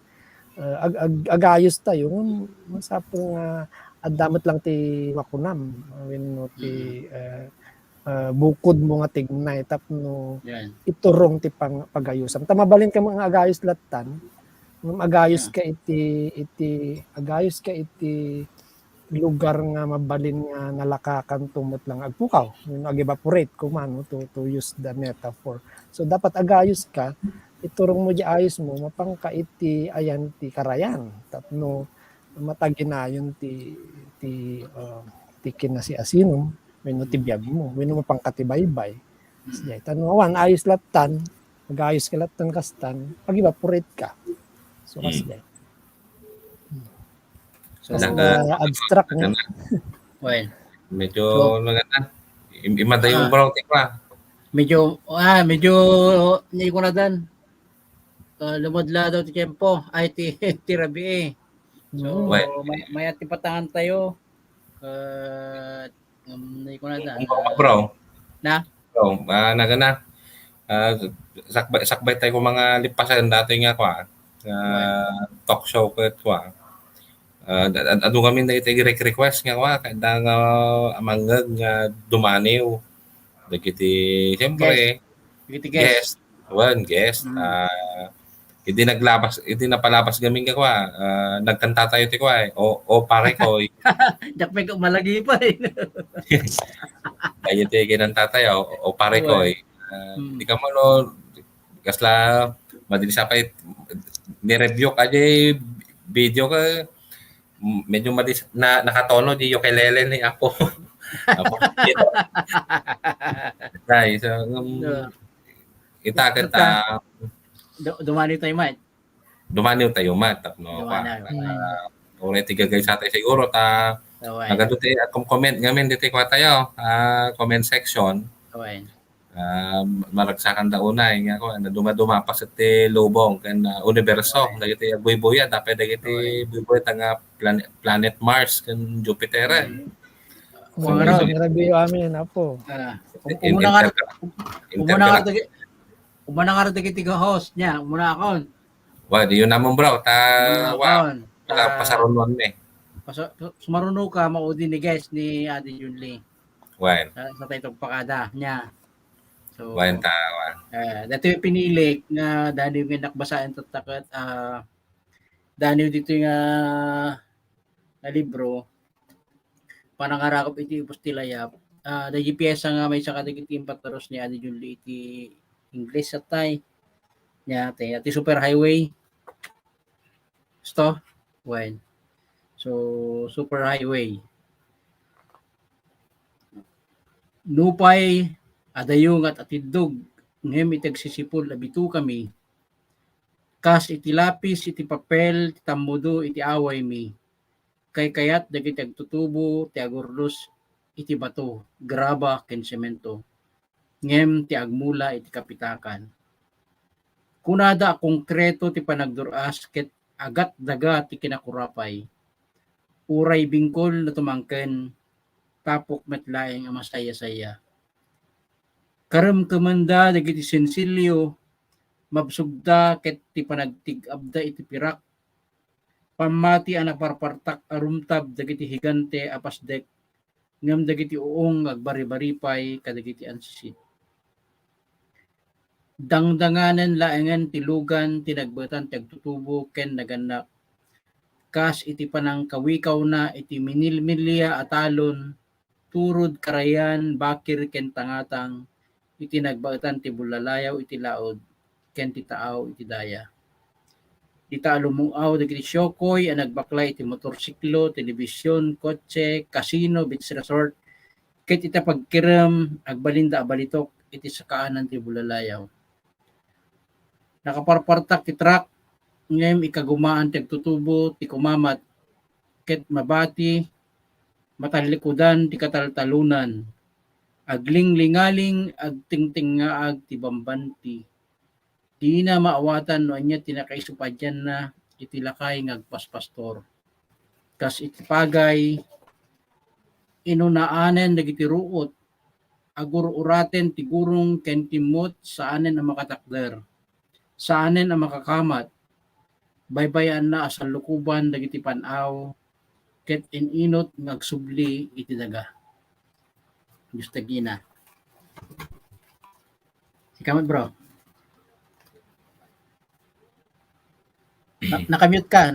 agayos tayo masapol nga adamot lang ti makunam wenno ti bukod mo nga tignay tapno iturong ti pagayusan tamabalin ka mga agayos latan agayos ka iti lugar nga mabalin nga nalakakan tumot lang agpukaw ag-evaporate kumano to use the metaphor so dapat agayos ka iturong mo di ayos mo mapangka iti ayan ti karayan tapno mataginayon ti kinasiasinom wenno ti biag mo wenno mapangkatibaybay tanwawan ayos latan agayos ka latan kastan ag-evaporate ka so kasday So, abstract nga. Well, medyo maganda. Imada yung bro, tikwa. Medyo hindi ko na dan. Lumadla daw ti tempo ay ti rabi So, may atipatangan tayo. Hindi ko na dan. Bro. Na? Bro, nagana. Sakbay tayo kung mga lipasan dati nga kwa. Talk show ko kwa. Ano kami na request nga wa kada nga amangag nga dumaniw dagiti siyempre guest hindi napalabas gamin ka kwa nagkanta tayo ti kwa o pare ko dakpeg malagi pa ayo ti kinanta tayo o pare ko di ka mo kasla madili sapay ni review ka video ka medyo nakatono di ukulele ni Apo. Right, so dumani tayo mat. Dumani tayo mat tapno. Ore tigagay sa tayo siguro nagado tayo at comment ngamin dito ko tayo comment section. Maragsakan da unay nga ko duma pa sa ti lubong ken universo dagiti buy-buya dapat dagiti buy-buya nga planet Mars ken Jupiter review amin Apo umuna nga dagiti host nya umuna akon di yun namon bro pasarunon sumaruno ka maudi ni guys ni Ate Junli sa tayong pakada nya so dito yung pinilik nga daniw nga nakbasaan tatakot daniw dito nga na libro panangarakop iti ipustilayap dagi piyesa nga may saka dagiti impataros ni Adi Junli iti English atay nya ati super highway so super highway nupay adayong at atidog ngem itagsisipol abitu kami kas iti lapis iti papel iti tammudo iti away mi kayat dagiti agtutubo ti agurlos iti bato graba ken semento ngem ti agmula iti kapitakan kunada konkreto ti panagduras ket agat daga ti kinakurapay uray bingkol na tumangken tapok metlaeng amasaya-saya karam kamanda dagiti sensilyo mabsugda ket ti panagtig-abda iti pirak pamati anak parpartak arumtab dagiti higante apasdek ngem dagiti uong agbari-baripay kadagiti ansisit dangdanganen laengen tilugan tinagbetan ti agtutubo ken naganak kas iti panang kawikaw na iti minilmilya atalon turod karayan bakir ken tangatang iti nagbaetan ti bulalayaw iti laod ken ti taaw iti daya. Ita lumungaw dagiti syokoy ang nagbaklay iti motorsiklo, telebisyon, kotse, casino, beach resort, ket ita pagkiram agbalinda abalitok iti sakaanan ti bulalayaw. Nakaparpartak ti truck ngem ikagumaan ti agtutubo ti kumamat ket mabati matalikudan ti kataltalunan aglinglingaling agtingtingaag ti bambanti di na maawatan no anya tinakaisupadyan na iti lakay ngagpaspastor kas iti pagay inunaanen dagiti ruot agururaten ti gurong ken timot saanen ang makatakder saanen ang makakamat baybayan na asal lukuban dagiti panaw ket ininot ngagsubli iti daga. Gusto gina. Ikamat bro. Nakamute ka.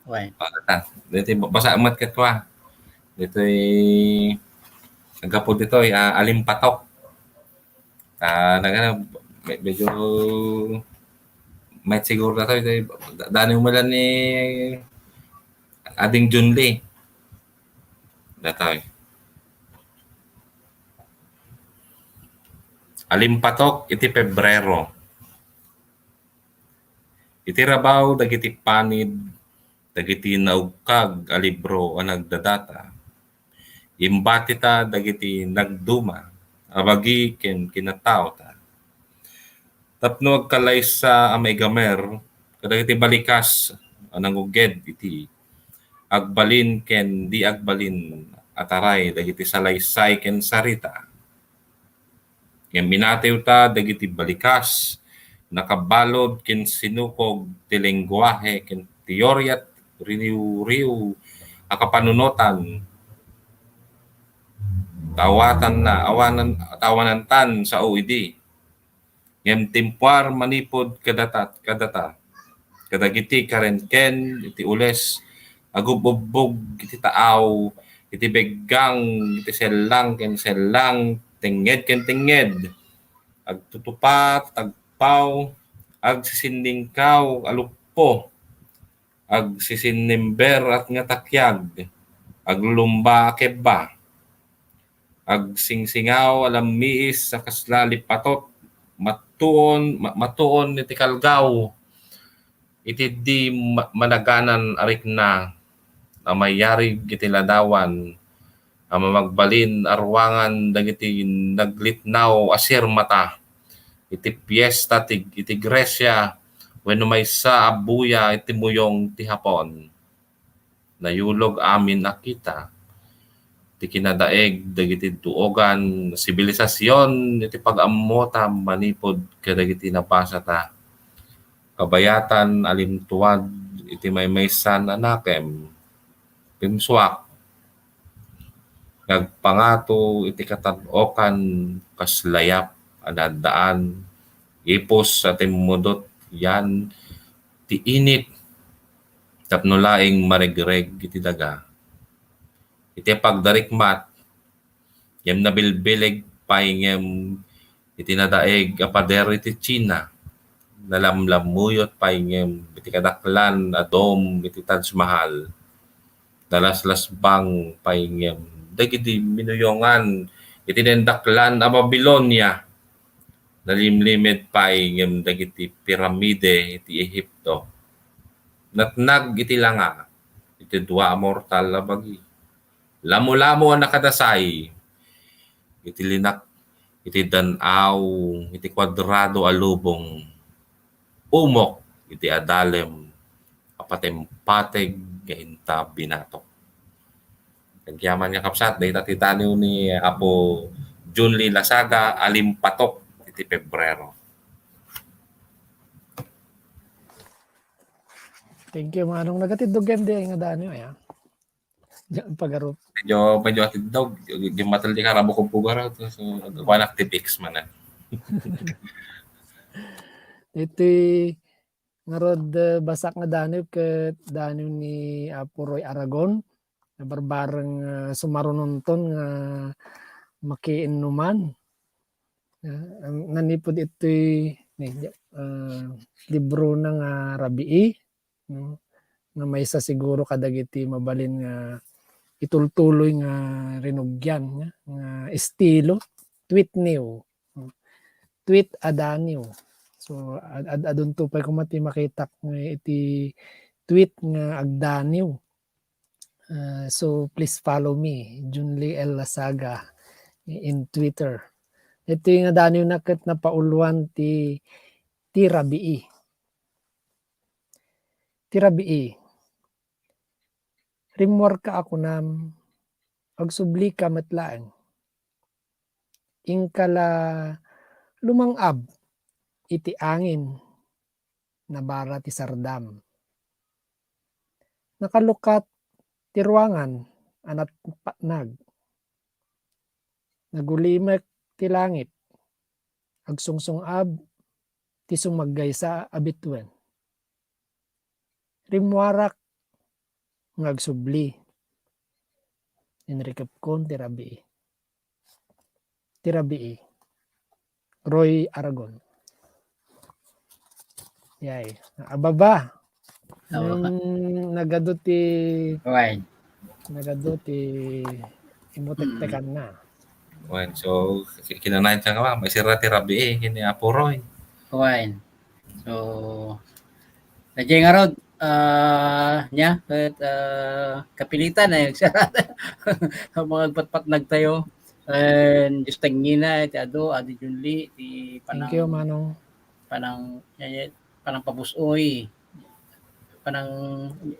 Okay. Dito basa amat ket kwa. Dito nagapod dito alimpatok. Medyo may siguro na to dani umalan ni ading Junli. Datoy. Alimpatok iti Pebrero. Iti rabaw dagiti panid dagiti naugkag a libro a nagdadata. Imbati ta dagiti nagduma abagi ken kinataw ta. Tapno agkalay sa amay gamer kadagiti balikas anang uged iti agbalin ken di agbalin ataray dagiti salaysay ken sarita. Ken minatew ta dagiti balikas nakabalod ken sinukog ti lengguwahe ken teorya riw akapanunotan tawanan tan sa OED. Ngem timpar manipod kadata kadagiti karenken iti ules agububbog iti taaw iti beggang iti sellang ken sellang tenged ken tenged agtutupat tagpaw agsisindingkaw aluppo agsisinimber at nga takyag aglumba keba agsingsingaw alamiis sa kaslalipatot matuon iti kalgaw iti di managanan arik na mayari iti ladawan magbalin arwangan dagiti naglitnaw asir mata iti piyesta iti Gresya wenno maysa abuya iti muyong ti Hapon nayulog amin nakita ti kinadaeg dagiti tuogan sibilisasyon iti pag-ammota manipod kadagiti napasa ta kabayatan alimtuad iti maymaysan anakem pimsuak nagpangato iti katad-okan kaslayap adadaan ipos sa timudot yan ti init tapno laing maregreg iti daga iti pagdarikmat yem nabilbileg paingem iti nadaeg apader iti China nalamlamuyot paingem iti kadaklan adom iti Taj Mahal dalaslasbang paingem dagiti minuyongan iti nendaklan a Babylonia nalimlimed paingem dagiti piramide iti Ehipto natnag iti langa iti dua a mortal a bagi lamo-lamo ang nakadasay iti linak iti danaw iti kwadrado a lubong umok iti adalem apatempateg gainta binatok kagyaman nga kapsat dayta titaniw ni Apo Junli Lasaga alimpatok iti Pebrero. Thank you manong nagatidog ganda nga dani ya. Diyan pagarup. Medyo atidog yung mataldi ka rabo kong pugara so one activix man na. Iti ngarod basak nga dani ket dani ni Apo Roy Aragon na barbareng sumarununton nga makiinuman Ang nanipod ito'y libro ng Rabii, no? Na may sa siguro kadagiti mabalin nga itultuloy nga rinugyan nga estilo tweet new, tweet adaniw. So adun to pay kumati makitak nga iti tweet nga agdaniw. So please follow me, Junli L. Lasaga in Twitter. Ito yung adaniw na kat na pauluan ti Rabii. Ti Rabii. Rimwar ka ako nam agsubli ka matlaan. Ingkala lumangab iti angin na bara ti sardam. Nakalukat ti ruangan anat patnag. Nagulimek ti langit. Agsungsungab ti sumaggay sa abitwen. Rimwarak ngagsubli. Inrikap kon ti Rabii. Ti Rabii. Roy Aragon. Yay. Ababa. Nagado ti Right. nagado ti imutek-tekan na. Well, so kinanayan ka nga may sira ti Rabii kini Apo Roy. Right. So, nandiyan nga rod, niya, at kapilitan na yung sarata. Mga patpat nagtayo. And just tangin na, iti Adi Junli, ti Thank you, Manong. panang pabusoy. Panang,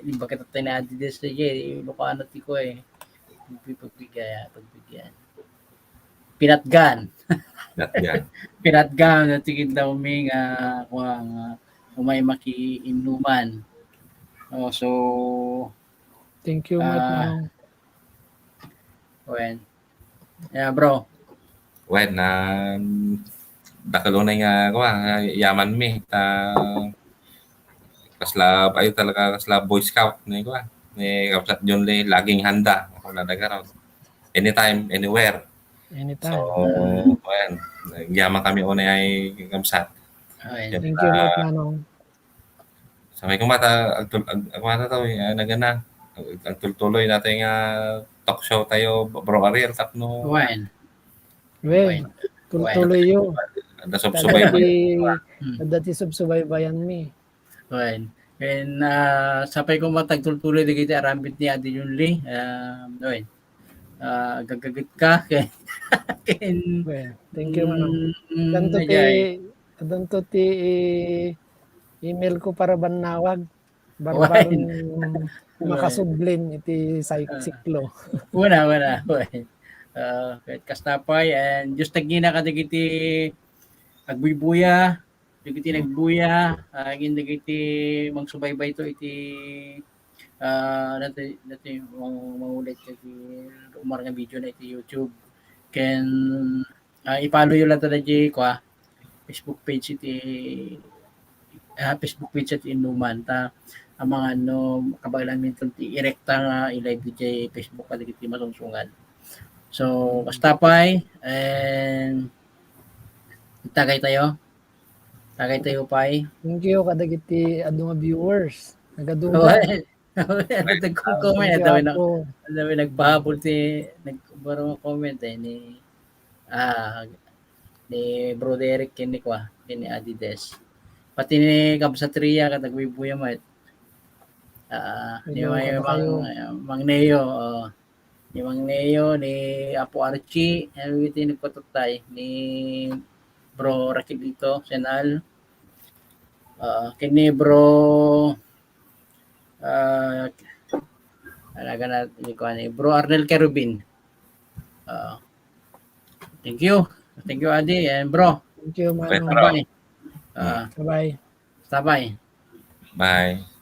limba kita tayo na Adi Des, Ilocano ti ko pagbigyan. Pinatgan. Pinatgan, na tigid daw may umay makiinuman. So, Thank you, Manong. when, yeah, bro. Well, dakalunay nga yaman mi. Kasla ayo talaga kasla Boy Scout ni ni Kapsat John Lee laging handa ako nadagaraw. Anytime, anywhere. Anytime. So, well, yaman kami unay ay Kapsat. Okay. Thank you, Manong. Samay kumata agmata taw nagana. Ang tultuloy natin nga talk show tayo Bro Ariel tapno. When? Well, tuloy yo. Ada subsubaybay. Dati subsubaybayan mi. When? And sapay ko matagtultuloy di kita arambit ni Adi Junli. When? Gagagit ka. Well, thank you, Manong. Danto ti email ko para banawag. Barbarong makasublin iti siklo. Wala. Kahit kastapay and just tagina ka dagiti agbuybuya, dagiti nagbuya, agin dagiti magsubaybay to iti dati mangulit iti umar nga video na iti YouTube. Ken i-follow yung lang tadi Facebook page iti Facebook page at inuman ta ang mga kabailan minsan ti irekta nga i-live di Facebook kada kiti masungsungan. So kastapay and tagay tayo pay. Thank you kadagiti adu nga viewers. Nagaduma. Nagko-comment dami nagpahabol ti nagbaro comment ni Bro Derek kini Adi Des. Pati ni Kabsatria kadagwibuya mat. Ni Mang Neo, ni Mang Neo, ni Apo Archie, everything nagpatutay ni Bro Rakilito, Senal. Kini Bro Bro Arnel Kerubin. Thank you Adi and bro. Thank you, Manong. Bye. Bye. Bye. Bye.